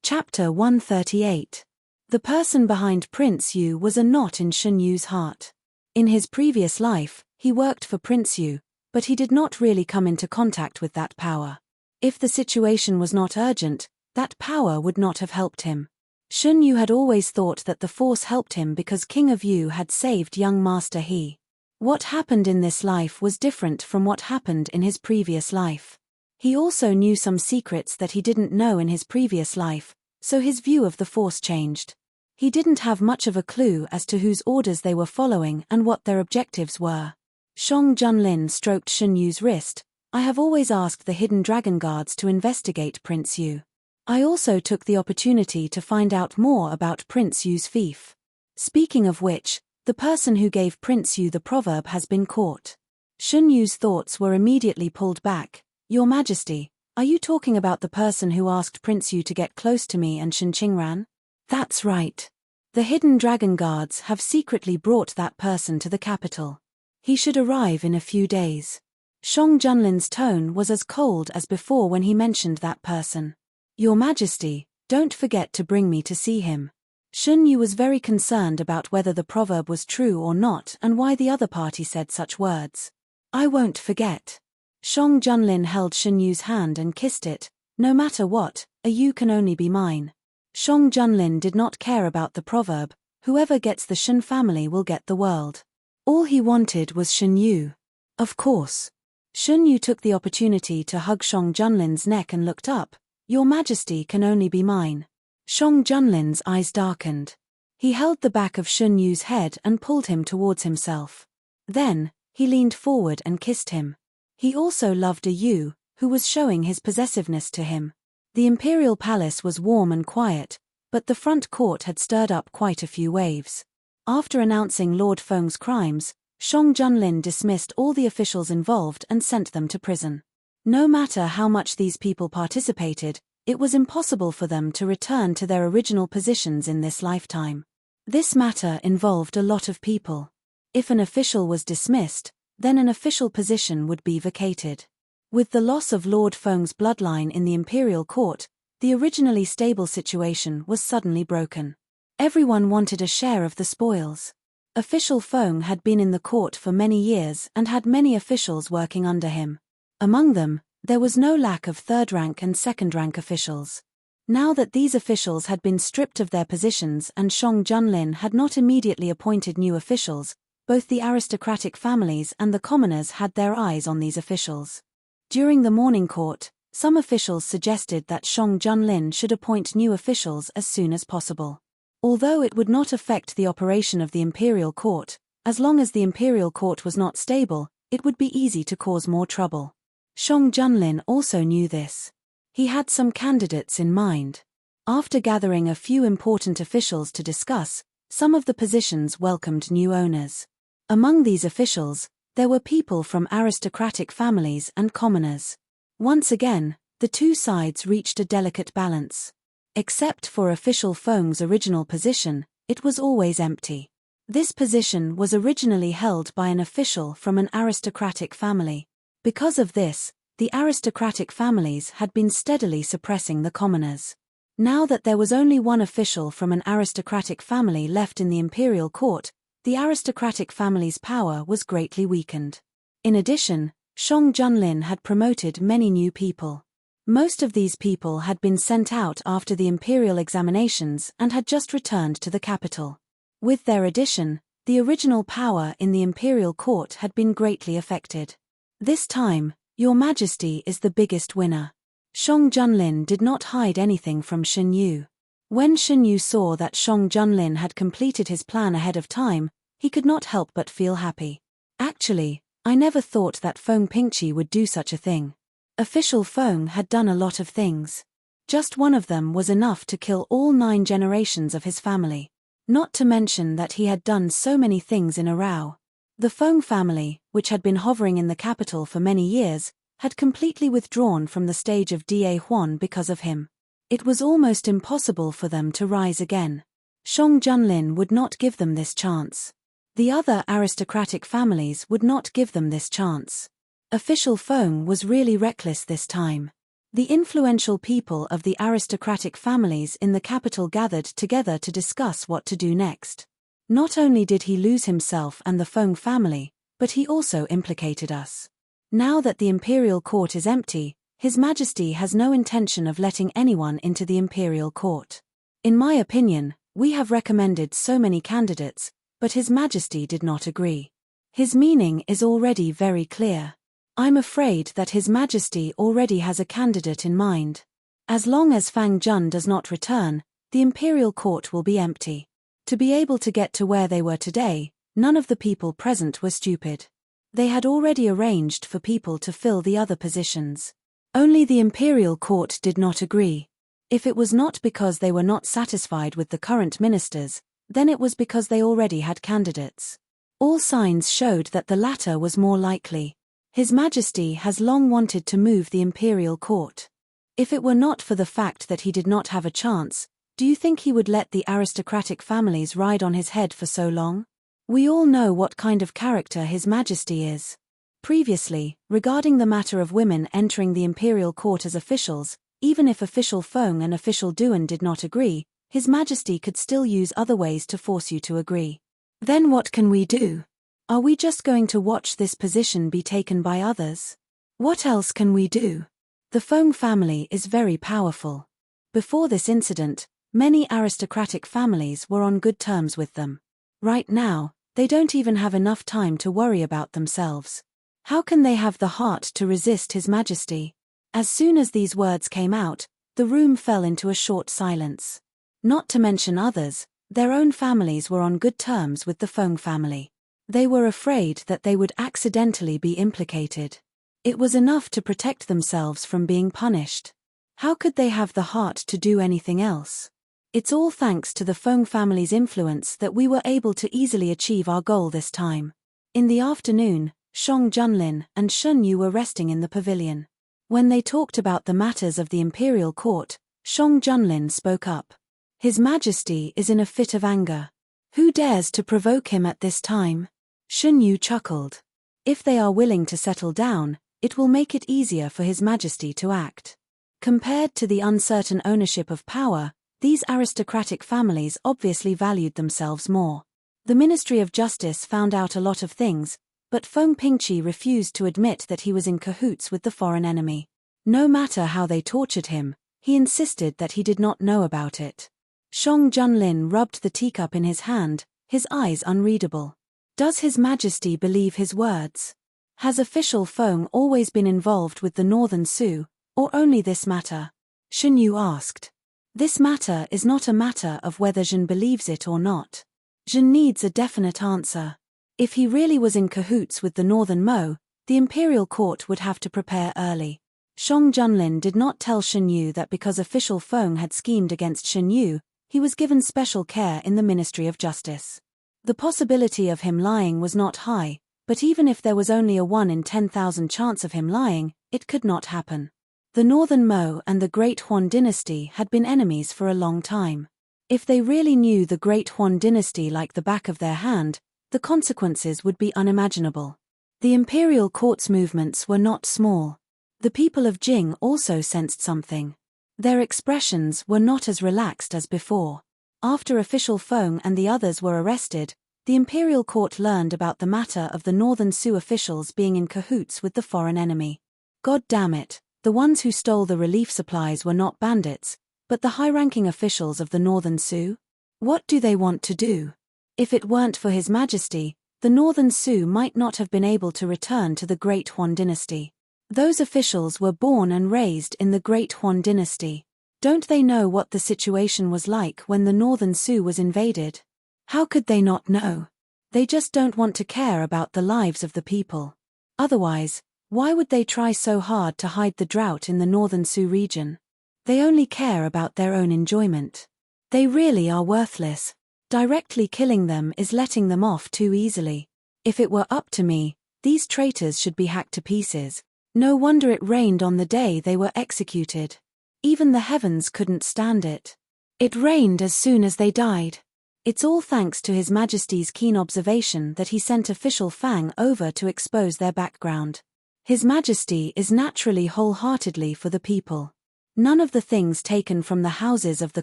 Chapter 138. The person behind Prince Yu was a knot in Shun Yu's heart. In his previous life, he worked for Prince Yu, but he did not really come into contact with that power. If the situation was not urgent, that power would not have helped him. Shun Yu had always thought that the force helped him because King of Yu had saved young Master He. What happened in this life was different from what happened in his previous life. He also knew some secrets that he didn't know in his previous life, so his view of the force changed. He didn't have much of a clue as to whose orders they were following and what their objectives were. Shang Junlin stroked Shun Yu's wrist. I have always asked the hidden dragon guards to investigate Prince Yu. I also took the opportunity to find out more about Prince Yu's fief. Speaking of which, the person who gave Prince Yu the proverb has been caught. Shun Yu's thoughts were immediately pulled back. Your Majesty, are you talking about the person who asked Prince Yu to get close to me and Shen Qingran? That's right. The hidden dragon guards have secretly brought that person to the capital. He should arrive in a few days. Shang Junlin's tone was as cold as before when he mentioned that person. Your Majesty, don't forget to bring me to see him. Shun Yu was very concerned about whether the proverb was true or not and why the other party said such words. I won't forget. Shang Junlin held Shun Yu's hand and kissed it. No matter what, a Yu can only be mine. Shang Junlin did not care about the proverb, whoever gets the Shen family will get the world. All he wanted was Shun Yu. Of course. Shun Yu took the opportunity to hug Shang Junlin's neck and looked up. Your Majesty can only be mine. Shang Junlin's eyes darkened. He held the back of Shun Yu's head and pulled him towards himself. Then, he leaned forward and kissed him. He also loved a Yu, who was showing his possessiveness to him. The imperial palace was warm and quiet, but the front court had stirred up quite a few waves. After announcing Lord Feng's crimes, Shang Junlin dismissed all the officials involved and sent them to prison. No matter how much these people participated, it was impossible for them to return to their original positions in this lifetime. This matter involved a lot of people. If an official was dismissed, then an official position would be vacated. With the loss of Lord Feng's bloodline in the imperial court, the originally stable situation was suddenly broken. Everyone wanted a share of the spoils. Official Feng had been in the court for many years and had many officials working under him. Among them, there was no lack of third-rank and second-rank officials. Now that these officials had been stripped of their positions and Shang Junlin had not immediately appointed new officials, both the aristocratic families and the commoners had their eyes on these officials. During the morning court, some officials suggested that Shang Junlin should appoint new officials as soon as possible. Although it would not affect the operation of the imperial court, as long as the imperial court was not stable, it would be easy to cause more trouble. Shang Junlin also knew this. He had some candidates in mind. After gathering a few important officials to discuss, some of the positions welcomed new owners. Among these officials, there were people from aristocratic families and commoners. Once again, the two sides reached a delicate balance. Except for official Feng's original position, it was always empty. This position was originally held by an official from an aristocratic family. Because of this, the aristocratic families had been steadily suppressing the commoners. Now that there was only one official from an aristocratic family left in the imperial court, the aristocratic family's power was greatly weakened. In addition, Shang Junlin had promoted many new people. Most of these people had been sent out after the imperial examinations and had just returned to the capital. With their addition, the original power in the imperial court had been greatly affected. This time, Your Majesty is the biggest winner. Shang Junlin did not hide anything from Shen Yu. When Shen Yu saw that Shang Junlin had completed his plan ahead of time, he could not help but feel happy. Actually, I never thought that Feng Pingqi would do such a thing. Official Feng had done a lot of things. Just one of them was enough to kill all 9 generations of his family. Not to mention that he had done so many things in a row. The Feng family, which had been hovering in the capital for many years, had completely withdrawn from the stage of Da Huan because of him. It was almost impossible for them to rise again. Shang Junlin would not give them this chance. The other aristocratic families would not give them this chance. Official Feng was really reckless this time. The influential people of the aristocratic families in the capital gathered together to discuss what to do next. Not only did he lose himself and the Feng family, but he also implicated us. Now that the imperial court is empty, His Majesty has no intention of letting anyone into the imperial court. In my opinion, we have recommended so many candidates, but His Majesty did not agree. His meaning is already very clear. I'm afraid that His Majesty already has a candidate in mind. As long as Fang Jun does not return, the imperial court will be empty. To be able to get to where they were today, none of the people present were stupid. They had already arranged for people to fill the other positions. Only the imperial court did not agree. If it was not because they were not satisfied with the current ministers, then it was because they already had candidates. All signs showed that the latter was more likely. His Majesty has long wanted to move the imperial court. If it were not for the fact that he did not have a chance, do you think he would let the aristocratic families ride on his head for so long? We all know what kind of character His Majesty is. Previously, regarding the matter of women entering the imperial court as officials, even if official Feng and official Duan did not agree, His Majesty could still use other ways to force you to agree. Then what can we do? Are we just going to watch this position be taken by others? What else can we do? The Feng family is very powerful. Before this incident, many aristocratic families were on good terms with them. Right now, they don't even have enough time to worry about themselves. How can they have the heart to resist His Majesty? As soon as these words came out, the room fell into a short silence. Not to mention others, their own families were on good terms with the Feng family. They were afraid that they would accidentally be implicated. It was enough to protect themselves from being punished. How could they have the heart to do anything else? It's all thanks to the Feng family's influence that we were able to easily achieve our goal this time. In the afternoon, Shang Junlin and Shen Yu were resting in the pavilion. When they talked about the matters of the imperial court, Shang Junlin spoke up. His Majesty is in a fit of anger. Who dares to provoke him at this time? Shen Yu chuckled. If they are willing to settle down, it will make it easier for His Majesty to act. Compared to the uncertain ownership of power, these aristocratic families obviously valued themselves more. The Ministry of Justice found out a lot of things, but Feng Pingqi refused to admit that he was in cahoots with the foreign enemy. No matter how they tortured him, he insisted that he did not know about it. Shang Junlin rubbed the teacup in his hand, his eyes unreadable. Does His Majesty believe his words? Has official Feng always been involved with the Northern Su, or only this matter? Shen Yu asked. This matter is not a matter of whether Zhen believes it or not. Zhen needs a definite answer. If he really was in cahoots with the Northern Mo, the imperial court would have to prepare early. Shang Junlin did not tell Shen Yu that because official Feng had schemed against Shen Yu, he was given special care in the Ministry of Justice. The possibility of him lying was not high, but even if there was only a 1 in 10,000 chance of him lying, it could not happen. The Northern Mo and the Great Huan dynasty had been enemies for a long time. If they really knew the Great Huan dynasty like the back of their hand, the consequences would be unimaginable. The imperial court's movements were not small. The people of Jing also sensed something. Their expressions were not as relaxed as before. After official Feng and the others were arrested, the imperial court learned about the matter of the Northern Su officials being in cahoots with the foreign enemy. God damn it, the ones who stole the relief supplies were not bandits, but the high-ranking officials of the Northern Su? What do they want to do? If it weren't for His Majesty, the Northern Su might not have been able to return to the Great Huan dynasty. Those officials were born and raised in the Great Huan dynasty. Don't they know what the situation was like when the Northern Su was invaded? How could they not know? They just don't want to care about the lives of the people. Otherwise, why would they try so hard to hide the drought in the Northern Su region? They only care about their own enjoyment. They really are worthless. Directly killing them is letting them off too easily. If it were up to me, these traitors should be hacked to pieces. No wonder it rained on the day they were executed. Even the heavens couldn't stand it. It rained as soon as they died. It's all thanks to His Majesty's keen observation that he sent official Fang over to expose their background. His Majesty is naturally wholeheartedly for the people. None of the things taken from the houses of the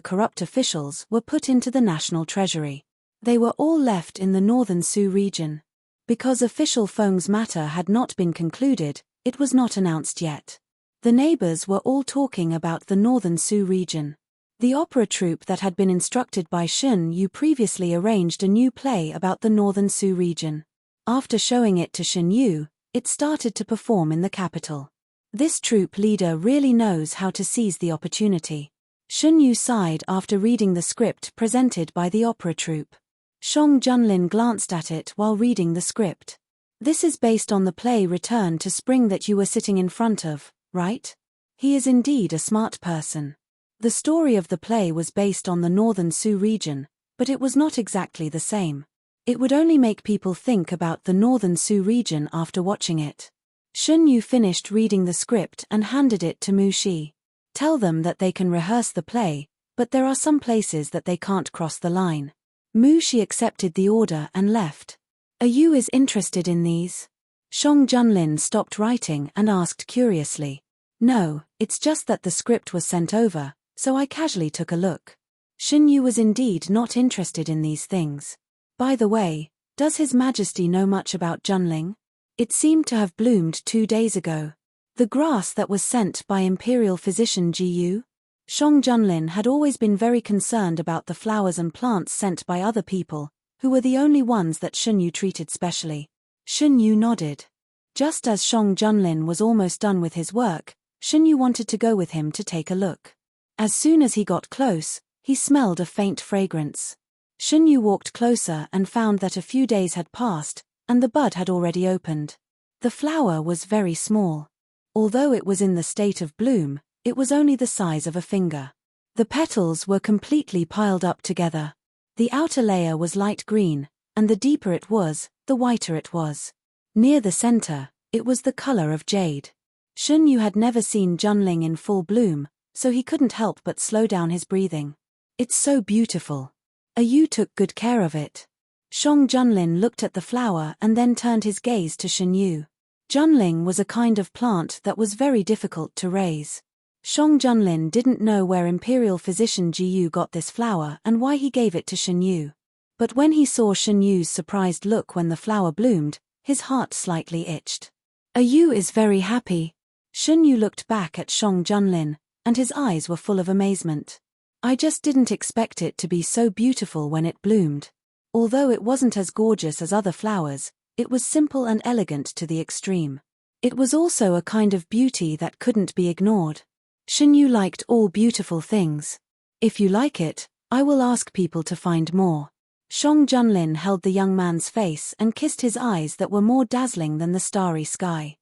corrupt officials were put into the national treasury. They were all left in the Northern Su region. Because official Feng's matter had not been concluded, it was not announced yet. The neighbors were all talking about the Northern Su region. The opera troupe that had been instructed by Shun Yu previously arranged a new play about the Northern Su region. After showing it to Shun Yu, it started to perform in the capital. This troupe leader really knows how to seize the opportunity. Shun Yu sighed after reading the script presented by the opera troupe. Shang Junlin glanced at it while reading the script. This is based on the play Return to Spring that you were sitting in front of, right? He is indeed a smart person. The story of the play was based on the Northern Su region, but it was not exactly the same. It would only make people think about the Northern Su region after watching it. Shun Yu finished reading the script and handed it to Mu Shi. Tell them that they can rehearse the play, but there are some places that they can't cross the line. Mu Shi accepted the order and left. Are you is interested in these? Shang Junlin stopped writing and asked curiously. No, it's just that the script was sent over, so I casually took a look. Shun Yu was indeed not interested in these things. By the way, does His Majesty know much about Junling? It seemed to have bloomed 2 days ago. The grass that was sent by Imperial Physician Ji Yu? Shang Junlin had always been very concerned about the flowers and plants sent by other people, who were the only ones that Shun Yu treated specially. Shun Yu nodded. Just as Shang Junlin was almost done with his work, Shun Yu wanted to go with him to take a look. As soon as he got close, he smelled a faint fragrance. Shun Yu walked closer and found that a few days had passed, and the bud had already opened. The flower was very small. Although it was in the state of bloom, it was only the size of a finger. The petals were completely piled up together. The outer layer was light green, and the deeper it was, the whiter it was. Near the center, it was the color of jade. Shun Yu had never seen Junling in full bloom, so he couldn't help but slow down his breathing. It's so beautiful. You took good care of it. Shang Junlin looked at the flower and then turned his gaze to Shun Yu. Junling was a kind of plant that was very difficult to raise. Shang Junlin didn't know where Imperial Physician Ji Yu got this flower and why he gave it to Shun Yu. But when he saw Shun Yu's surprised look when the flower bloomed, his heart slightly itched. Yu is very happy. Shun Yu looked back at Shang Junlin, and his eyes were full of amazement. I just didn't expect it to be so beautiful when it bloomed. Although it wasn't as gorgeous as other flowers, it was simple and elegant to the extreme. It was also a kind of beauty that couldn't be ignored. Shun Yu liked all beautiful things. If you like it, I will ask people to find more. Shang Junlin held the young man's face and kissed his eyes that were more dazzling than the starry sky.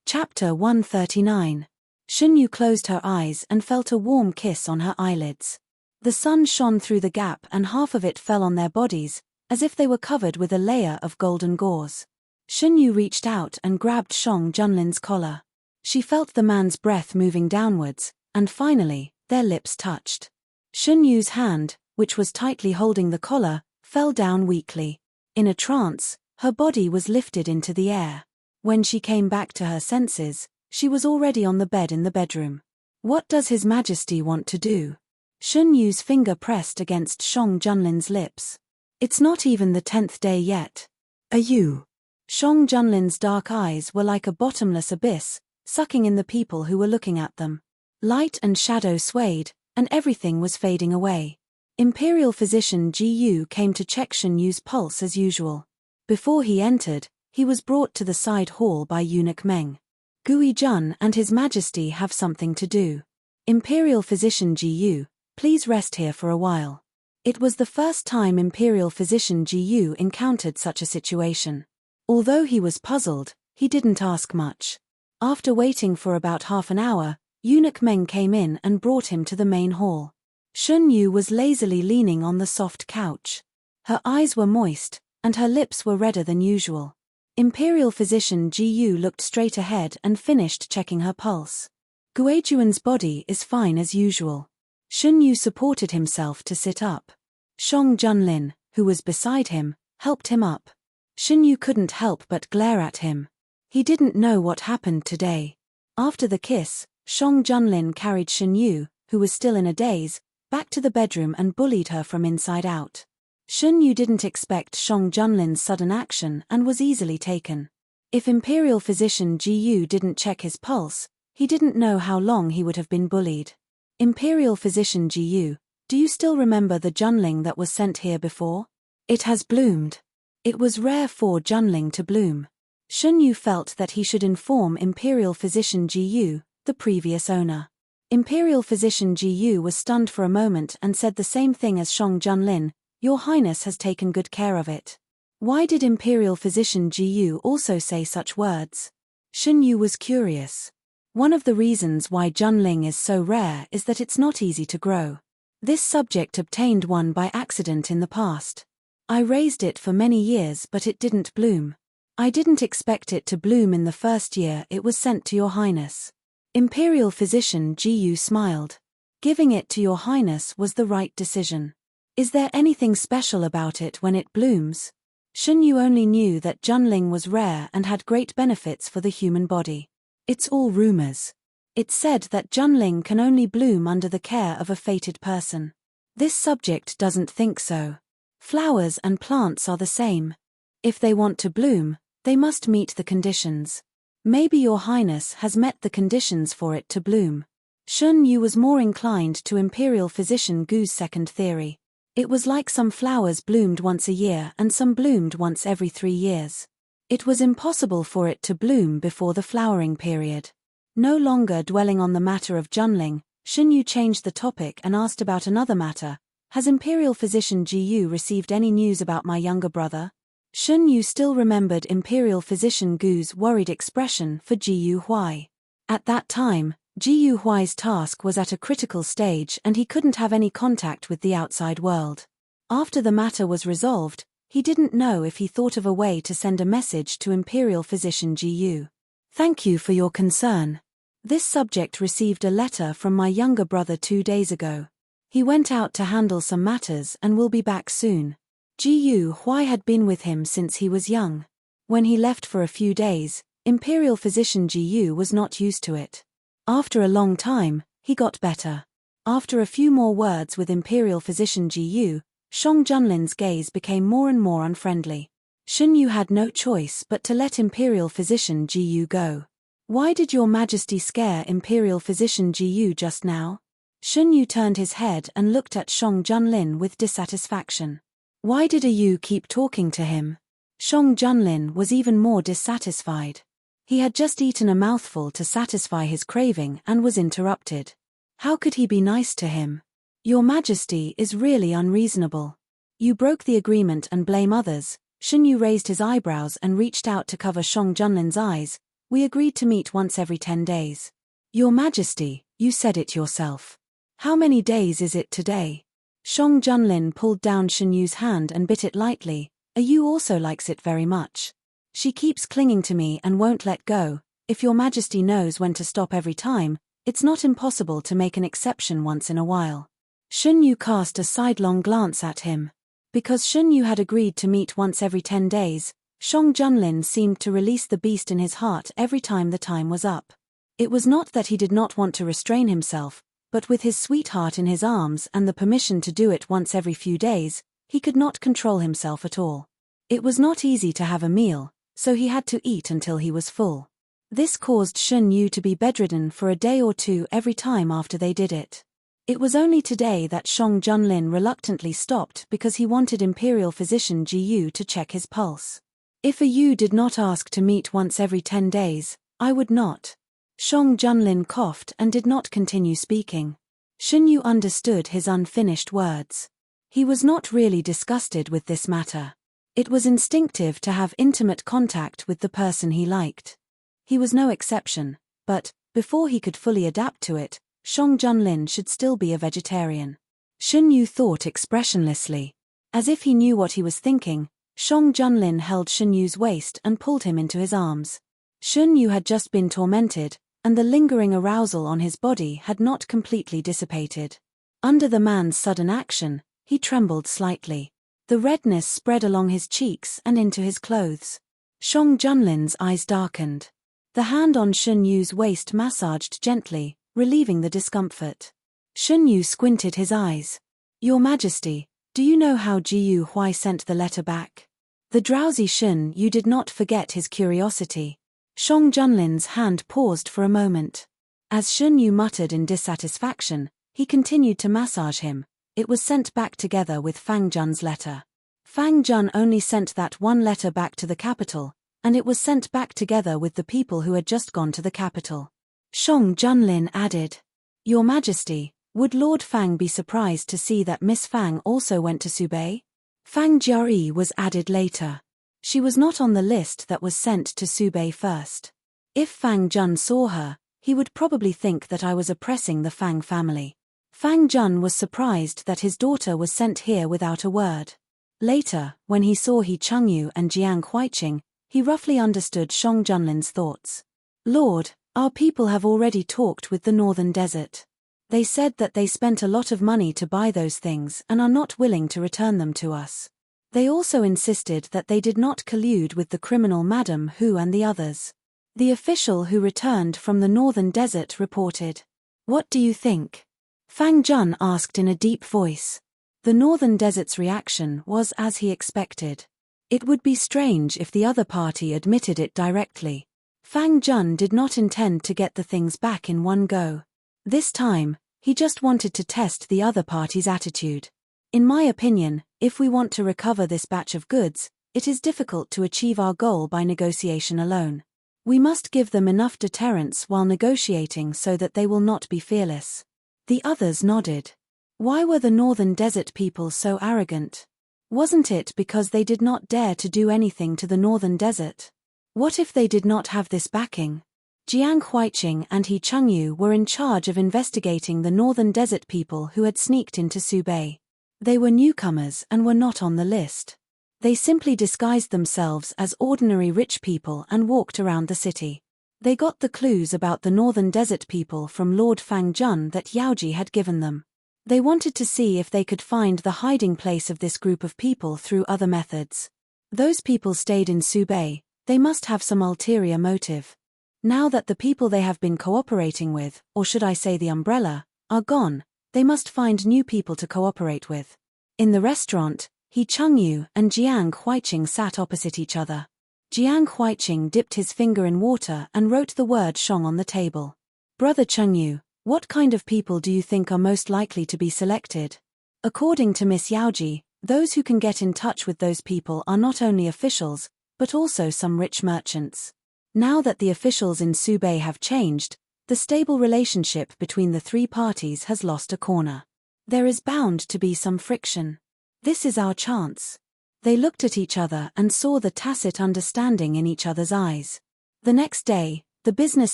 Chapter 139. Shun Yu closed her eyes and felt a warm kiss on her eyelids. The sun shone through the gap and half of it fell on their bodies, as if they were covered with a layer of golden gauze. Shun Yu reached out and grabbed Shang Junlin's collar. She felt the man's breath moving downwards, and finally, their lips touched. Shun Yu's hand, which was tightly holding the collar, fell down weakly. In a trance, her body was lifted into the air. When she came back to her senses, she was already on the bed in the bedroom. What does His Majesty want to do? Shun Yu's finger pressed against Shang Junlin's lips. It's not even the 10th day yet. You? Shang Junlin's dark eyes were like a bottomless abyss, sucking in the people who were looking at them. Light and shadow swayed, and everything was fading away. Imperial Physician Ji Yu came to check Shun Yu's pulse as usual. Before he entered, he was brought to the side hall by eunuch Meng. Gui Jun and His Majesty have something to do. Imperial Physician Ji, please rest here for a while. It was the first time Imperial Physician Ji encountered such a situation. Although he was puzzled, he didn't ask much. After waiting for about half an hour, eunuch Meng came in and brought him to the main hall. Shun Yu was lazily leaning on the soft couch. Her eyes were moist, and her lips were redder than usual. Imperial Physician Ji looked straight ahead and finished checking her pulse. Guijuan's body is fine as usual. Shun Yu supported himself to sit up. Shong Junlin, who was beside him, helped him up. Shun Yu couldn't help but glare at him. He didn't know what happened today. After the kiss, Shong Junlin carried Shun Yu, who was still in a daze, back to the bedroom and bullied her from inside out. Shun Yu didn't expect Shong Junlin's sudden action and was easily taken. If Imperial Physician Ji didn't check his pulse, he didn't know how long he would have been bullied. Imperial Physician Ji, do you still remember the Junling that was sent here before? It has bloomed. It was rare for Junling to bloom. Shun Yu felt that he should inform Imperial Physician Ji, the previous owner. Imperial Physician Ji was stunned for a moment and said the same thing as Shong Junlin, Your Highness has taken good care of it. Why did Imperial Physician Ji also say such words? Shun Yu was curious. One of the reasons why Junling is so rare is that it's not easy to grow. This subject obtained one by accident in the past. I raised it for many years but it didn't bloom. I didn't expect it to bloom in the first year it was sent to Your Highness. Imperial Physician Ji smiled. Giving it to Your Highness was the right decision. Is there anything special about it when it blooms? Shun Yu only knew that Junling was rare and had great benefits for the human body. It's all rumors. It's said that Junling can only bloom under the care of a fated person. This subject doesn't think so. Flowers and plants are the same. If they want to bloom, they must meet the conditions. Maybe Your Highness has met the conditions for it to bloom. Shun Yu was more inclined to Imperial Physician Gu's second theory. It was like some flowers bloomed once a year and some bloomed once every 3 years. It was impossible for it to bloom before the flowering period. No longer dwelling on the matter of Junling, Shun Yu changed the topic and asked about another matter. Has Imperial Physician Ji received any news about my younger brother? Shun Yu still remembered Imperial Physician Gu's worried expression for Ji Huai. At that time, Ji Huai's task was at a critical stage and he couldn't have any contact with the outside world. After the matter was resolved, he didn't know if he thought of a way to send a message to Imperial Physician Ji. Thank you for your concern. This subject received a letter from my younger brother 2 days ago. He went out to handle some matters and will be back soon. Ji Huai had been with him since he was young. When he left for a few days, Imperial Physician Ji was not used to it. After a long time, he got better. After a few more words with Imperial Physician Ji, Shong Junlin's gaze became more and more unfriendly. Shun Yu had no choice but to let Imperial Physician Ji go. Why did Your Majesty scare Imperial Physician Ji just now? Shun Yu turned his head and looked at Shong Junlin with dissatisfaction. Why did you keep talking to him? Shong Junlin was even more dissatisfied. He had just eaten a mouthful to satisfy his craving and was interrupted. How could he be nice to him? Your Majesty is really unreasonable. You broke the agreement and blame others. Shun Yu raised his eyebrows and reached out to cover Shong Junlin's eyes. We agreed to meet once every 10 days. Your Majesty, you said it yourself. How many days is it today? Shong Junlin pulled down Shun Yu's hand and bit it lightly. Yu also likes it very much. She keeps clinging to me and won't let go. If Your Majesty knows when to stop every time, it's not impossible to make an exception once in a while. Shun Yu cast a sidelong glance at him. Because Shun Yu had agreed to meet once every 10 days, Shong Junlin seemed to release the beast in his heart every time the time was up. It was not that he did not want to restrain himself, but with his sweetheart in his arms and the permission to do it once every few days, he could not control himself at all. It was not easy to have a meal, so he had to eat until he was full. This caused Shun Yu to be bedridden for a day or two every time after they did it. It was only today that Shong Junlin reluctantly stopped because he wanted Imperial Physician Ji to check his pulse. If a Yu did not ask to meet once every 10 days, I would not. Shang Junlin coughed and did not continue speaking. Shen Yu understood his unfinished words. He was not really disgusted with this matter. It was instinctive to have intimate contact with the person he liked. He was no exception, but, before he could fully adapt to it, Shang Junlin should still be a vegetarian. Shen Yu thought expressionlessly. As if he knew what he was thinking, Shang Junlin held Shen Yu's waist and pulled him into his arms. Shen Yu had just been tormented, and the lingering arousal on his body had not completely dissipated. Under the man's sudden action, he trembled slightly. The redness spread along his cheeks and into his clothes. Shang Junlin's eyes darkened. The hand on Shen Yu's waist massaged gently, relieving the discomfort. Shen Yu squinted his eyes. Your Majesty, do you know how Jiu Hui sent the letter back? The drowsy Shen Yu did not forget his curiosity. Shang Junlin's hand paused for a moment. As Shen Yu muttered in dissatisfaction, he continued to massage him. It was sent back together with Fang Jun's letter. Fang Jun only sent that one letter back to the capital, and it was sent back together with the people who had just gone to the capital. Shang Junlin added, Your Majesty, would Lord Fang be surprised to see that Miss Fang also went to Subei? Fang Jiari was added later. She was not on the list that was sent to Subei first. If Fang Jun saw her, he would probably think that I was oppressing the Fang family. Fang Jun was surprised that his daughter was sent here without a word. Later, when he saw He Chengyu and Jiang Huiqing, he roughly understood Shang Junlin's thoughts. Lord, our people have already talked with the Northern Desert. They said that they spent a lot of money to buy those things and are not willing to return them to us. They also insisted that they did not collude with the criminal Madame Hu and the others. The official who returned from the Northern Desert reported. What do you think? Fang Jun asked in a deep voice. The Northern Desert's reaction was as he expected. It would be strange if the other party admitted it directly. Fang Jun did not intend to get the things back in one go. This time, he just wanted to test the other party's attitude. In my opinion, if we want to recover this batch of goods, it is difficult to achieve our goal by negotiation alone. We must give them enough deterrence while negotiating so that they will not be fearless. The others nodded. Why were the Northern Desert people so arrogant? Wasn't it because they did not dare to do anything to the Northern Desert? What if they did not have this backing? Jiang Huiqing and He Chengyu were in charge of investigating the Northern Desert people who had sneaked into Subei. They were newcomers and were not on the list. They simply disguised themselves as ordinary rich people and walked around the city. They got the clues about the Northern Desert people from Lord Fang Jun that Yaoji had given them. They wanted to see if they could find the hiding place of this group of people through other methods. Those people stayed in Subei, they must have some ulterior motive. Now that the people they have been cooperating with, or should I say the umbrella, are gone, they must find new people to cooperate with. In the restaurant, He Chengyu and Jiang Huiqing sat opposite each other. Jiang Huiqing dipped his finger in water and wrote the word Shang on the table. Brother Chengyu, what kind of people do you think are most likely to be selected? According to Miss Yaoji, those who can get in touch with those people are not only officials, but also some rich merchants. Now that the officials in Subei have changed, the stable relationship between the three parties has lost a corner. There is bound to be some friction. This is our chance. They looked at each other and saw the tacit understanding in each other's eyes. The next day, the business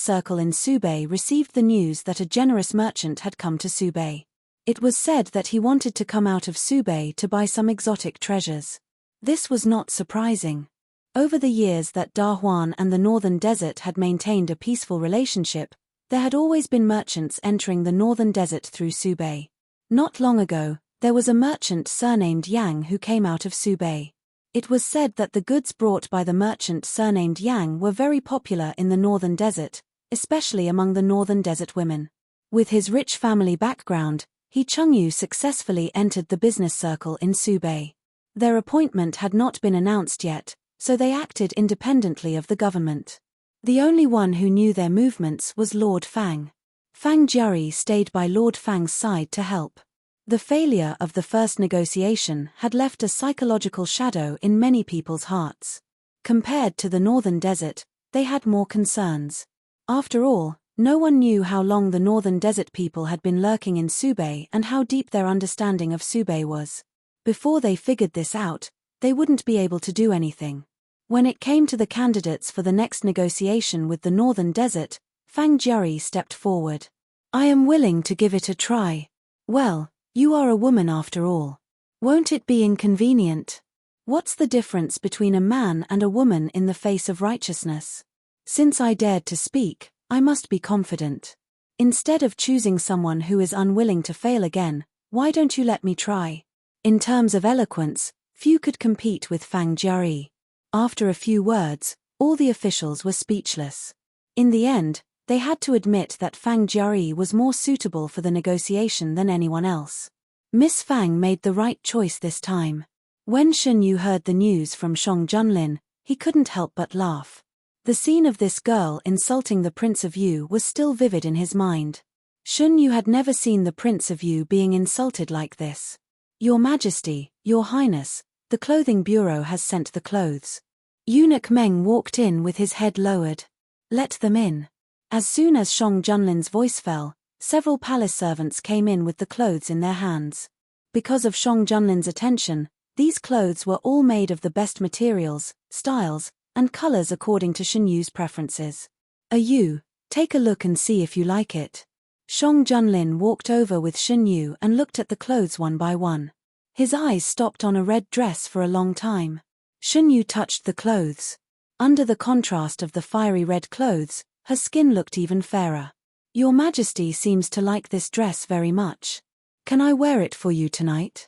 circle in Subei received the news that a generous merchant had come to Subei. It was said that he wanted to come out of Subei to buy some exotic treasures. This was not surprising. Over the years that Dahuan and the Northern Desert had maintained a peaceful relationship, there had always been merchants entering the Northern Desert through Subei. Not long ago, there was a merchant surnamed Yang who came out of Subei. It was said that the goods brought by the merchant surnamed Yang were very popular in the Northern Desert, especially among the Northern Desert women. With his rich family background, He Chengyu successfully entered the business circle in Subei. Their appointment had not been announced yet, so they acted independently of the government. The only one who knew their movements was Lord Fang. Fang Jiari stayed by Lord Fang's side to help. The failure of the first negotiation had left a psychological shadow in many people's hearts. Compared to the northern desert, they had more concerns. After all, no one knew how long the northern desert people had been lurking in Subei and how deep their understanding of Subei was. Before they figured this out, they wouldn't be able to do anything. When it came to the candidates for the next negotiation with the northern desert, Fang Jiari stepped forward. I am willing to give it a try. Well, you are a woman after all. Won't it be inconvenient? What's the difference between a man and a woman in the face of righteousness? Since I dared to speak, I must be confident. Instead of choosing someone who is unwilling to fail again, why don't you let me try? In terms of eloquence, few could compete with Fang Jiari. After a few words, all the officials were speechless. In the end, they had to admit that Fang Jiari was more suitable for the negotiation than anyone else. Miss Fang made the right choice this time. When Shen Yu heard the news from Shang Junlin, he couldn't help but laugh. The scene of this girl insulting the Prince of Yu was still vivid in his mind. Shen Yu had never seen the Prince of Yu being insulted like this. Your Majesty, Your Highness, the clothing bureau has sent the clothes. Eunuch Meng walked in with his head lowered. Let them in. As soon as Shang Junlin's voice fell, several palace servants came in with the clothes in their hands. Because of Shang Junlin's attention, these clothes were all made of the best materials, styles, and colors according to Shen Yu's preferences. You, take a look and see if you like it. Shang Junlin walked over with Shen Yu and looked at the clothes one by one. His eyes stopped on a red dress for a long time. Shen Yu touched the clothes. Under the contrast of the fiery red clothes, her skin looked even fairer. Your Majesty seems to like this dress very much. Can I wear it for you tonight?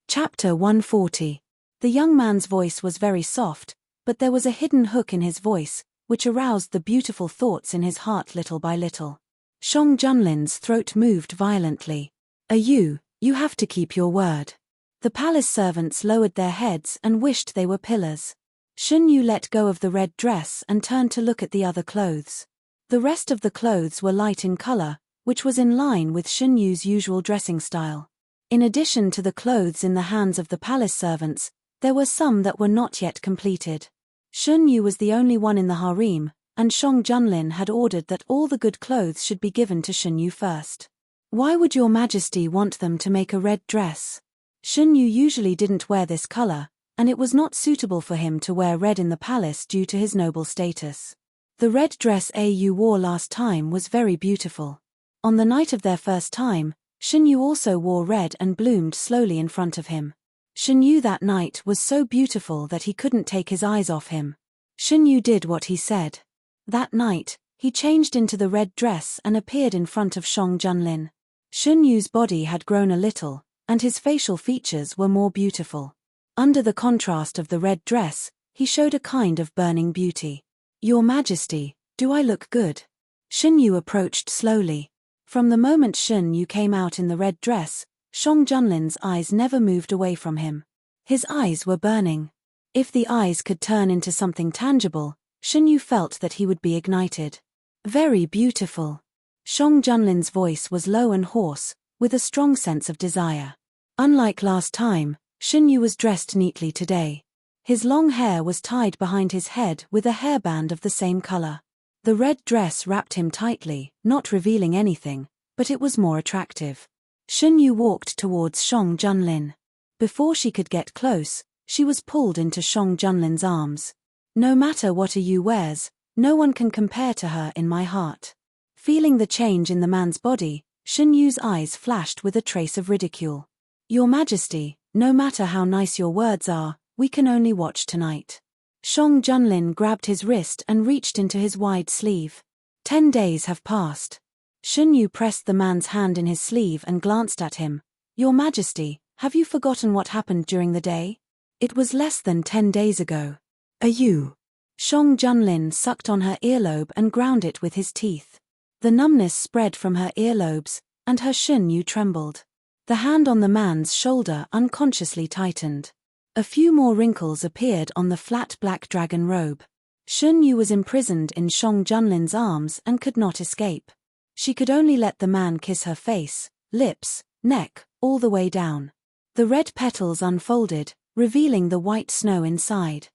Chapter 140. The young man's voice was very soft, but there was a hidden hook in his voice, which aroused the beautiful thoughts in his heart little by little. Shang Junlin's throat moved violently. You have to keep your word. The palace servants lowered their heads and wished they were pillars. Shen Yu let go of the red dress and turned to look at the other clothes. The rest of the clothes were light in color, which was in line with Shen Yu's usual dressing style. In addition to the clothes in the hands of the palace servants, there were some that were not yet completed. Shen Yu was the only one in the harem, and Shang Junlin had ordered that all the good clothes should be given to Shen Yu first. Why would Your Majesty want them to make a red dress? Shen Yu usually didn't wear this color, and it was not suitable for him to wear red in the palace due to his noble status. The red dress you wore last time was very beautiful. On the night of their first time, Shen Yu also wore red and bloomed slowly in front of him. Shen Yu that night was so beautiful that he couldn't take his eyes off him. Shen Yu did what he said. That night, he changed into the red dress and appeared in front of Shang Junlin. Shen Yu's body had grown a little, and his facial features were more beautiful. Under the contrast of the red dress, he showed a kind of burning beauty. Your Majesty, do I look good? Shen Yu approached slowly. From the moment Shen Yu came out in the red dress, Shang Junlin's eyes never moved away from him. His eyes were burning. If the eyes could turn into something tangible, Shen Yu felt that he would be ignited. Very beautiful. Shang Junlin's voice was low and hoarse, with a strong sense of desire. Unlike last time, Shen Yu was dressed neatly today. His long hair was tied behind his head with a hairband of the same color. The red dress wrapped him tightly, not revealing anything, but it was more attractive. Shen Yu walked towards Shang Junlin. Before she could get close, she was pulled into Shang Junlin's arms. No matter what Yu wears, no one can compare to her in my heart. Feeling the change in the man's body, Shen Yu's eyes flashed with a trace of ridicule. Your Majesty, no matter how nice your words are, we can only watch tonight. Shang Junlin grabbed his wrist and reached into his wide sleeve. 10 days have passed. Shen Yu pressed the man's hand in his sleeve and glanced at him. Your Majesty, have you forgotten what happened during the day? It was less than 10 days ago. You? Shang Junlin sucked on her earlobe and ground it with his teeth. The numbness spread from her earlobes, and her Shen Yu trembled. The hand on the man's shoulder unconsciously tightened. A few more wrinkles appeared on the flat black dragon robe. Shen Yu was imprisoned in Shang Junlin's arms and could not escape. She could only let the man kiss her face, lips, neck, all the way down. The red petals unfolded, revealing the white snow inside.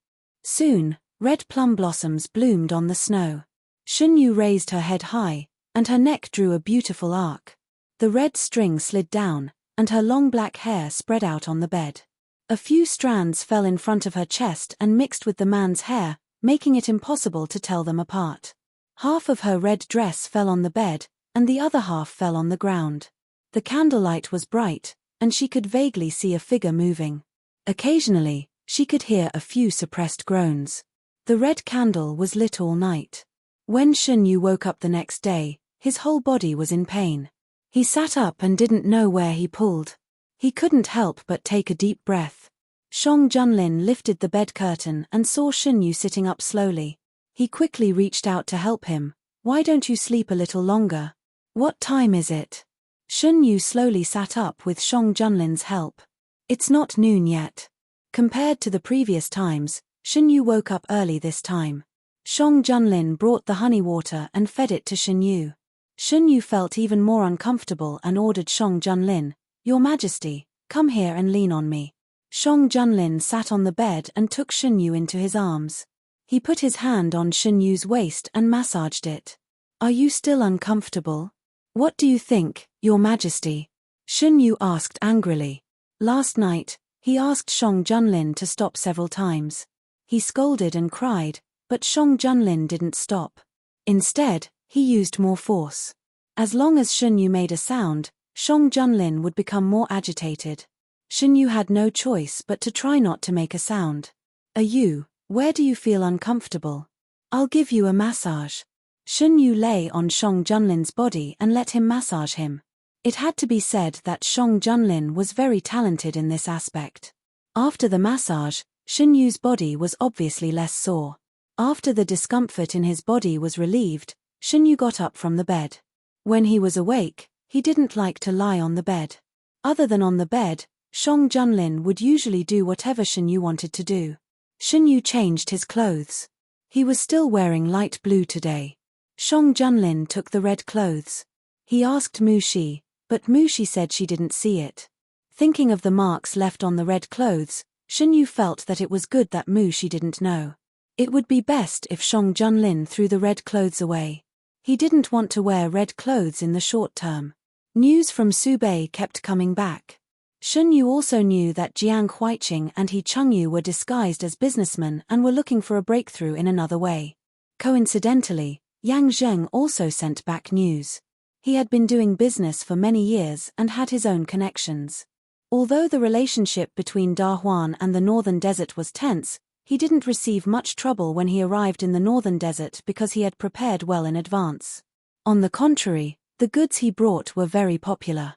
Soon, red plum blossoms bloomed on the snow. Shunyu raised her head high, and her neck drew a beautiful arc. The red string slid down, and her long black hair spread out on the bed. A few strands fell in front of her chest and mixed with the man's hair, making it impossible to tell them apart. Half of her red dress fell on the bed, and the other half fell on the ground. The candlelight was bright, and she could vaguely see a figure moving. Occasionally, she could hear a few suppressed groans. The red candle was lit all night. When Shunyu woke up the next day, his whole body was in pain. He sat up and didn't know where he pulled. He couldn't help but take a deep breath. Shang Junlin lifted the bed curtain and saw Shunyu sitting up slowly. He quickly reached out to help him. "Why don't you sleep a little longer? What time is it?" Shunyu slowly sat up with Shang Junlin's help. "It's not noon yet." Compared to the previous times, Shunyu woke up early this time. Shang Junlin brought the honey water and fed it to Shunyu. Shunyu felt even more uncomfortable and ordered Shang Junlin, "Your Majesty, come here and lean on me." Shang Junlin sat on the bed and took Shunyu into his arms. He put his hand on Shunyu's waist and massaged it. "Are you still uncomfortable? What do you think, Your Majesty?" Shunyu asked angrily. Last night, he asked Shang Junlin to stop several times. He scolded and cried, but Shang Junlin didn't stop. Instead, he used more force. As long as Shunyu made a sound, Shang Junlin would become more agitated. Shunyu had no choice but to try not to make a sound. Where do you feel uncomfortable? I'll give you a massage." Shunyu lay on Shang Junlin's body and let him massage him. It had to be said that Shang Junlin was very talented in this aspect. After the massage, Shunyu's body was obviously less sore. After the discomfort in his body was relieved, Shunyu got up from the bed. When he was awake, he didn't like to lie on the bed. Other than on the bed, Shang Junlin would usually do whatever Shunyu wanted to do. Shunyu changed his clothes. He was still wearing light blue today. Shang Junlin took the red clothes. He asked Mushi, but Mushi said she didn't see it. Thinking of the marks left on the red clothes, Shunyu felt that it was good that Mushi didn't know. It would be best if Shang Junlin threw the red clothes away. He didn't want to wear red clothes in the short term. News from Subei kept coming back. Shunyu also knew that Jiang Huiqing and He Chengyu were disguised as businessmen and were looking for a breakthrough in another way. Coincidentally, Yang Zheng also sent back news. He had been doing business for many years and had his own connections. Although the relationship between Dahuan and the Northern Desert was tense, he didn't receive much trouble when he arrived in the Northern Desert because he had prepared well in advance. On the contrary, the goods he brought were very popular.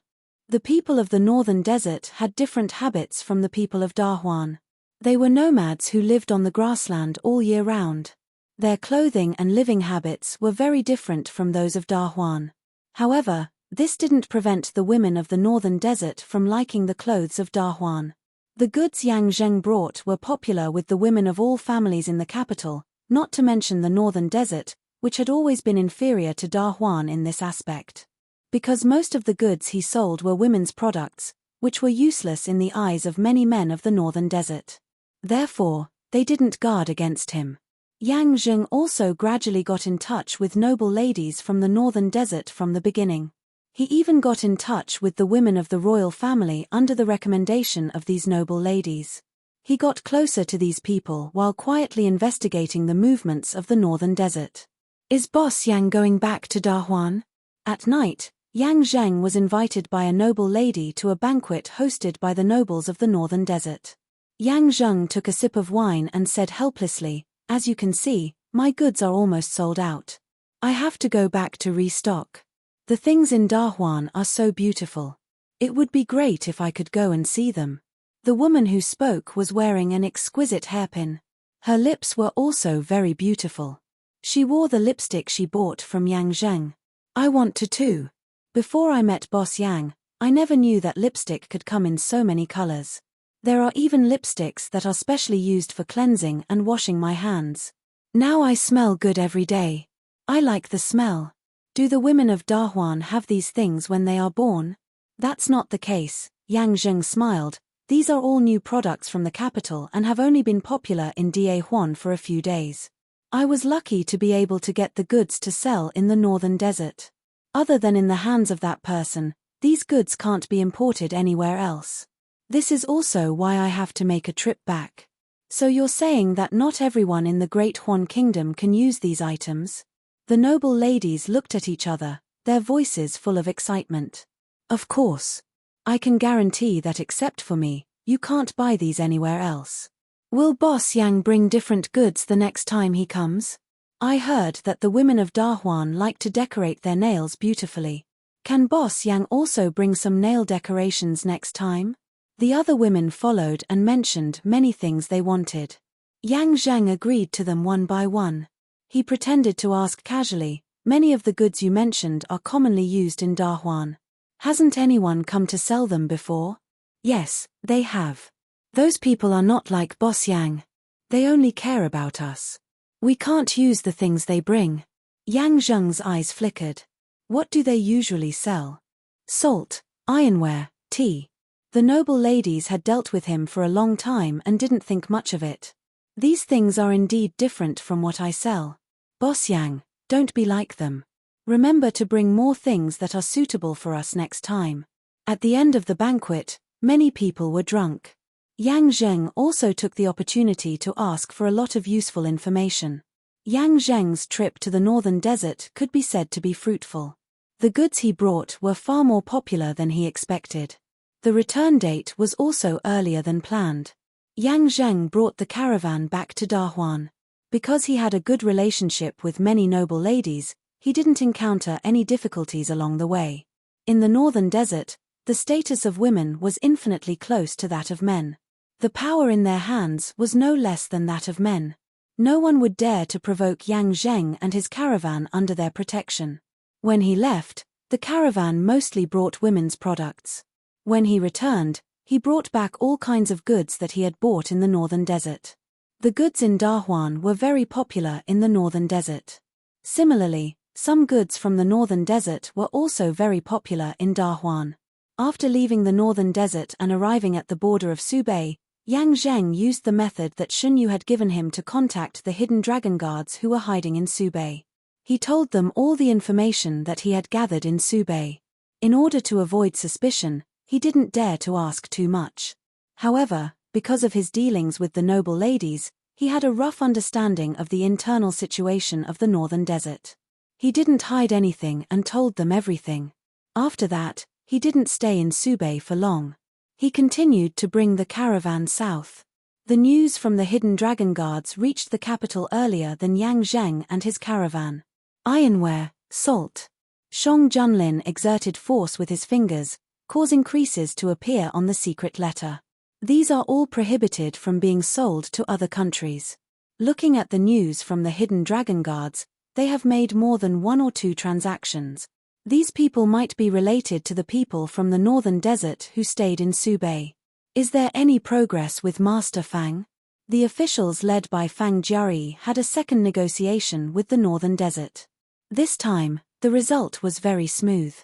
The people of the Northern Desert had different habits from the people of Dahuan. They were nomads who lived on the grassland all year round. Their clothing and living habits were very different from those of Dahuan. However, this didn't prevent the women of the Northern Desert from liking the clothes of Dahuan. The goods Yang Zheng brought were popular with the women of all families in the capital, not to mention the Northern Desert, which had always been inferior to Dahuan in this aspect. Because most of the goods he sold were women's products, which were useless in the eyes of many men of the Northern Desert. Therefore, they didn't guard against him. Yang Zheng also gradually got in touch with noble ladies from the Northern Desert from the beginning. He even got in touch with the women of the royal family under the recommendation of these noble ladies. He got closer to these people while quietly investigating the movements of the Northern Desert. "Is Boss Yang going back to Dahuan?" At night, Yang Zheng was invited by a noble lady to a banquet hosted by the nobles of the Northern Desert. Yang Zheng took a sip of wine and said helplessly, "As you can see, my goods are almost sold out. I have to go back to restock. The things in Dahuan are so beautiful. It would be great if I could go and see them." The woman who spoke was wearing an exquisite hairpin. Her lips were also very beautiful. She wore the lipstick she bought from Yang Zheng. "I want to too. Before I met Boss Yang, I never knew that lipstick could come in so many colors. There are even lipsticks that are specially used for cleansing and washing my hands. Now I smell good every day. I like the smell. Do the women of Dahuan have these things when they are born?" "That's not the case," Yang Zheng smiled, These are all new products from the capital and have only been popular in Dahuan for a few days. I was lucky to be able to get the goods to sell in the northern desert. Other than in the hands of that person, these goods can't be imported anywhere else. This is also why I have to make a trip back. So you're saying that not everyone in the Great Huan Kingdom can use these items? The noble ladies looked at each other, their voices full of excitement. Of course. I can guarantee that except for me, you can't buy these anywhere else. Will Boss Yang bring different goods the next time he comes? I heard that the women of Dahuan like to decorate their nails beautifully. Can Boss Yang also bring some nail decorations next time? The other women followed and mentioned many things they wanted. Yang Zheng agreed to them one by one. He pretended to ask casually, "Many of the goods you mentioned are commonly used in Dahuan. Hasn't anyone come to sell them before?" "Yes, they have. Those people are not like Boss Yang. They only care about us. We can't use the things they bring." Yang Zheng's eyes flickered. What do they usually sell? Salt, ironware, tea. The noble ladies had dealt with him for a long time and didn't think much of it. These things are indeed different from what I sell. Boss Yang, don't be like them. Remember to bring more things that are suitable for us next time. At the end of the banquet, many people were drunk. Yang Zheng also took the opportunity to ask for a lot of useful information. Yang Zheng's trip to the northern desert could be said to be fruitful. The goods he brought were far more popular than he expected. The return date was also earlier than planned. Yang Zheng brought the caravan back to Dahuan. Because he had a good relationship with many noble ladies, he didn't encounter any difficulties along the way. In the northern desert, the status of women was infinitely close to that of men. The power in their hands was no less than that of men. No one would dare to provoke Yang Zheng and his caravan under their protection. When he left, the caravan mostly brought women's products. When he returned, he brought back all kinds of goods that he had bought in the northern desert. The goods in Dahuan were very popular in the northern desert. Similarly, some goods from the northern desert were also very popular in Dahuan. After leaving the northern desert and arriving at the border of Subei, Yang Zheng used the method that Shunyu had given him to contact the hidden dragon guards who were hiding in Subei. He told them all the information that he had gathered in Subei. In order to avoid suspicion, he didn't dare to ask too much. However, because of his dealings with the noble ladies, he had a rough understanding of the internal situation of the northern desert. He didn't hide anything and told them everything. After that, he didn't stay in Subei for long. He continued to bring the caravan south. The news from the hidden dragon guards reached the capital earlier than Yang Zheng and his caravan. Ironware, salt. Shang Junlin exerted force with his fingers, causing creases to appear on the secret letter. These are all prohibited from being sold to other countries. Looking at the news from the hidden dragon guards, they have made more than 1 or 2 transactions. These people might be related to the people from the northern desert who stayed in Subei. Is there any progress with Master Fang? The officials led by Fang Jiari had a second negotiation with the northern desert. This time, the result was very smooth.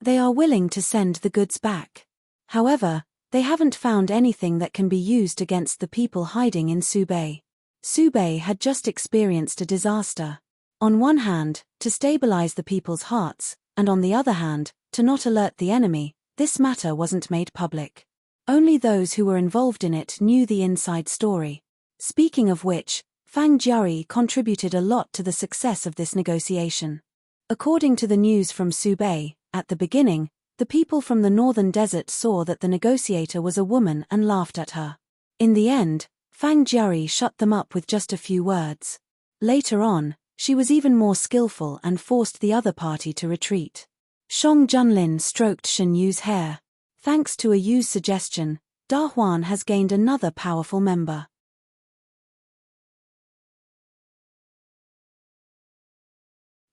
They are willing to send the goods back. However, they haven't found anything that can be used against the people hiding in Subei. Subei had just experienced a disaster. On one hand, to stabilize the people's hearts, and on the other hand, to not alert the enemy, this matter wasn't made public. Only those who were involved in it knew the inside story. Speaking of which, Fang Jiari contributed a lot to the success of this negotiation. According to the news from Subei, at the beginning, the people from the northern desert saw that the negotiator was a woman and laughed at her. In the end, Fang Jiari shut them up with just a few words. Later on, she was even more skillful and forced the other party to retreat. Shang Junlin stroked Shen Yu's hair. Thanks to a Yu's suggestion, Dahuan has gained another powerful member.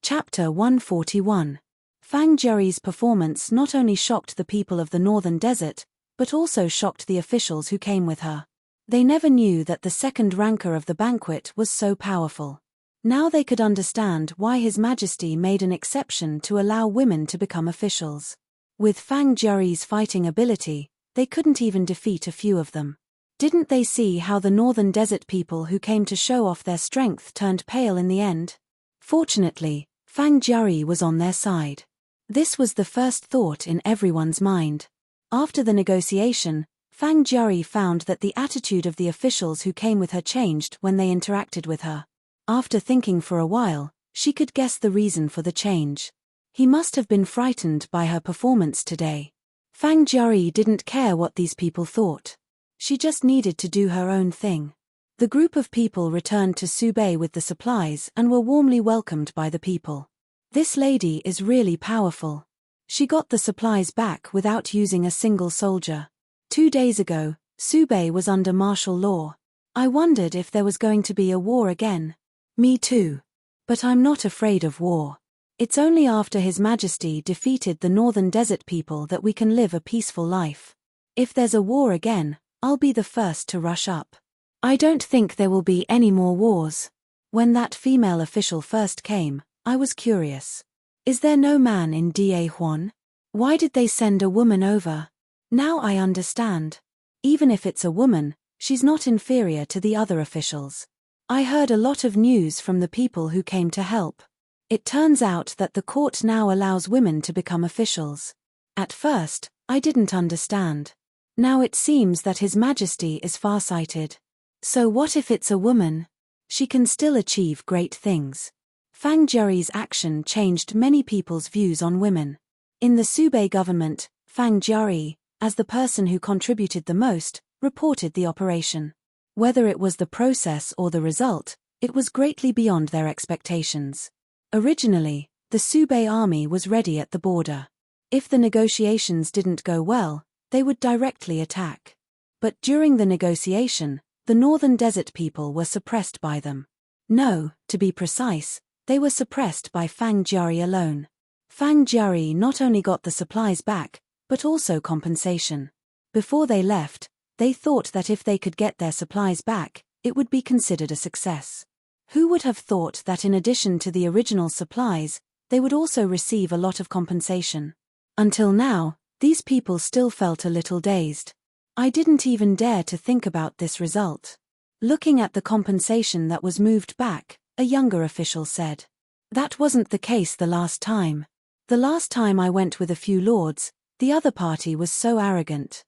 Chapter 141. Fang Jiari's performance not only shocked the people of the northern desert, but also shocked the officials who came with her. They never knew that the second ranker of the banquet was so powerful. Now they could understand why His Majesty made an exception to allow women to become officials. With Fang Jiari's fighting ability, they couldn't even defeat a few of them. Didn't they see how the northern desert people who came to show off their strength turned pale in the end? Fortunately, Fang Jiari was on their side. This was the first thought in everyone's mind. After the negotiation, Fang Jiari found that the attitude of the officials who came with her changed when they interacted with her. After thinking for a while, she could guess the reason for the change. He must have been frightened by her performance today. Fang Jiari didn't care what these people thought. She just needed to do her own thing. The group of people returned to Subei with the supplies and were warmly welcomed by the people. This lady is really powerful. She got the supplies back without using a single soldier. 2 days ago, Subei was under martial law. I wondered if there was going to be a war again. Me too. But I'm not afraid of war. It's only after His Majesty defeated the northern desert people that we can live a peaceful life. If there's a war again, I'll be the first to rush up. I don't think there will be any more wars. When that female official first came, I was curious. Is there no man in Da Huan? Why did they send a woman over? Now I understand. Even if it's a woman, she's not inferior to the other officials. I heard a lot of news from the people who came to help. It turns out that the court now allows women to become officials. At first, I didn't understand. Now it seems that His Majesty is farsighted. So what if it's a woman? She can still achieve great things. Fang Jiari's action changed many people's views on women. In the Subei government, Fang Jiari, as the person who contributed the most, reported the operation. Whether it was the process or the result, it was greatly beyond their expectations. Originally, the Subei army was ready at the border. If the negotiations didn't go well, they would directly attack. But during the negotiation, the northern desert people were suppressed by them. No, to be precise, they were suppressed by Fang Jiari alone. Fang Jiari not only got the supplies back, but also compensation. Before they left, they thought that if they could get their supplies back, it would be considered a success. Who would have thought that in addition to the original supplies, they would also receive a lot of compensation? Until now, these people still felt a little dazed. I didn't even dare to think about this result. Looking at the compensation that was moved back, a younger official said. That wasn't the case the last time. The last time I went with a few lords, the other party was so arrogant.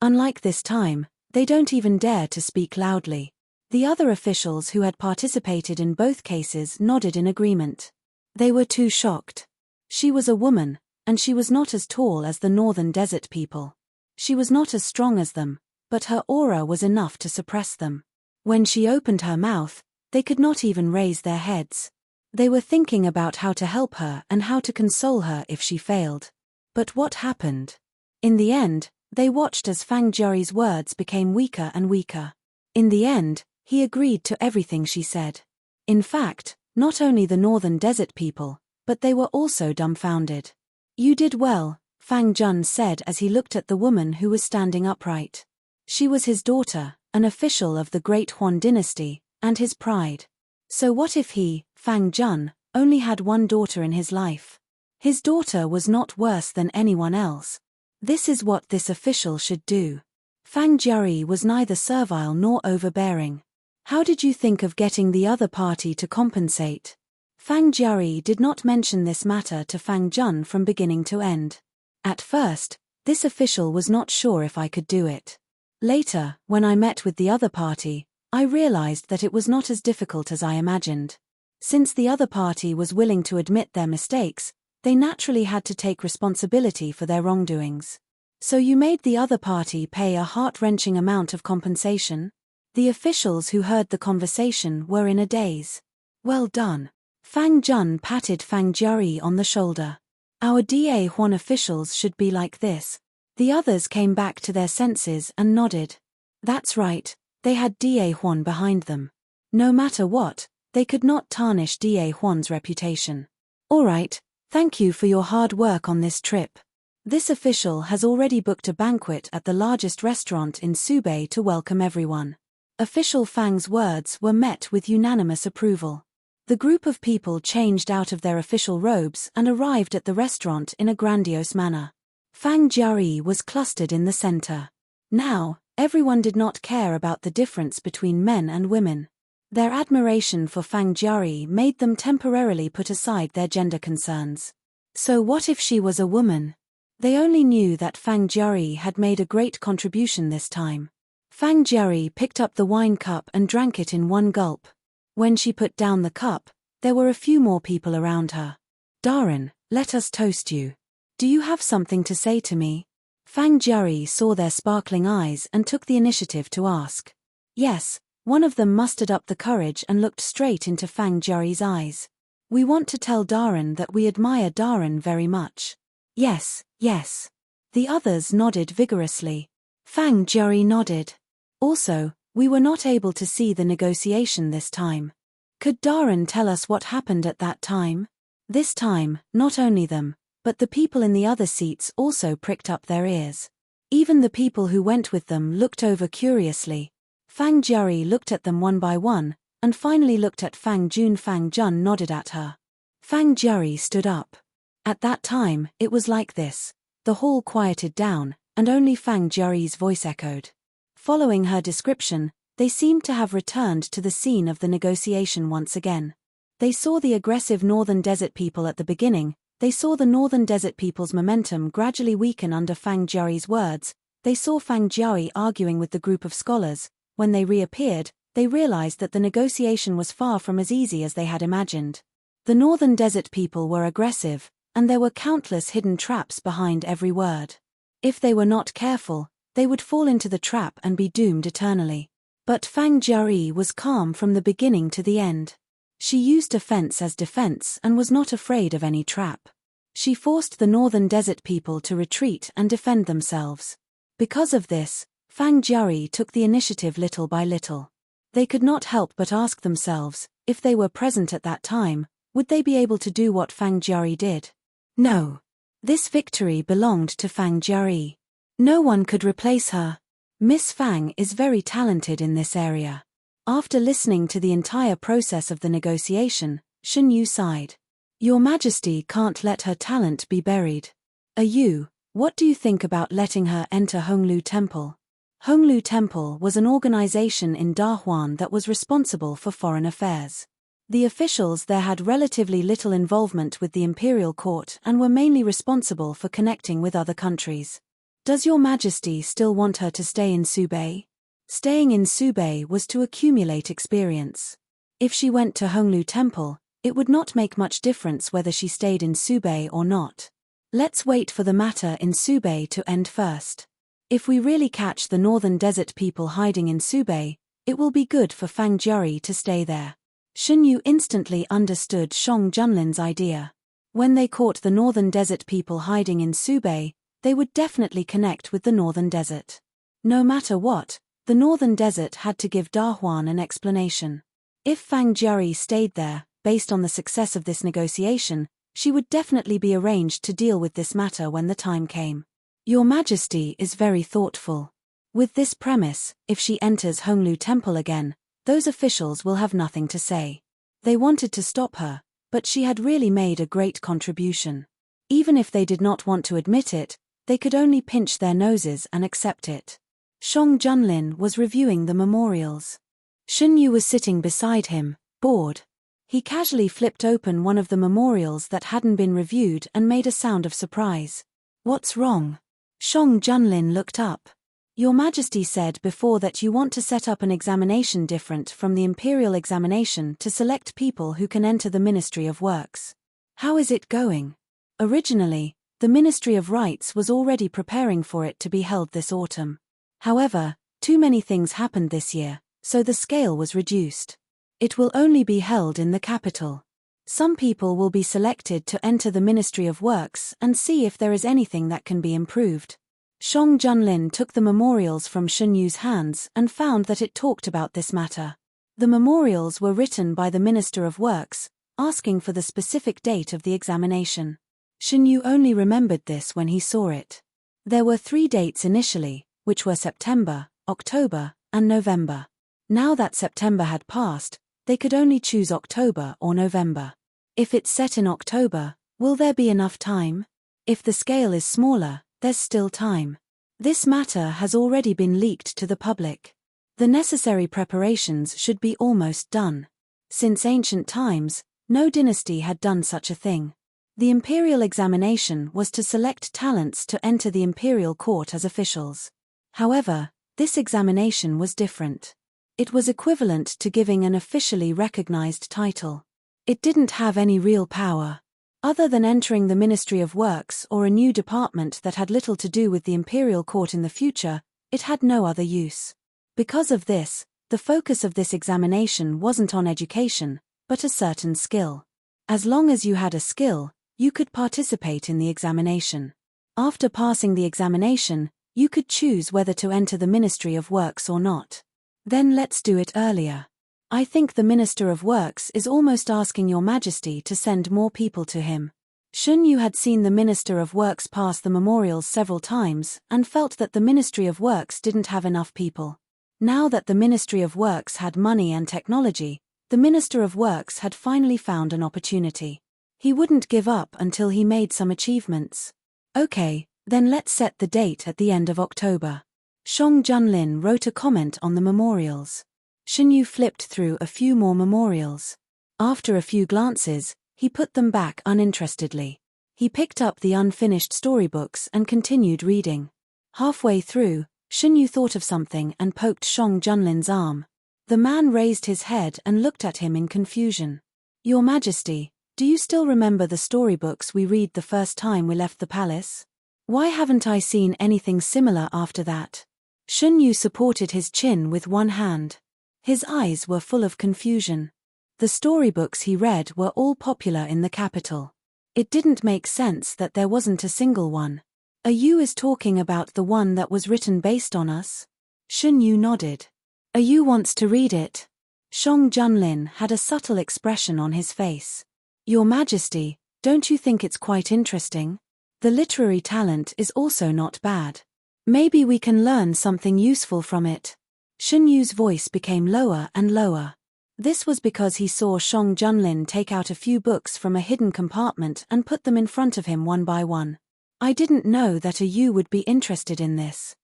Unlike this time, they don't even dare to speak loudly. The other officials who had participated in both cases nodded in agreement. They were too shocked. She was a woman, and she was not as tall as the northern desert people. She was not as strong as them, but her aura was enough to suppress them. When she opened her mouth, they could not even raise their heads. They were thinking about how to help her and how to console her if she failed. But what happened? In the end, they watched as Fang Jiari's words became weaker and weaker. In the end, he agreed to everything she said. In fact, not only the northern desert people, but they were also dumbfounded. You did well, Fang Jun said as he looked at the woman who was standing upright. She was his daughter, an official of the Great Huan dynasty, and his pride. So what if he, Fang Jun, only had one daughter in his life? His daughter was not worse than anyone else. This is what this official should do. Fang Jiari was neither servile nor overbearing. How did you think of getting the other party to compensate? Fang Jiari did not mention this matter to Fang Jun from beginning to end. At first, this official was not sure if I could do it. Later, when I met with the other party, I realized that it was not as difficult as I imagined. Since the other party was willing to admit their mistakes, they naturally had to take responsibility for their wrongdoings. So you made the other party pay a heart-wrenching amount of compensation? The officials who heard the conversation were in a daze. Well done. Fang Jun patted Fang Jiari on the shoulder. Our Da Huan officials should be like this. The others came back to their senses and nodded. That's right, they had Da Huan behind them. No matter what, they could not tarnish Da Huan's reputation. All right, thank you for your hard work on this trip. This official has already booked a banquet at the largest restaurant in Subei to welcome everyone. Official Fang's words were met with unanimous approval. The group of people changed out of their official robes and arrived at the restaurant in a grandiose manner. Fang Jiari was clustered in the center. Now, everyone did not care about the difference between men and women. Their admiration for Fang Jiari made them temporarily put aside their gender concerns. So what if she was a woman? They only knew that Fang Jiari had made a great contribution this time. Fang Jiari picked up the wine cup and drank it in one gulp. When she put down the cup, there were a few more people around her. Darren, let us toast you. Do you have something to say to me? Fang Jiari saw their sparkling eyes and took the initiative to ask. Yes, one of them mustered up the courage and looked straight into Fang Jiari's eyes. We want to tell Darren that we admire Darren very much. Yes, yes. The others nodded vigorously. Fang Jiari nodded. Also, we were not able to see the negotiation this time. Could Darren tell us what happened at that time? This time, not only them, but the people in the other seats also pricked up their ears. Even the people who went with them looked over curiously. Fang Jiari looked at them one by one, and finally looked at Fang Jun. Fang Jun nodded at her. Fang Jiari stood up. At that time, it was like this. The hall quieted down, and only Fang Jiari's voice echoed. Following her description, they seemed to have returned to the scene of the negotiation once again. They saw the aggressive Northern Desert people at the beginning. They saw the Northern Desert people's momentum gradually weaken under Fang Jiari's words. They saw Fang Jiari arguing with the group of scholars. When they reappeared, they realized that the negotiation was far from as easy as they had imagined. The Northern Desert people were aggressive, and there were countless hidden traps behind every word. If they were not careful, they would fall into the trap and be doomed eternally. But Fang Jiari was calm from the beginning to the end. She used offense as defense and was not afraid of any trap. She forced the Northern Desert people to retreat and defend themselves. Because of this, Fang Jiari took the initiative little by little. They could not help but ask themselves, if they were present at that time, would they be able to do what Fang Jiari did? No. This victory belonged to Fang Jiari. No one could replace her. Miss Fang is very talented in this area. After listening to the entire process of the negotiation, Shen Yu sighed. Your Majesty can't let her talent be buried. You, what do you think about letting her enter Honglu Temple? Honglu Temple was an organization in Dahuan that was responsible for foreign affairs. The officials there had relatively little involvement with the imperial court and were mainly responsible for connecting with other countries. Does Your Majesty still want her to stay in Subei? Staying in Subei was to accumulate experience. If she went to Honglu Temple, it would not make much difference whether she stayed in Subei or not. Let's wait for the matter in Subei to end first. If we really catch the Northern Desert people hiding in Subei, it will be good for Fang Jiari to stay there. Shen Yu instantly understood Shang Junlin's idea. When they caught the Northern Desert people hiding in Subei, they would definitely connect with the Northern Desert. No matter what, the Northern Desert had to give Dahuan an explanation. If Fang Jiari stayed there, based on the success of this negotiation, she would definitely be arranged to deal with this matter when the time came. Your Majesty is very thoughtful. With this premise, if she enters Honglu Temple again, those officials will have nothing to say. They wanted to stop her, but she had really made a great contribution. Even if they did not want to admit it, they could only pinch their noses and accept it. Shang Junlin was reviewing the memorials. Shen Yu was sitting beside him, bored. He casually flipped open one of the memorials that hadn't been reviewed and made a sound of surprise. What's wrong? Shang Junlin looked up. Your Majesty said before that you want to set up an examination different from the imperial examination to select people who can enter the Ministry of Works. How is it going? Originally, the Ministry of Rights was already preparing for it to be held this autumn. However, too many things happened this year, so the scale was reduced. It will only be held in the capital. Some people will be selected to enter the Ministry of Works and see if there is anything that can be improved. Shang Junlin took the memorials from Shen Yu's hands and found that it talked about this matter. The memorials were written by the Minister of Works, asking for the specific date of the examination. Shen Yu only remembered this when he saw it. There were 3 dates initially, which were September, October, and November. Now that September had passed, they could only choose October or November. If it's set in October, will there be enough time? If the scale is smaller, there's still time. This matter has already been leaked to the public. The necessary preparations should be almost done. Since ancient times, no dynasty had done such a thing. The imperial examination was to select talents to enter the imperial court as officials. However, this examination was different. It was equivalent to giving an officially recognized title. It didn't have any real power. Other than entering the Ministry of Works or a new department that had little to do with the imperial court in the future, it had no other use. Because of this, the focus of this examination wasn't on education, but a certain skill. As long as you had a skill, you could participate in the examination. After passing the examination, you could choose whether to enter the Ministry of Works or not. Then let's do it earlier. I think the Minister of Works is almost asking Your Majesty to send more people to him. Shun Yu had seen the Minister of Works pass the memorials several times and felt that the Ministry of Works didn't have enough people. Now that the Ministry of Works had money and technology, the Minister of Works had finally found an opportunity. He wouldn't give up until he made some achievements. Okay, then let's set the date at the end of October. Shang Junlin wrote a comment on the memorials. Shun Yu flipped through a few more memorials. After a few glances, he put them back uninterestedly. He picked up the unfinished storybooks and continued reading. Halfway through, Shun Yu thought of something and poked Shang Junlin's arm. The man raised his head and looked at him in confusion. Your Majesty, do you still remember the storybooks we read the first time we left the palace? Why haven't I seen anything similar after that? Shun Yu supported his chin with one hand. His eyes were full of confusion. The storybooks he read were all popular in the capital. It didn't make sense that there wasn't a single one. Are you talking about the one that was written based on us? Shun Yu nodded. Are you wants to read it? Shang Junlin had a subtle expression on his face. Your Majesty, don't you think it's quite interesting? The literary talent is also not bad. Maybe we can learn something useful from it. Shun Yu's voice became lower and lower. This was because he saw Shang Junlin take out a few books from a hidden compartment and put them in front of him one by one. I didn't know that you would be interested in this.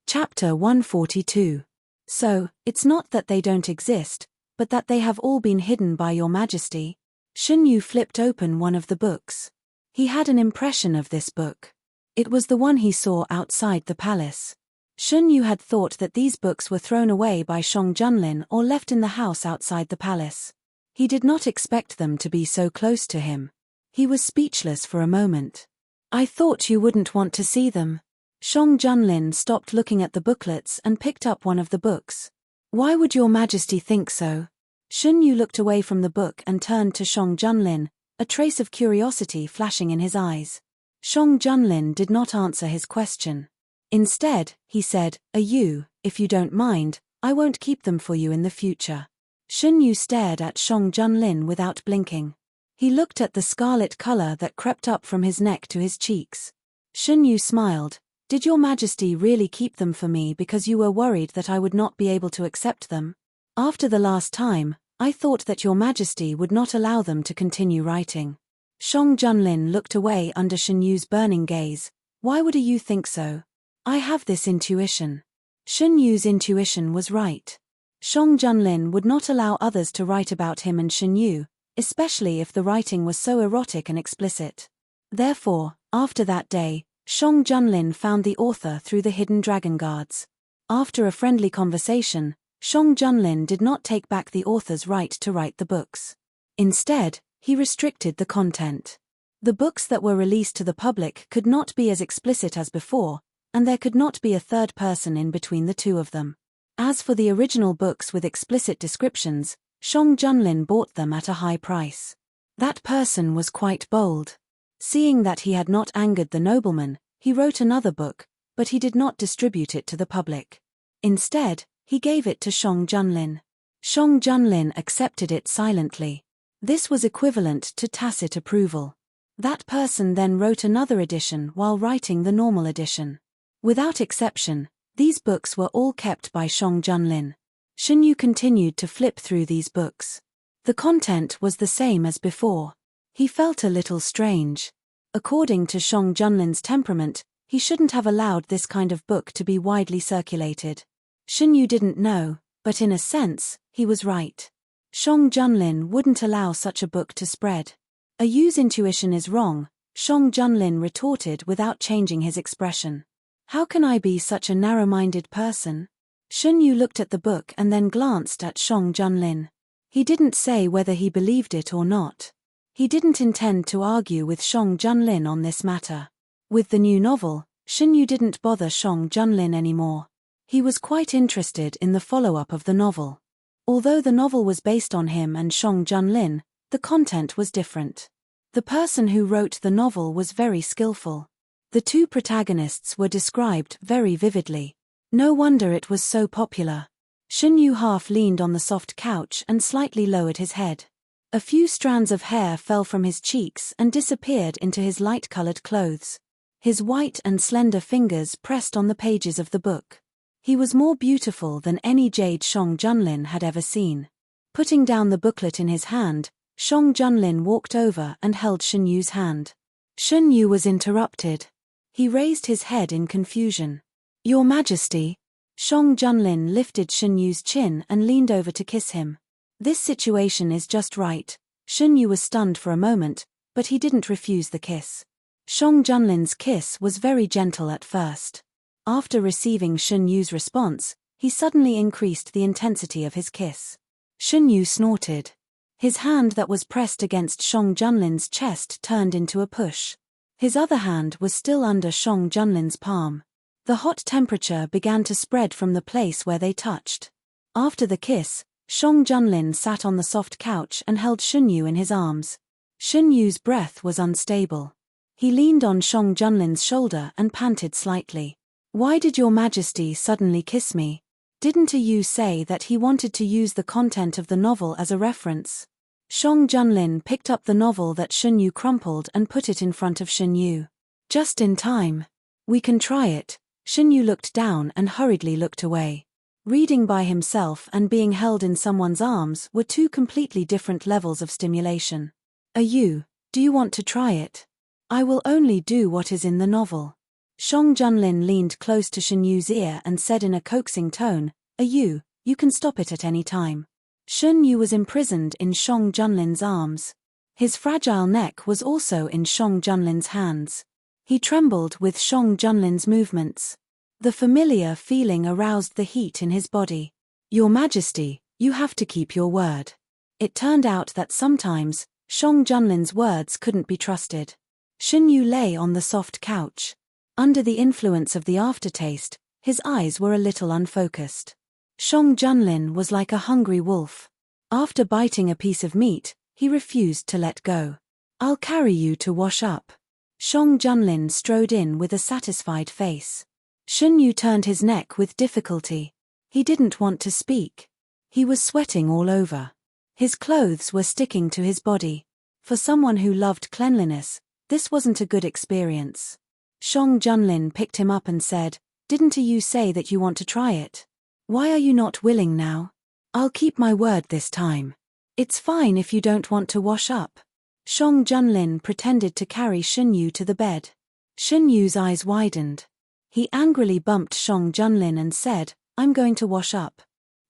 Chapter 142. So, it's not that they don't exist, but that they have all been hidden by Your Majesty. Shun Yu flipped open one of the books. He had an impression of this book. It was the one he saw outside the palace. Shun Yu had thought that these books were thrown away by Shang Junlin or left in the house outside the palace. He did not expect them to be so close to him. He was speechless for a moment. I thought you wouldn't want to see them. Shang Junlin stopped looking at the booklets and picked up one of the books. Why would Your Majesty think so? Shun Yu looked away from the book and turned to Shang Junlin, a trace of curiosity flashing in his eyes. Shang Junlin did not answer his question. Instead, he said, if you don't mind, I won't keep them for you in the future. Shun Yu stared at Shang Junlin without blinking. He looked at the scarlet color that crept up from his neck to his cheeks. Shun Yu smiled. Did Your Majesty really keep them for me because you were worried that I would not be able to accept them? After the last time, I thought that Your Majesty would not allow them to continue writing. Shang Junlin looked away under Shun Yu's burning gaze. Why would you think so? I have this intuition. Shun Yu's intuition was right. Shang Junlin would not allow others to write about him and Shun Yu, especially if the writing was so erotic and explicit. Therefore, after that day, Shang Junlin found the author through the hidden dragon guards. After a friendly conversation, Shang Junlin did not take back the author's right to write the books. Instead, he restricted the content. The books that were released to the public could not be as explicit as before, and there could not be a third person in between the two of them. As for the original books with explicit descriptions, Shang Junlin bought them at a high price. That person was quite bold. Seeing that he had not angered the nobleman, he wrote another book, but he did not distribute it to the public. Instead, he gave it to Shang Junlin. Shang Junlin accepted it silently. This was equivalent to tacit approval. That person then wrote another edition while writing the normal edition. Without exception, these books were all kept by Shang Junlin. Shun Yu continued to flip through these books. The content was the same as before. He felt a little strange. According to Shang Junlin's temperament, he shouldn't have allowed this kind of book to be widely circulated. Xunyu didn't know, but in a sense, he was right. Shang Junlin wouldn't allow such a book to spread. A Yu's intuition is wrong, Shang Junlin retorted without changing his expression. How can I be such a narrow-minded person? Xunyu looked at the book and then glanced at Shang Junlin. He didn't say whether he believed it or not. He didn't intend to argue with Shang Junlin on this matter. With the new novel, Xunyu didn't bother Shang Junlin anymore. He was quite interested in the follow-up of the novel. Although the novel was based on him and Shang Junlin, the content was different. The person who wrote the novel was very skillful. The two protagonists were described very vividly. No wonder it was so popular. Xunyu half leaned on the soft couch and slightly lowered his head. A few strands of hair fell from his cheeks and disappeared into his light-colored clothes. His white and slender fingers pressed on the pages of the book. He was more beautiful than any jade Shang Junlin had ever seen. Putting down the booklet in his hand, Shang Junlin walked over and held Xunyu's hand. Xunyu was interrupted. He raised his head in confusion. Your Majesty. Shang Junlin lifted Xunyu's chin and leaned over to kiss him. This situation is just right. Xunyu was stunned for a moment, but he didn't refuse the kiss. Shang Junlin's kiss was very gentle at first. After receiving Xunyu's response, he suddenly increased the intensity of his kiss. Xunyu snorted. His hand that was pressed against Shang Junlin's chest turned into a push. His other hand was still under Shang Junlin's palm. The hot temperature began to spread from the place where they touched. After the kiss, Shang Junlin sat on the soft couch and held Xunyu in his arms. Xunyu's breath was unstable. He leaned on Shang Junlin's shoulder and panted slightly. Why did Your Majesty suddenly kiss me? Didn't a Yu say that he wanted to use the content of the novel as a reference? Shang Junlin picked up the novel that Xunyu crumpled and put it in front of Xunyu. Just in time. We can try it. Xunyu looked down and hurriedly looked away. Reading by himself and being held in someone's arms were two completely different levels of stimulation. Yu, do you want to try it? I will only do what is in the novel. Shang Junlin leaned close to Xunyu's ear and said in a coaxing tone, Yu, you can stop it at any time. Xunyu was imprisoned in Shang Junlin's arms. His fragile neck was also in Shang Junlin's hands. He trembled with Shang Junlin's movements. The familiar feeling aroused the heat in his body. Your Majesty, you have to keep your word. It turned out that sometimes, Shang Junlin's words couldn't be trusted. Xunyu lay on the soft couch. Under the influence of the aftertaste, his eyes were a little unfocused. Shang Junlin was like a hungry wolf. After biting a piece of meat, he refused to let go. I'll carry you to wash up. Shang Junlin strode in with a satisfied face. Xunyu turned his neck with difficulty. He didn't want to speak. He was sweating all over. His clothes were sticking to his body. For someone who loved cleanliness, this wasn't a good experience. Shang Junlin picked him up and said, Didn't you say that you want to try it? Why are you not willing now? I'll keep my word this time. It's fine if you don't want to wash up. Shang Junlin pretended to carry Xunyu to the bed. Xunyu's eyes widened. He angrily bumped Shang Junlin and said, I'm going to wash up.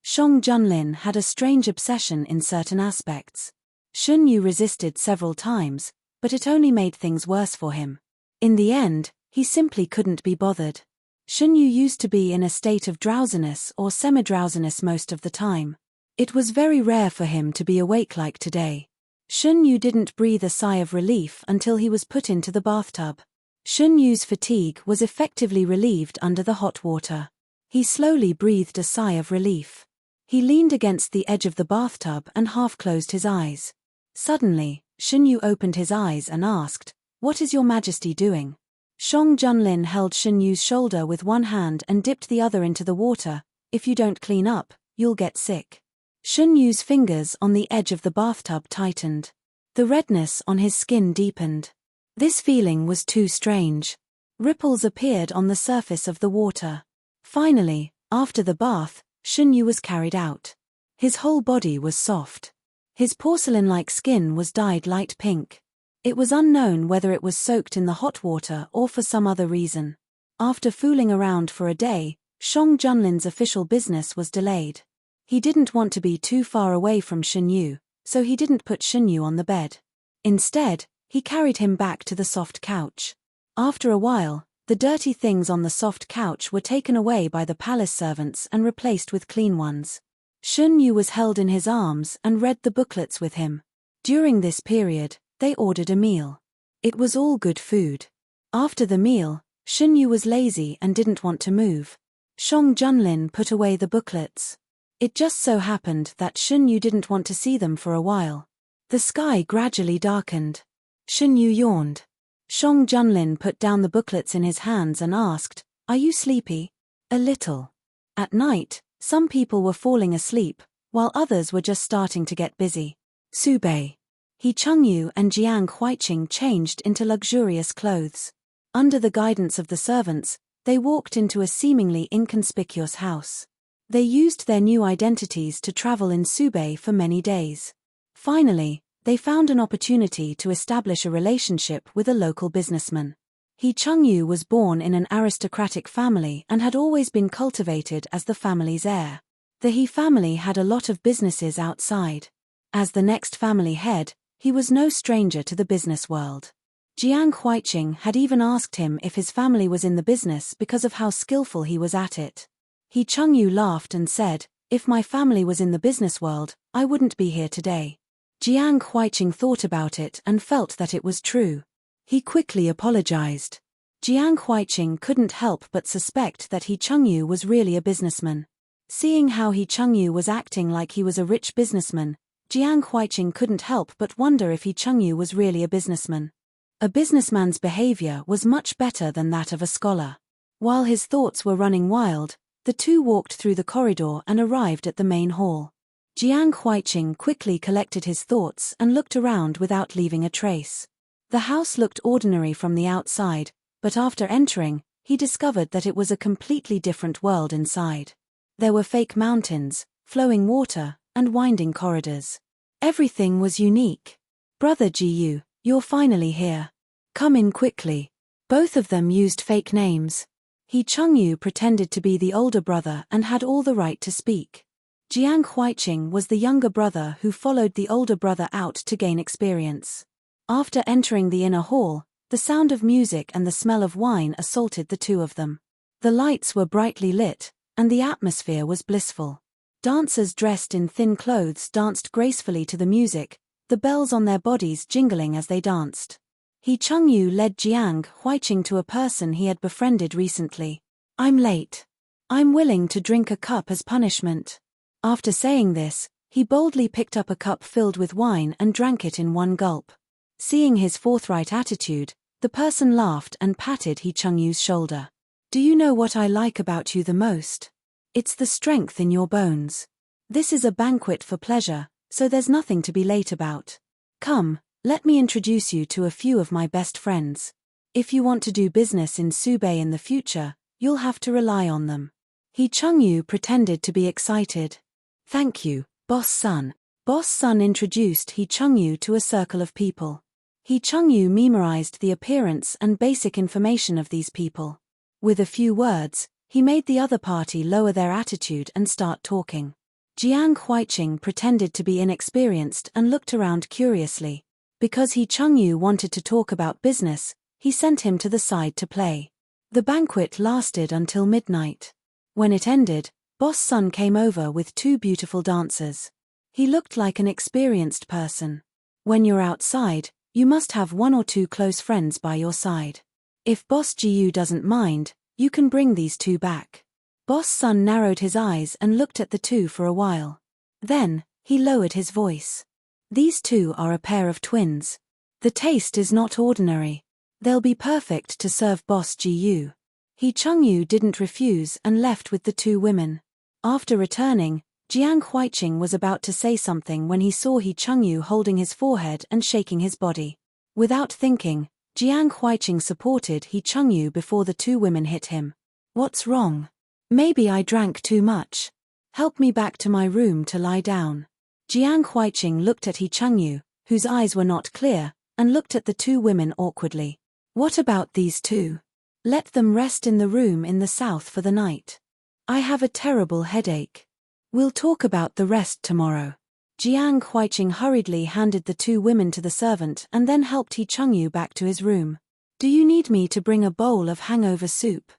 Shang Junlin had a strange obsession in certain aspects. Xunyu resisted several times, but it only made things worse for him. In the end, he simply couldn't be bothered. Xunyu used to be in a state of drowsiness or semi-drowsiness most of the time. It was very rare for him to be awake like today. Xunyu didn't breathe a sigh of relief until he was put into the bathtub. Xunyu's fatigue was effectively relieved under the hot water. He slowly breathed a sigh of relief. He leaned against the edge of the bathtub and half closed his eyes. Suddenly, Xunyu opened his eyes and asked, What is Your Majesty doing? Shang Junlin held Xunyu's shoulder with one hand and dipped the other into the water. If you don't clean up, you'll get sick. Xunyu's fingers on the edge of the bathtub tightened. The redness on his skin deepened. This feeling was too strange. Ripples appeared on the surface of the water. Finally, after the bath, Xunyu was carried out. His whole body was soft. His porcelain-like skin was dyed light pink. It was unknown whether it was soaked in the hot water or for some other reason. After fooling around for a day, Shang Junlin's official business was delayed. He didn't want to be too far away from Shenyu, so he didn't put Shenyu on the bed. Instead, he carried him back to the soft couch. After a while, the dirty things on the soft couch were taken away by the palace servants and replaced with clean ones. Shenyu was held in his arms and read the booklets with him. During this period, they ordered a meal. It was all good food. After the meal, Shenyu was lazy and didn't want to move. Shang Junlin put away the booklets. It just so happened that Shenyu didn't want to see them for a while. The sky gradually darkened. Shenyu yawned. Shang Junlin put down the booklets in his hands and asked, "Are you sleepy?" "A little." At night, some people were falling asleep, while others were just starting to get busy. Subei. He Chengyu and Jiang Huiqing changed into luxurious clothes. Under the guidance of the servants, they walked into a seemingly inconspicuous house. They used their new identities to travel in Subei for many days. Finally, they found an opportunity to establish a relationship with a local businessman. He Chengyu was born in an aristocratic family and had always been cultivated as the family's heir. The He family had a lot of businesses outside. As the next family head, he was no stranger to the business world. Jiang Huiqing had even asked him if his family was in the business because of how skillful he was at it. He Chengyu laughed and said, "If my family was in the business world, I wouldn't be here today." Jiang Huiqing thought about it and felt that it was true. He quickly apologized. Jiang Huiqing couldn't help but suspect that He Chengyu was really a businessman. Seeing how He Chengyu was acting like he was a rich businessman, Jiang Huiqing couldn't help but wonder if He Chengyu was really a businessman. A businessman's behavior was much better than that of a scholar. While his thoughts were running wild, the two walked through the corridor and arrived at the main hall. Jiang Huiqing quickly collected his thoughts and looked around without leaving a trace. The house looked ordinary from the outside, but after entering, he discovered that it was a completely different world inside. There were fake mountains, flowing water, and winding corridors. Everything was unique. "Brother Jiyu, you're finally here. Come in quickly." Both of them used fake names. He Chengyu pretended to be the older brother and had all the right to speak. Jiang Huiqing was the younger brother who followed the older brother out to gain experience. After entering the inner hall, the sound of music and the smell of wine assaulted the two of them. The lights were brightly lit, and the atmosphere was blissful. Dancers dressed in thin clothes danced gracefully to the music, the bells on their bodies jingling as they danced. He Chengyu led Jiang Huiqing to a person he had befriended recently. "I'm late. I'm willing to drink a cup as punishment." After saying this, he boldly picked up a cup filled with wine and drank it in one gulp. Seeing his forthright attitude, the person laughed and patted He Chengyu's shoulder. "Do you know what I like about you the most? It's the strength in your bones. This is a banquet for pleasure, so there's nothing to be late about. Come, let me introduce you to a few of my best friends. If you want to do business in Subei in the future, you'll have to rely on them." He Chengyu pretended to be excited. "Thank you, Boss Sun." Boss Sun introduced He Chengyu to a circle of people. He Chengyu memorized the appearance and basic information of these people. With a few words, he made the other party lower their attitude and start talking. Jiang Huiqing pretended to be inexperienced and looked around curiously. Because He Chengyu wanted to talk about business, he sent him to the side to play. The banquet lasted until midnight. When it ended, Boss Sun came over with two beautiful dancers. He looked like an experienced person. When you're outside, you must have one or two close friends by your side. If Boss Jiyu doesn't mind, you can bring these two back. Boss Sun narrowed his eyes and looked at the two for a while. Then, he lowered his voice. "These two are a pair of twins. The taste is not ordinary. They'll be perfect to serve Boss Jiyu." He Chengyu didn't refuse and left with the two women. After returning, Jiang Huiqing was about to say something when he saw He Chengyu holding his forehead and shaking his body. Without thinking, Jiang Huiqing supported He Chengyu before the two women hit him. "What's wrong? Maybe I drank too much. Help me back to my room to lie down." Jiang Huiqing looked at He Chengyu, whose eyes were not clear, and looked at the two women awkwardly. What about these two? Let them rest in the room in the south for the night. I have a terrible headache. We'll talk about the rest tomorrow. Jiang Huiqing hurriedly handed the two women to the servant and then helped He Chengyu back to his room. Do you need me to bring a bowl of hangover soup?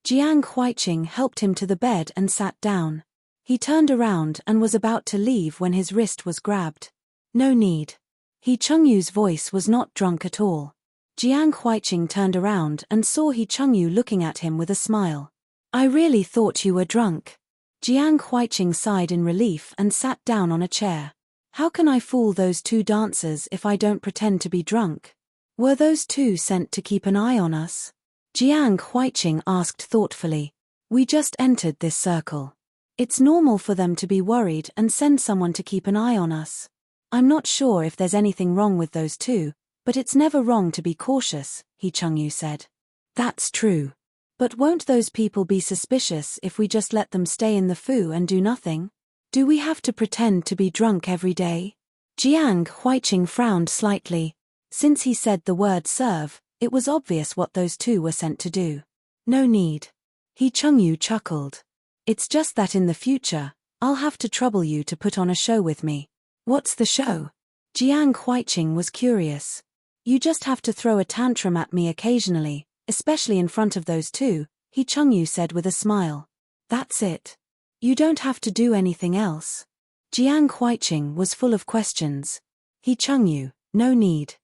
Jiang Huiqing helped him to the bed and sat down. He turned around and was about to leave when his wrist was grabbed. No need. He Chengyu's voice was not drunk at all. Jiang Huiqing turned around and saw He Chengyu looking at him with a smile. I really thought you were drunk. Jiang Huiqing sighed in relief and sat down on a chair. How can I fool those two dancers if I don't pretend to be drunk? Were those two sent to keep an eye on us? Jiang Huiqing asked thoughtfully. We just entered this circle. It's normal for them to be worried and send someone to keep an eye on us. I'm not sure if there's anything wrong with those two, but it's never wrong to be cautious, He Chengyu said. That's true. But won't those people be suspicious if we just let them stay in the fu and do nothing? Do we have to pretend to be drunk every day? Jiang Huiqing frowned slightly. Since he said the word serve, it was obvious what those two were sent to do. No need. He Chengyu chuckled. It's just that in the future, I'll have to trouble you to put on a show with me. What's the show? Jiang Huiqing was curious. You just have to throw a tantrum at me occasionally, especially in front of those two, He Chengyu said with a smile. That's it. You don't have to do anything else. Jiang Huiqing was full of questions. He Chengyu, no need.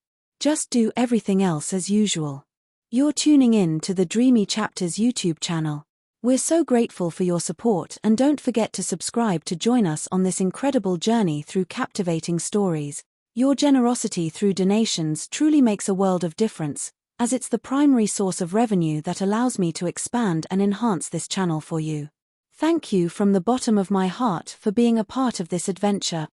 Just do everything else as usual. You're tuning in to the Dreamy Chapters YouTube channel. We're so grateful for your support and don't forget to subscribe to join us on this incredible journey through captivating stories. Your generosity through donations truly makes a world of difference, as it's the primary source of revenue that allows me to expand and enhance this channel for you. Thank you from the bottom of my heart for being a part of this adventure.